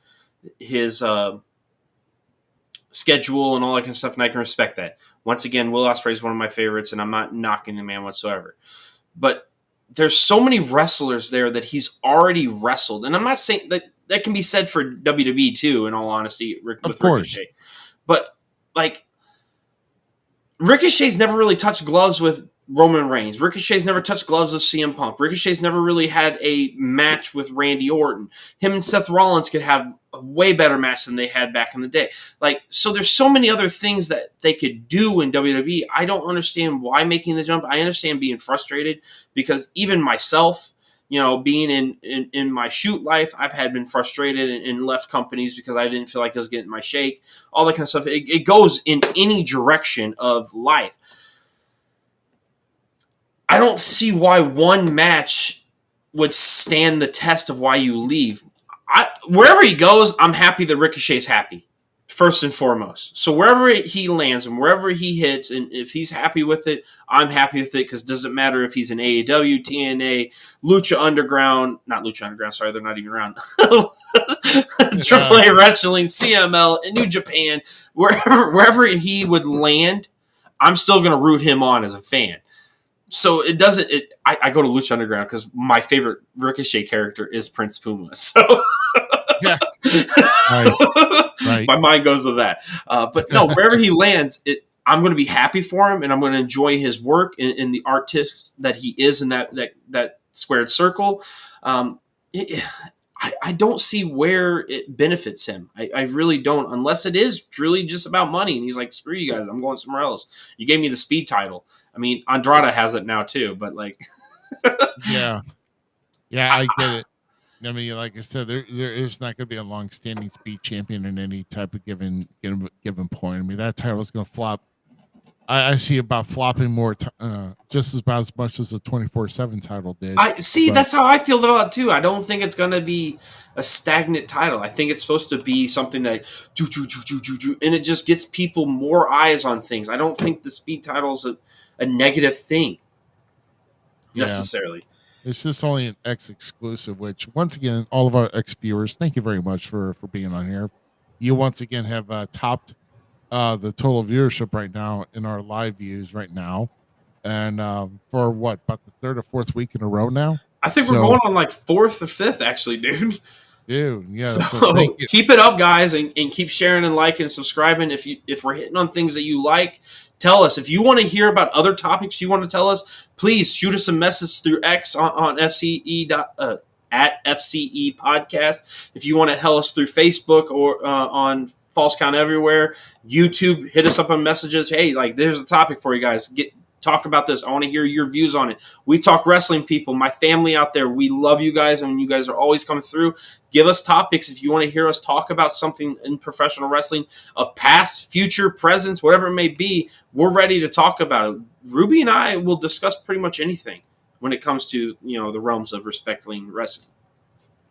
[SPEAKER 5] schedule and all that kind of stuff, and I can respect that. Once again, Will Ospreay is one of my favorites, and I'm not knocking the man whatsoever. But there's so many wrestlers there that he's already wrestled, and I'm not saying that can be said for WWE too, in all honesty, with Ricochet. But like, Ricochet's never really touched gloves with Roman Reigns. Ricochet's never touched gloves with CM Punk. Ricochet's never really had a match with Randy Orton. Him and Seth Rollins could have a way better match than they had back in the day. Like, so there's so many other things that they could do in WWE. I don't understand why making the jump. I understand being frustrated, because even myself, being in my shoot life, I've been frustrated and left companies because I didn't feel like I was getting my shake, all that kind of stuff. It goes in any direction of life. I don't see why one match would stand the test of why you leave. Wherever he goes, I'm happy that Ricochet's happy. first and foremost. So wherever he lands and wherever he hits, and if he's happy with it, I'm happy with it, because it doesn't matter if he's in AAW, TNA, Lucha Underground, not Lucha Underground, sorry, they're not even around. AAA Wrestling, CML, New Japan, wherever he would land, I'm still going to root him on as a fan. So it doesn't. I go to Lucha Underground because my favorite Ricochet character is Prince Puma. So
[SPEAKER 4] Yeah. Right.
[SPEAKER 5] My mind goes to that. But no, wherever he lands, I'm going to be happy for him, and I'm going to enjoy his work and the artist that he is in that squared circle. I don't see where it benefits him. I really don't, unless it is really just about money. And he's like, screw you guys, I'm going somewhere else. You gave me the speed title. I mean, Andrade has it now too, but like,
[SPEAKER 4] yeah, I get it. I mean, like I said, there is not going to be a long-standing speed champion in any type of given point. I mean, that title is going to flop. I see about flopping more, just about as much as the 24/7 title did.
[SPEAKER 5] That's how I feel about it too. I don't think it's going to be a stagnant title. I think it's supposed to be something that and it just gets people more eyes on things. I don't think the speed title is a negative thing necessarily.
[SPEAKER 4] It's just only an X exclusive, which once again, all of our X viewers, thank you very much for being on here. You once again have topped the total viewership right now in our live views right now. And for what, about the third or fourth week in a row now?
[SPEAKER 5] I think we're going on like fourth or fifth, actually, dude.
[SPEAKER 4] Dude, yeah.
[SPEAKER 5] So keep it up, guys, and keep sharing and liking and subscribing. If we're hitting on things that you like, tell us. If you want to hear about other topics you want to tell us, please shoot us a message through X on FCE at FCE Podcast. If you want to tell us through Facebook or on False Count Everywhere, YouTube, hit us up on messages. Hey, like, there's a topic for you guys. Talk about this. I want to hear your views on it. We talk wrestling, people. My family out there, we love you guys, and you guys are always coming through. Give us topics if you want to hear us talk about something in professional wrestling of past, future, present, whatever it may be. We're ready to talk about it. Ruby and I will discuss pretty much anything when it comes to the realms of respecting wrestling.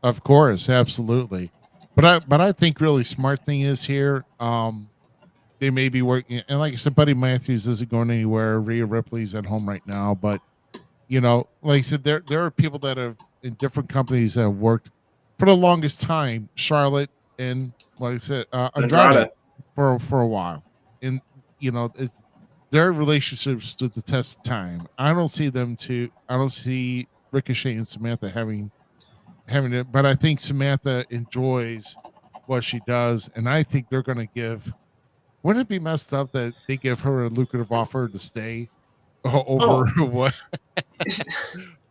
[SPEAKER 4] Of course, absolutely. But I think really smart thing is here. They may be working, and like I said, Buddy Matthews isn't going anywhere. Rhea Ripley's at home right now, but like I said, there are people that have in different companies that have worked for the longest time. Charlotte and, like I said, Andrade for a while, and it's their relationships stood the test of time. I don't see Ricochet and Samantha having it, but I think Samantha enjoys what she does, and I think they're going to give. Wouldn't it be messed up that they give her a lucrative offer to stay over what?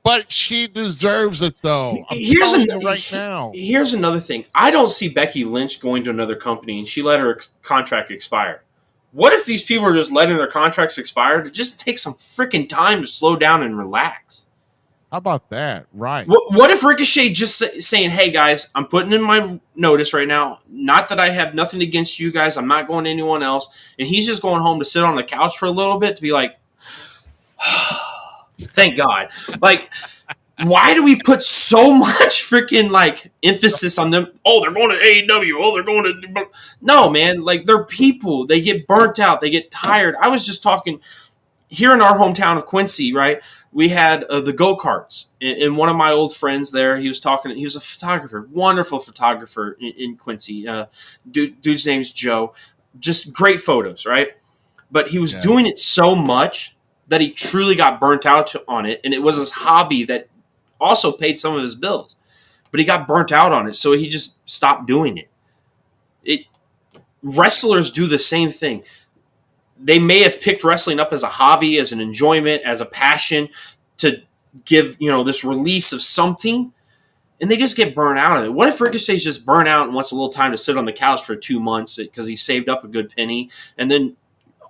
[SPEAKER 4] But she deserves it, though. Here's
[SPEAKER 5] another thing. I don't see Becky Lynch going to another company and she let her contract expire. What if these people are just letting their contracts expire? To just take some freaking time to slow down and relax.
[SPEAKER 4] How about that? Right.
[SPEAKER 5] What if Ricochet just saying, hey, guys, I'm putting in my notice right now. Not that I have nothing against you guys. I'm not going to anyone else. And he's just going home to sit on the couch for a little bit to be like, thank God. Like, why do we put so much freaking, like, emphasis on them? Oh, they're going to AEW. Oh, they're going to... No, man. Like, they're people. They get burnt out. They get tired. I was just talking here in our hometown of Quincy, right? We had the go-karts, and one of my old friends there, he was a photographer, wonderful photographer in Quincy. Dude's name's Joe. Just great photos, right? But he was doing it so much that he truly got burnt out on it, and it was his hobby that also paid some of his bills. But he got burnt out on it, so he just stopped doing it. Wrestlers do the same thing. They may have picked wrestling up as a hobby, as an enjoyment, as a passion to give, this release of something, and they just get burnt out of it. What if Ricochet's just burnt out and wants a little time to sit on the couch for 2 months because he saved up a good penny, and then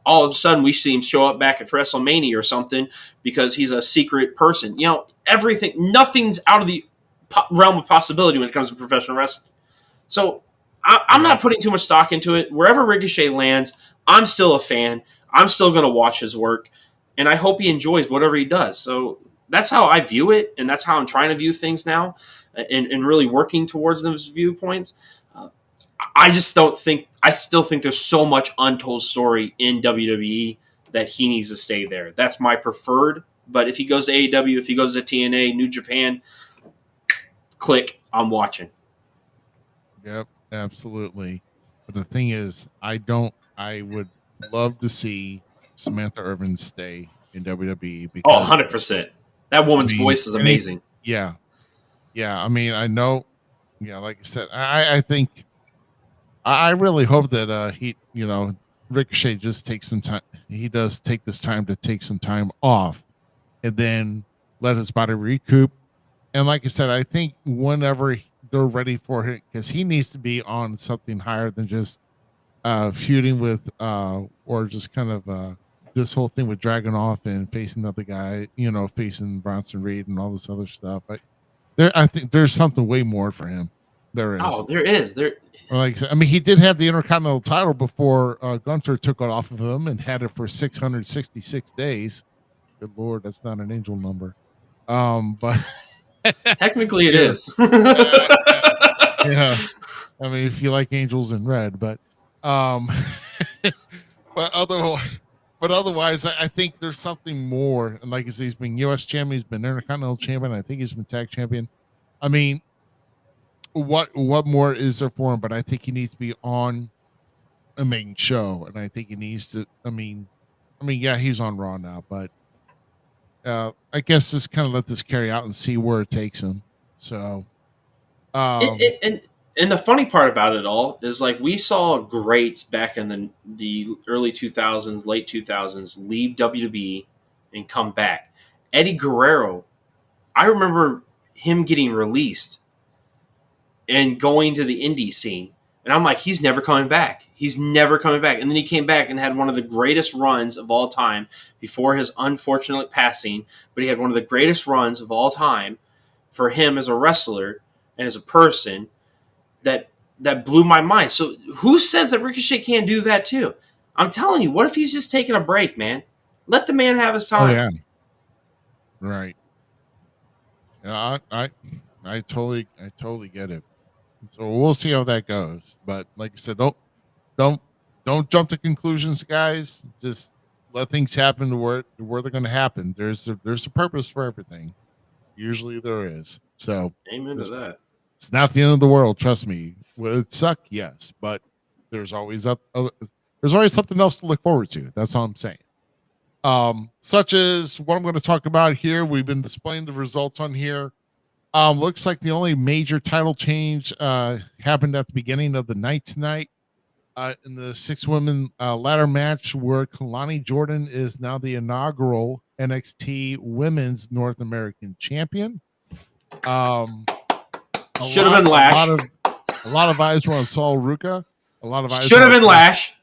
[SPEAKER 5] all of a sudden we see him show up back at WrestleMania or something because he's a secret person? Nothing's out of the realm of possibility when it comes to professional wrestling. So I'm not putting too much stock into it. Wherever Ricochet lands, I'm still a fan. I'm still going to watch his work, and I hope he enjoys whatever he does. So that's how I view it, and that's how I'm trying to view things now, and really working towards those viewpoints. I just don't think. I still think there's so much untold story in WWE that he needs to stay there. That's my preferred. But if he goes to AEW, if he goes to TNA, New Japan, click, I'm watching.
[SPEAKER 4] Yep, absolutely. But the thing is, I would love to see Samantha Irvin stay in WWE
[SPEAKER 5] Oh,
[SPEAKER 4] because
[SPEAKER 5] 100%. That woman's voice is amazing.
[SPEAKER 4] Yeah. I mean, I know. Yeah, like I said, I think I really hope that he, Ricochet just takes some time. He does take this time to take some time off, and then let his body recoup. And like I said, I think whenever they're ready for it, because he needs to be on something higher than just feuding with or just kind of this whole thing with Dragon off and facing the other guy, facing Bronson Reed and all this other stuff. I think there's something way more for him. There is.
[SPEAKER 5] Oh, there is.
[SPEAKER 4] Like I said, I mean, he did have the Intercontinental title before Gunther took it off of him and had it for 666 days. Good Lord, that's not an angel number. But
[SPEAKER 5] technically it is.
[SPEAKER 4] Yeah. I mean, if you like angels in red, but otherwise, I think there's something more. And like I said, he's been U.S. champion, he's been Intercontinental champion. I think he's been tag champion. I mean, what more is there for him? But I think he needs to be on a main show, and I think he needs to. I mean, yeah, he's on Raw now, but I guess just kind of let this carry out and see where it takes him. So,
[SPEAKER 5] and the funny part about it all is, like, we saw greats back in the early 2000s, late 2000s leave WWE and come back. Eddie Guerrero, I remember him getting released and going to the indie scene. And I'm like, he's never coming back. He's never coming back. And then he came back and had one of the greatest runs of all time before his unfortunate passing. But he had one of the greatest runs of all time for him as a wrestler and as a person that blew my mind. So who says that Ricochet can't do that too? I'm telling you, what if he's just taking a break, man? Let the man have his time.
[SPEAKER 4] Oh, yeah. Right. Yeah, I totally get it. So we'll see how that goes. But like I said, don't jump to conclusions, guys. Just let things happen to where they're going to happen. There's a purpose for everything. Usually there is. So
[SPEAKER 5] amen to that.
[SPEAKER 4] It's not the end of the world. Trust me. Will it suck? Yes, but there's always something else to look forward to. That's all I'm saying. Such as what I'm going to talk about here. We've been displaying the results on here. Looks like the only major title change happened at the beginning of the night tonight in the 6-women ladder match, where Kalani Jordan is now the inaugural NXT Women's North American Champion.
[SPEAKER 5] Should have been Lash.
[SPEAKER 4] A lot of eyes were on Saul Ruka. A lot of eyes
[SPEAKER 5] should have been Lash.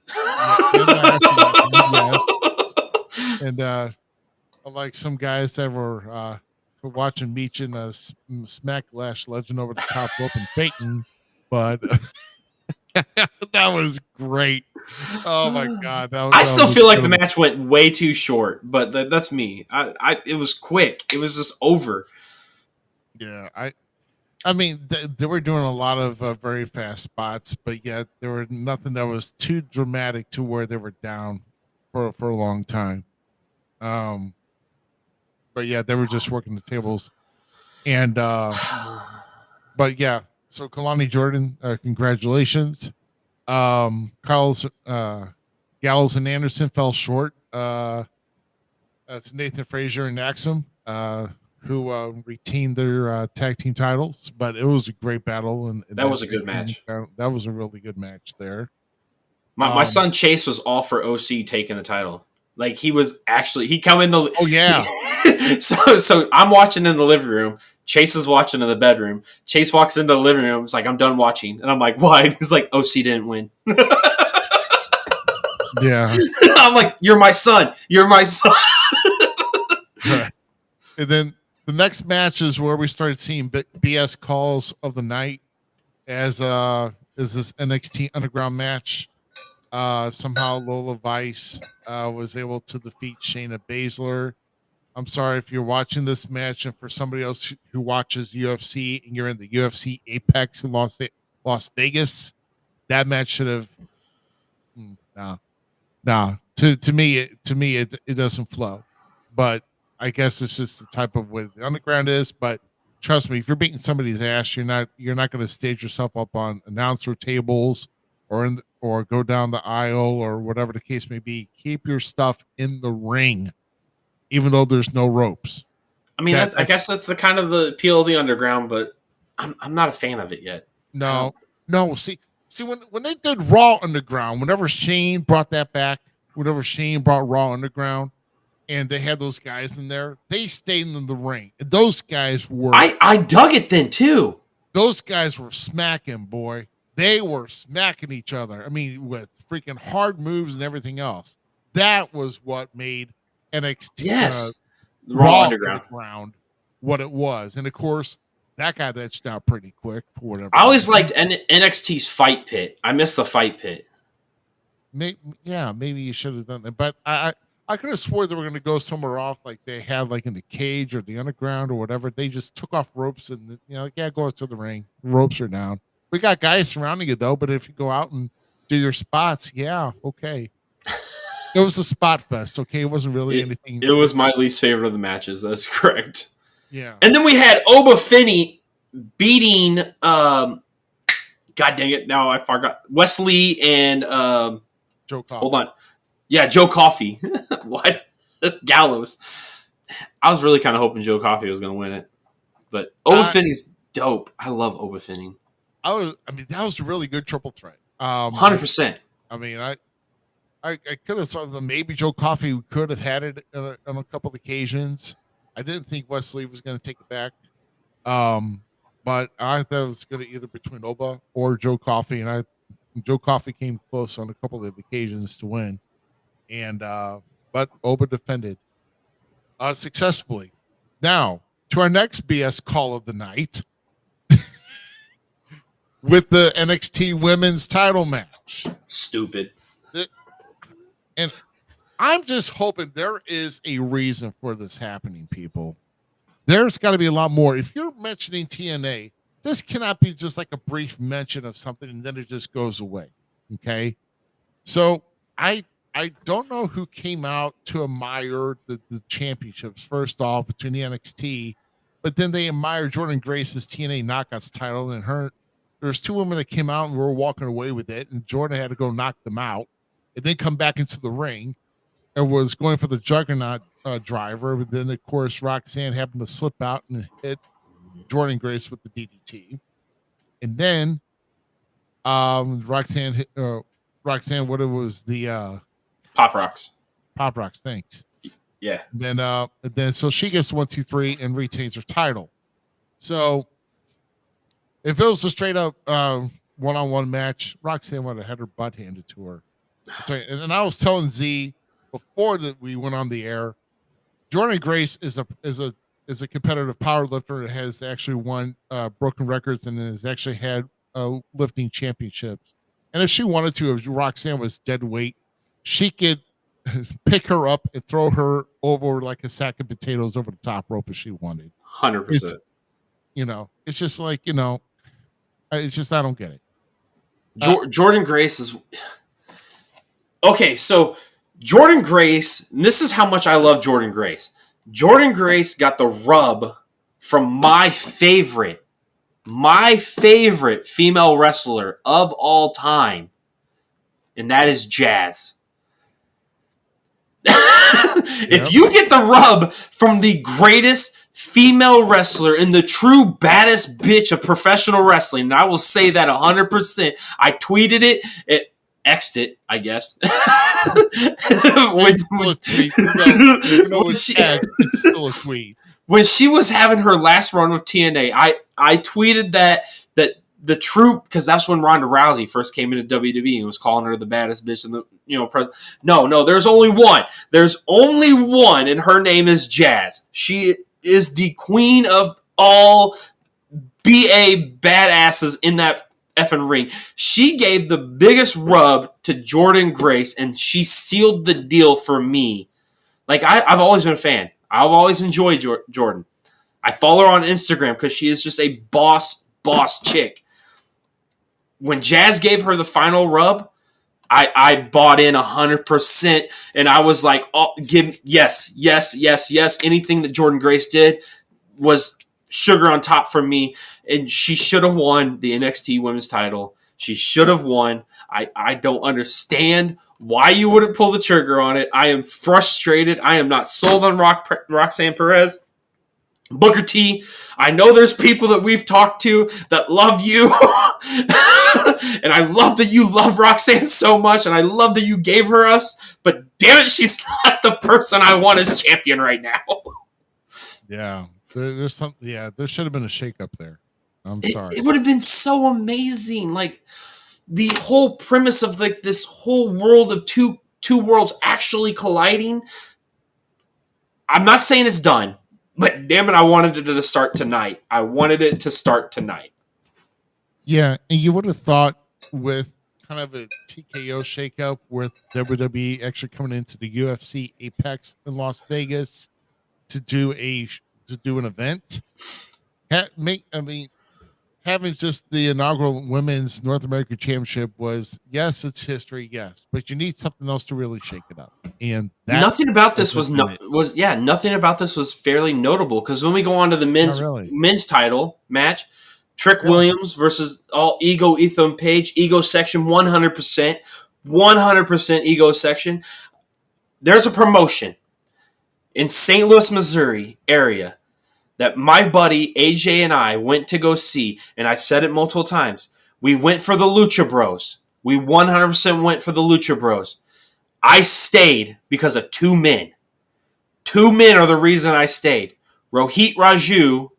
[SPEAKER 4] And like some guys that were watching Meech in a Smack Lash Legend over the top rope and Peyton, but that was great. Oh my god!
[SPEAKER 5] I still feel like the match went way too short, but that's me. It was quick. It was just over.
[SPEAKER 4] Yeah, I mean, they were doing a lot of very fast spots, but yet there were nothing that was too dramatic to where they were down for a long time. But yeah, they were just working the tables, and but yeah. So Kalani Jordan, congratulations. Gallows and Anderson fell short. It's Nathan Frazier and Axum, who retained their tag team titles, but it was a great battle, and
[SPEAKER 5] that was a good match.
[SPEAKER 4] That was a really good match there.
[SPEAKER 5] My son Chase was all for OC taking the title. Like, he come in the.
[SPEAKER 4] Oh yeah.
[SPEAKER 5] so I'm watching in the living room. Chase is watching in the bedroom. Chase walks into the living room. It's like, I'm done watching, and I'm like, why? He's like, OC didn't win.
[SPEAKER 4] Yeah.
[SPEAKER 5] I'm like, you're my son. You're my son.
[SPEAKER 4] And then the next match is where we started seeing BS calls of the night as is this NXT Underground match. Somehow Lola Vice was able to defeat Shayna Baszler. I'm sorry if you're watching this match, and for somebody else who watches UFC and you're in the UFC Apex in Las Vegas, That match should have. No. To me, it doesn't flow. But I guess it's just the type of way the underground is. But trust me, if you're beating somebody's ass, you're not going to stage yourself up on announcer tables or go down the aisle or whatever the case may be. Keep your stuff in the ring, even though there's no ropes.
[SPEAKER 5] I mean, I guess that's the kind of the appeal of the underground, but I'm not a fan of it yet.
[SPEAKER 4] No. See, when they did Raw Underground, whenever Shane brought that back, whenever Shane brought Raw Underground, and they had those guys in there, they stayed in the ring. And those guys were.
[SPEAKER 5] I dug it then too.
[SPEAKER 4] Those guys were smacking, boy. They were smacking each other. I mean, with freaking hard moves and everything else. That was what made NXT Raw Underground what it was. And of course, that got etched out pretty quick for whatever.
[SPEAKER 5] I always liked NXT's Fight Pit. I miss the Fight Pit.
[SPEAKER 4] Maybe you should have done that. But I could have swore they were going to go somewhere off, like they had like in the cage or the underground or whatever. They just took off ropes and go out to the ring. Ropes are down. We got guys surrounding you though. But if you go out and do your spots, okay. It was a spot fest. Okay, it wasn't really anything.
[SPEAKER 5] It was my least favorite of the matches. That's correct.
[SPEAKER 4] Yeah.
[SPEAKER 5] And then we had Oba Finney beating. God dang it! Now I forgot Wesley and
[SPEAKER 4] Joe Coffey.
[SPEAKER 5] Hold on. Yeah, Joe Coffey. What? Gallows. I was really kind of hoping Joe Coffey was going to win it. But Oba Finney's dope. I love Oba Finney.
[SPEAKER 4] That was a really good triple threat.
[SPEAKER 5] 100%.
[SPEAKER 4] I mean, I could have thought that maybe Joe Coffey could have had it on a couple of occasions. I didn't think Wesley was going to take it back. But I thought it was going to either between Oba or Joe Coffey. And Joe Coffey came close on a couple of occasions to win. And but Oba defended successfully. Now to our next BS call of the night with the NXT Women's Title match.
[SPEAKER 5] Stupid.
[SPEAKER 4] And I'm just hoping there is a reason for this happening, people. There's got to be a lot more. If you're mentioning TNA, this cannot be just like a brief mention of something and then it just goes away. Okay, so I don't know who came out to admire the championships first off between the NXT, but then they admired Jordynne Grace's TNA Knockouts title, and there's two women that came out and were walking away with it, and Jordynne had to go knock them out and then come back into the ring and was going for the Juggernaut driver, but then of course Roxanne happened to slip out and hit Jordynne Grace with the DDT, and then Roxanne, what it was, the
[SPEAKER 5] Pop Rocks,
[SPEAKER 4] thanks.
[SPEAKER 5] Yeah.
[SPEAKER 4] Then so she gets 1, 2, 3 and retains her title. So if it was a straight up one-on-one match, Roxanne would have had her butt handed to her. And I was telling Z before that we went on the air, Jordynne Grace is a competitive power lifter that has actually won broken records and has actually had lifting championships. And if she wanted to, if Roxanne was dead weight, she could pick her up and throw her over like a sack of potatoes over the top rope if she wanted.
[SPEAKER 5] 100%.
[SPEAKER 4] It's just like, it's just, I don't get it.
[SPEAKER 5] Jordynne Grace is okay. So Jordynne Grace, and this is how much I love Jordynne Grace. Jordynne Grace got the rub from my favorite female wrestler of all time, and that is Jazz. If you get the rub from the greatest female wrestler and the true baddest bitch of professional wrestling, and I will say that 100%. I tweeted it X'd it, I guess.
[SPEAKER 4] It's still a tweet.
[SPEAKER 5] When she was having her last run with TNA, I tweeted that the true, because that's when Ronda Rousey first came into WWE and was calling her the baddest bitch in the No, there's only one. There's only one, and her name is Jazz. She is the queen of all BA badasses in that effing ring. She gave the biggest rub to Jordynne Grace, and she sealed the deal for me. Like, I've always been a fan. I've always enjoyed Jordynne. I follow her on Instagram because she is just a boss chick. when Jazz gave her the final rub, I bought in 100%, and I was like, oh, yes. Anything that Jordynne Grace did was sugar on top for me, and she should have won the NXT Women's title. She should have won. I don't understand why you wouldn't pull the trigger on it. I am frustrated. I am not sold on Roxanne Perez. Booker T, I know there's people that we've talked to that love you. And I love that you love Roxanne so much, and I love that you gave her us, but damn it, she's not the person I want as champion right now.
[SPEAKER 4] Yeah. There's something. Yeah, there should have been a shakeup there. I'm sorry.
[SPEAKER 5] It would have been so amazing. Like the whole premise of like this whole world of two worlds actually colliding. I'm not saying it's done, but damn it, I wanted it to start tonight.
[SPEAKER 4] Yeah, and you would have thought with kind of a TKO shakeup with WWE actually coming into the UFC Apex in Las Vegas to do an event. Having just the inaugural Women's North American Championship was, yes, it's history, yes, but you need something else to really shake it up. And
[SPEAKER 5] nothing about this was fairly notable, because when we go on to the men's title match, Trick Williams versus all ego Ethan Page, ego section 100% ego section. There's a promotion in St. Louis, Missouri area that my buddy AJ and I went to go see, and I've said it multiple times. We went for the Lucha Bros. We 100% went for the Lucha Bros. I stayed because of two men. Two men are the reason I stayed. Rohit Raju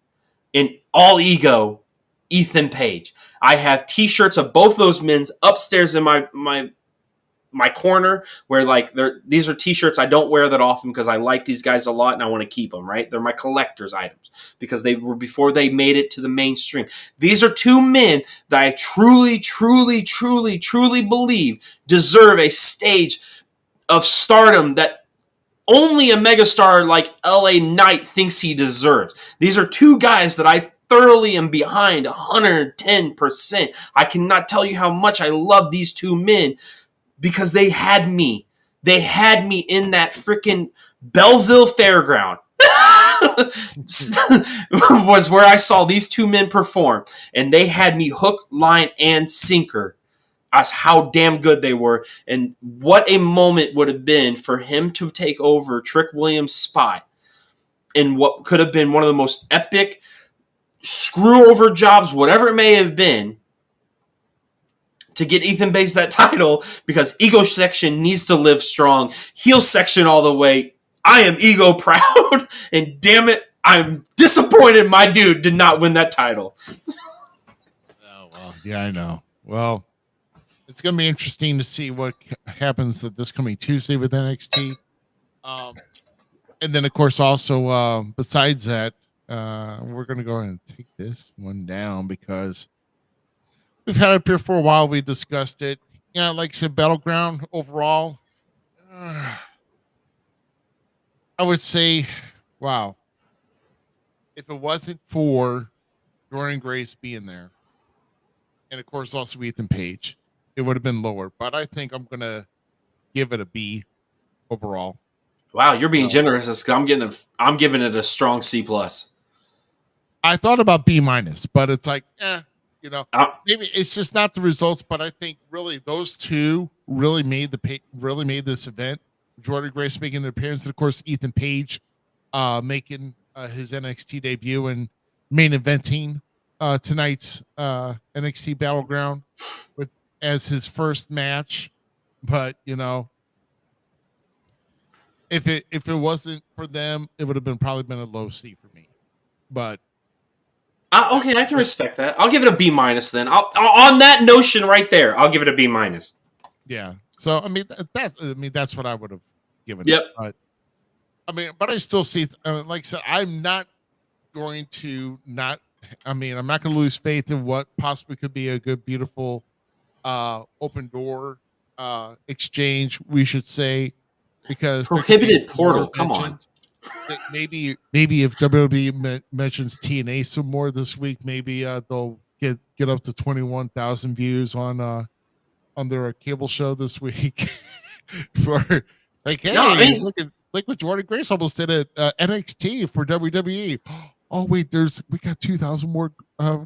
[SPEAKER 5] and all ego Ethan Page. I have t-shirts of both those men's upstairs in my corner, where like these are t-shirts I don't wear that often because I like these guys a lot and I want to keep them, right? They're my collector's items because they were before they made it to the mainstream. These are two men that I truly believe deserve a stage of stardom that only a megastar like LA Knight thinks he deserves. These are two guys that I thoroughly am behind 110%. I cannot tell you how much I love these two men, because they had me. They had me in that freaking Belleville Fairground. Was where I saw these two men perform. And they had me hook, line, and sinker as how damn good they were. And what a moment would have been for him to take over Trick Williams' spot in what could have been one of the most epic screw-over jobs, whatever it may have been, to get Ethan Page that title, because ego section needs to live strong. Heel section all the way. I am ego proud, and damn it, I'm disappointed my dude did not win that title.
[SPEAKER 4] Oh, well, yeah, I know. Well, it's going to be interesting to see what happens this coming Tuesday with NXT. And then, of course, also, besides that, we're going to go ahead and take this one down because we've had it up here for a while. We discussed it. Yeah, like I said, Battleground overall, I would say, wow. If it wasn't for Jordynne Grace being there, and of course also Ethan Page, it would have been lower. But I think I'm going to give it a B overall.
[SPEAKER 5] Wow, you're being generous. I'm giving it a strong C+.
[SPEAKER 4] I thought about B-, but it's like, maybe it's just not the results. But I think really those two really made this event. Jordynne Grace making an appearance, and of course Ethan Page making his NXT debut and main eventing tonight's NXT Battleground as his first match. But if it wasn't for them, it would have probably been a low C for me. But
[SPEAKER 5] okay, I can respect that. I'll give it a B- then. On that notion right there, I'll give it a B-.
[SPEAKER 4] Yeah. So that's what I would have given.
[SPEAKER 5] Yep.
[SPEAKER 4] It. But I still see, like I said, I'm not going to I'm not going to lose faith in what possibly could be a good, beautiful, open door exchange, we should say, because
[SPEAKER 5] prohibited portal. Come on.
[SPEAKER 4] Maybe if WWE mentions TNA some more this week, maybe they'll get up to 21,000 views on their cable show this week. For like, hey,
[SPEAKER 5] No, I mean,
[SPEAKER 4] look what Jordan Grace almost did at NXT for WWE. Oh wait, we got 2,000 more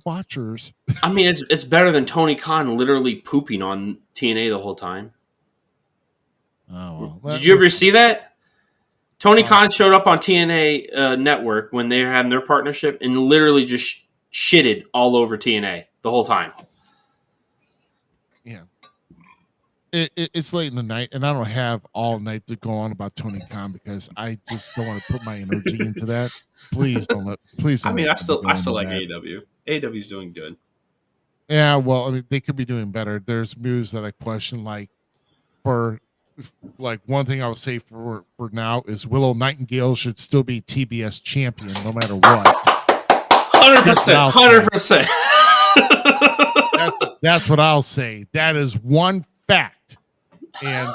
[SPEAKER 4] watchers.
[SPEAKER 5] I mean, it's better than Tony Khan literally pooping on TNA the whole time.
[SPEAKER 4] Oh, well,
[SPEAKER 5] did you ever see that? Tony Khan showed up on TNA network when they were having their partnership and literally just shitted all over TNA the whole time.
[SPEAKER 4] Yeah. It's late in the night, and I don't have all night to go on about Tony Khan because I just don't want to put my energy into that. Please don't.
[SPEAKER 5] I mean, I still like AEW. AEW's doing good.
[SPEAKER 4] Yeah, well, I mean, they could be doing better. There's moves that I question, like one thing I would say for now is Willow Nightingale should still be TBS champion no matter what.
[SPEAKER 5] 100%. 100%.
[SPEAKER 4] That's what I'll say. That is one fact. And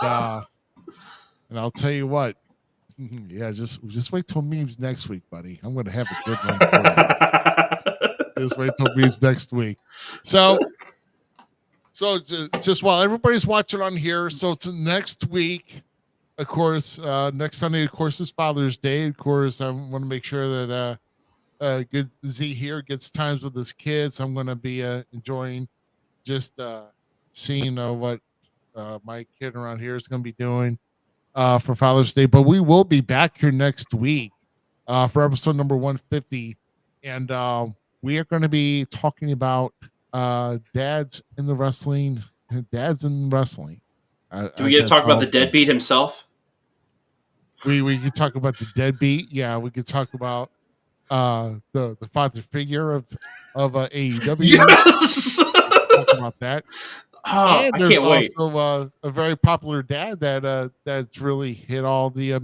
[SPEAKER 4] I'll tell you what. Yeah, just wait till memes next week, buddy. I'm going to have a good one for you. Just wait till memes next week. So just while everybody's watching on here, so to next week, of course, next Sunday, of course, is Father's Day. Of course, I want to make sure that good Z here gets times with his kids. I'm going to be enjoying just seeing what my kid around here is going to be doing for Father's Day. But we will be back here next week for episode number 150. And we are going to be talking about dads in wrestling. Do
[SPEAKER 5] we get to talk about the deadbeat himself?
[SPEAKER 4] We could talk about the deadbeat. Yeah, we could talk about the father figure of AEW.
[SPEAKER 5] Yes!
[SPEAKER 4] Talk about that.
[SPEAKER 5] Oh,
[SPEAKER 4] and
[SPEAKER 5] I can't wait.
[SPEAKER 4] Also a very popular dad that's really hit all the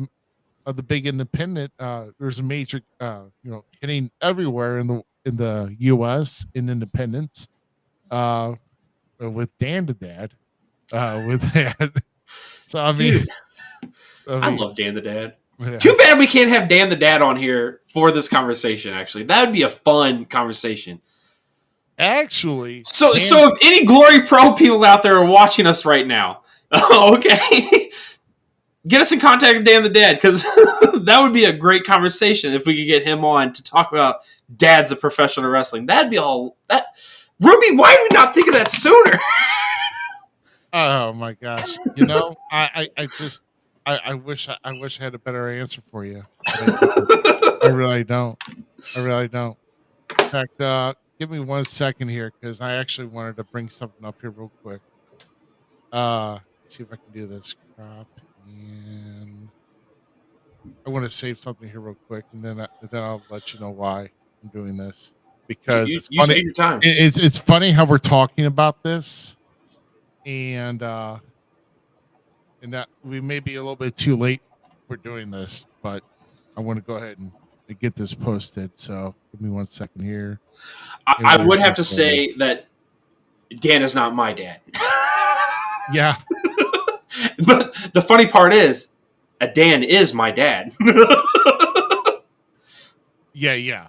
[SPEAKER 4] big independent. There's a major hitting everywhere in the U.S. in independents. With Dan the Dad, with that. So I mean,
[SPEAKER 5] I love Dan the Dad.
[SPEAKER 4] Yeah.
[SPEAKER 5] Too bad we can't have Dan the Dad on here for this conversation. Actually, that would be a fun conversation.
[SPEAKER 4] Actually,
[SPEAKER 5] so if any Glory Pro people out there are watching us right now, okay, get us in contact with Dan the Dad because that would be a great conversation if we could get him on to talk about dads of professional wrestling. That'd be all that. Ruby, why did we not think of that sooner?
[SPEAKER 4] Oh my gosh! I wish I had a better answer for you. I really don't. In fact, give me 1 second here because I actually wanted to bring something up here real quick. Let's see if I can do this. Crop and I want to save something here real quick, and then I'll let you know why I'm doing this. Because
[SPEAKER 5] you take your time.
[SPEAKER 4] It's funny how we're talking about this, and that we may be a little bit too late for doing this, but I want to go ahead and get this posted. So give me 1 second here.
[SPEAKER 5] I would have to say that Dan is not my dad.
[SPEAKER 4] Yeah.
[SPEAKER 5] But the funny part is, Dan is my dad.
[SPEAKER 4] Yeah.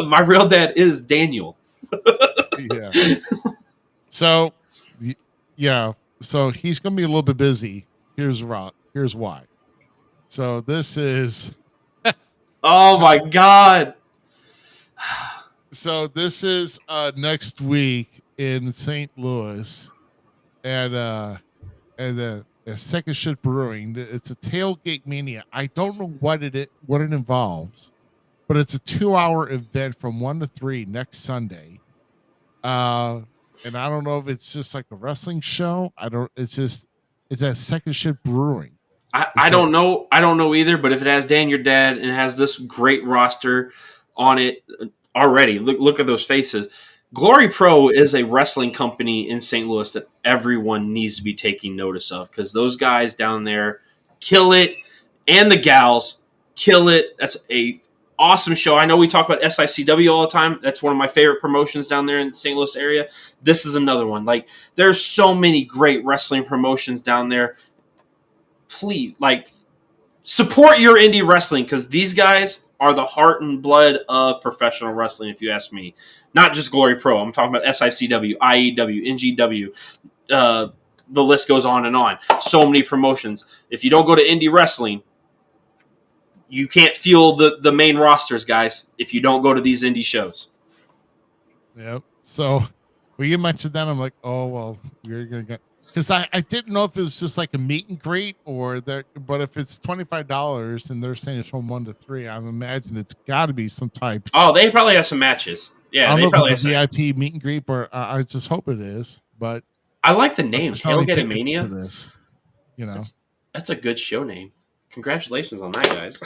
[SPEAKER 5] My real dad is Daniel.
[SPEAKER 4] Yeah. So, yeah. So he's going to be a little bit busy. Here's why. So this is.
[SPEAKER 5] Oh my God.
[SPEAKER 4] So this is next week in St. Louis at Second Shift Brewing. It's a tailgate mania. I don't know what it involves, but it's a 2-hour event from 1 to 3 next Sunday. And I don't know if it's just like a wrestling show. It's at Second Shift Brewing.
[SPEAKER 5] I don't know. I don't know either, but if it has Dan your dad and it has this great roster on it already, look at those faces. Glory Pro is a wrestling company in St. Louis that everyone needs to be taking notice of because those guys down there kill it, and the gals kill it. That's a awesome show. I know we talk about SICW all the time. That's one of my favorite promotions down there in the St. Louis area. This is another one. Like, there's so many great wrestling promotions down there. Please, support your indie wrestling because these guys are the heart and blood of professional wrestling, if you ask me. Not just Glory Pro. I'm talking about SICW, IEW, NGW. The list goes on and on. So many promotions. If you don't go to indie wrestling, you can't feel the main rosters, guys, if you don't go to these indie shows.
[SPEAKER 4] Yep. So when you mentioned that, I'm like, oh, well, you're going to get... Because I didn't know if it was just like a meet and greet or that, but if it's $25 and they're saying it's from 1 to 3, I imagine it's got to be some type.
[SPEAKER 5] Oh, they probably have some matches. Yeah,
[SPEAKER 4] I
[SPEAKER 5] they
[SPEAKER 4] don't know
[SPEAKER 5] probably
[SPEAKER 4] if it's
[SPEAKER 5] have
[SPEAKER 4] a
[SPEAKER 5] some.
[SPEAKER 4] VIP meet and greet, but I just hope it is. But
[SPEAKER 5] I like the name,
[SPEAKER 4] selling
[SPEAKER 5] Tailgate
[SPEAKER 4] tickets
[SPEAKER 5] Mania.
[SPEAKER 4] to this, you know,
[SPEAKER 5] that's a good show name. Congratulations on that, guys.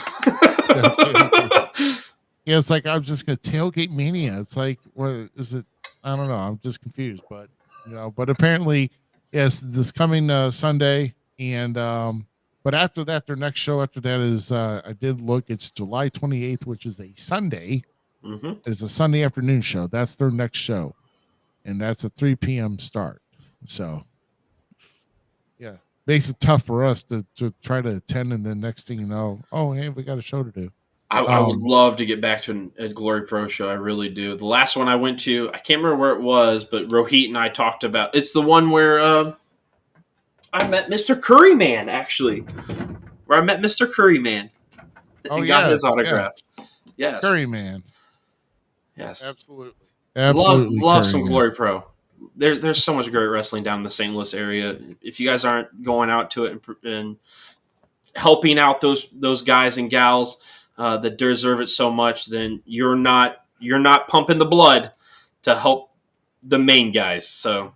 [SPEAKER 4] Yeah, it's like I'm just gonna tailgate mania. It's like, what is it? I don't know. I'm just confused, but you know, but apparently, yes, this coming Sunday, and but after that, their next show after that is I did look. It's July 28th, which is a Sunday.
[SPEAKER 5] Mm-hmm.
[SPEAKER 4] It's a Sunday afternoon show. That's their next show, and that's a 3 p.m. start. So, yeah, makes it tough for us to try to attend, and then next thing you know, oh hey, we got a show to do.
[SPEAKER 5] I would love to get back to a Glory Pro show. I really do. The last one I went to, I can't remember where it was, but Rohit and I talked about. It's the one where I met Mr. Curryman, actually. Where I met Mr. Curryman and got his autograph. Yes.
[SPEAKER 4] Curryman.
[SPEAKER 5] Yes.
[SPEAKER 4] Absolutely.
[SPEAKER 5] Love some Glory Pro. There's so much great wrestling down in the St. Louis area. If you guys aren't going out to it and helping out those guys and gals that deserve it so much, then you're not pumping the blood to help the main guys. So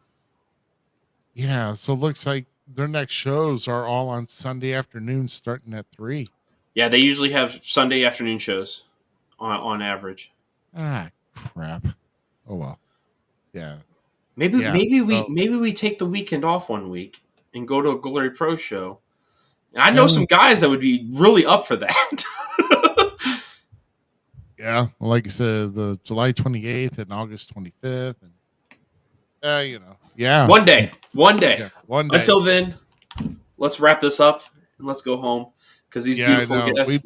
[SPEAKER 4] yeah, so it looks like their next shows are all on Sunday afternoon starting at 3.
[SPEAKER 5] Yeah, they usually have Sunday afternoon shows on average.
[SPEAKER 4] Ah, crap. Oh well. Yeah.
[SPEAKER 5] Maybe we take the weekend off one week and go to a Glory Pro show. And I know some guys that would be really up for that.
[SPEAKER 4] Yeah, like I said, the July 28th and August 25th, and you know, yeah,
[SPEAKER 5] one day.
[SPEAKER 4] Yeah, one day.
[SPEAKER 5] Until then, let's wrap this up and let's go home because these beautiful guests.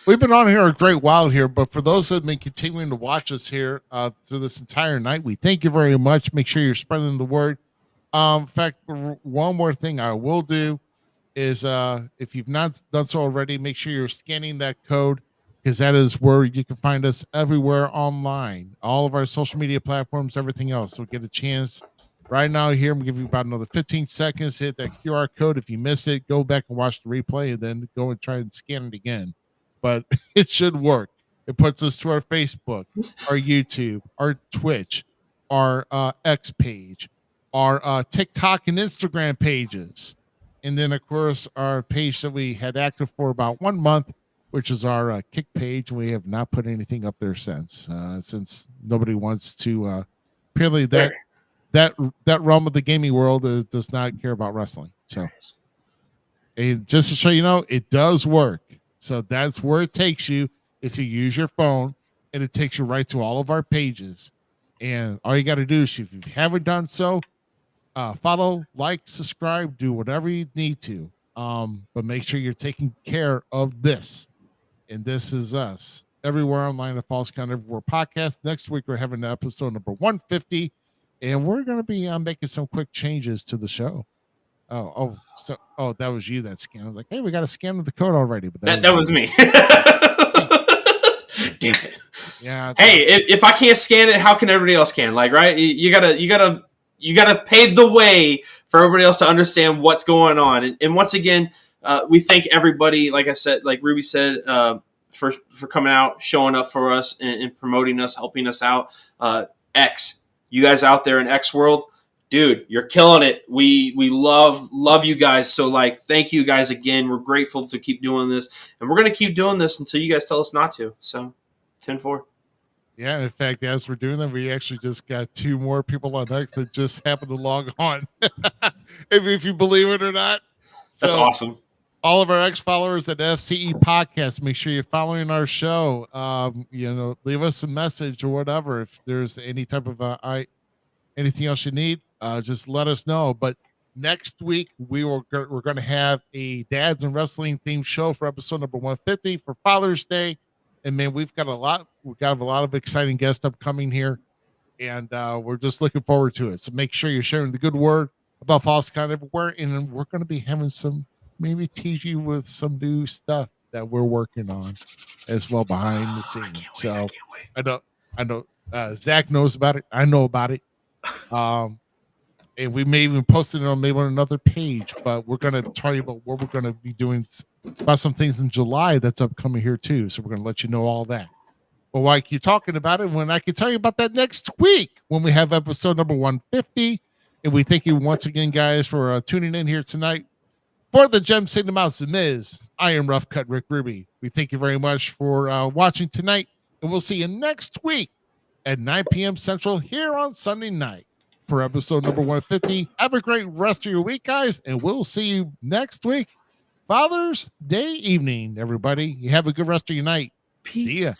[SPEAKER 4] We've been on here a great while here, but for those that have been continuing to watch us here through this entire night, we thank you very much. Make sure you're spreading the word. In fact, one more thing I will do is if you've not done so already, make sure you're scanning that code, because that is where you can find us everywhere online, all of our social media platforms, everything else. So get a chance right now here. I'm going to give you about another 15 seconds to hit that QR code. If you missed it, go back and watch the replay and then go and try and scan it again. But it should work. It puts us to our Facebook, our YouTube, our Twitch, our X page, our TikTok and Instagram pages. And then, of course, our page that we had active for about 1 month, which is our Kick page. We have not put anything up there since nobody wants to. Apparently, that realm of the gaming world does not care about wrestling. So, and just to show you know, it does work. So that's where it takes you if you use your phone, and it takes you right to all of our pages. And all you got to do is, if you haven't done so, follow, like, subscribe, do whatever you need to. But make sure you're taking care of this. And this is us everywhere online at Falls Count Everywhere podcast. Next week, we're having episode number 150, and we're going to be making some quick changes to the show. Oh, that was you that scanned. I was like, hey, we got to scan the code already. But
[SPEAKER 5] that was me. Damn it.
[SPEAKER 4] Yeah.
[SPEAKER 5] Hey, if I can't scan it, how can everybody else can? Like, right? You gotta pave the way for everybody else to understand what's going on. And once again, we thank everybody. Like I said, like Ruby said, for coming out, showing up for us, and promoting us, helping us out. X, you guys out there in X world. Dude, you're killing it. We love you guys. So, like, thank you guys again. We're grateful to keep doing this. And we're going to keep doing this until you guys tell us not to. So, 10-4.
[SPEAKER 4] Yeah, in fact, as we're doing that, we actually just got 2 more people on X that just happened to log on. if you believe it or not.
[SPEAKER 5] That's awesome.
[SPEAKER 4] All of our X followers at FCE Podcast, make sure you're following our show. Leave us a message or whatever. If there's any type of anything else you need, just let us know. But next week we're going to have a Dads and Wrestling themed show for episode number 150 for Father's Day. And man, we've got a lot of exciting guests upcoming here, and we're just looking forward to it. So make sure you're sharing the good word about Falls Count Everywhere, and we're going to be having maybe tease you with some new stuff that we're working on as well behind the scenes. I know Zach knows about it. I know about it. And we may even post it on another page, but we're going to tell you about what we're going to be doing about some things in July that's upcoming here too. So we're going to let you know all that. But while I keep talking about it, when I can tell you about that next week when we have episode number 150. And we thank you once again, guys, for tuning in here tonight for the Gem Signal Mouse Zmiz. I am Rough Cut Rick Ruby. We thank you very much for watching tonight, and we'll see you next week at 9 p.m. Central here on Sunday night for episode number 150. Have a great rest of your week, guys, and we'll see you next week. Father's Day evening, everybody. You have a good rest of your night.
[SPEAKER 5] Peace.
[SPEAKER 4] See ya.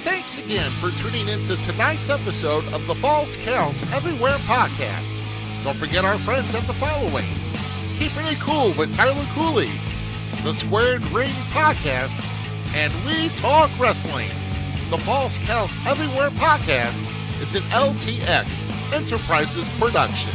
[SPEAKER 4] Thanks again for tuning in to tonight's episode of the Falls Counts Everywhere podcast. Don't forget our friends at the following: Keeping It Cool with Tyler Cooley, the Squared Ring podcast, and We Talk Wrestling. The Falls Counts Everywhere podcast is an LTX Enterprises production.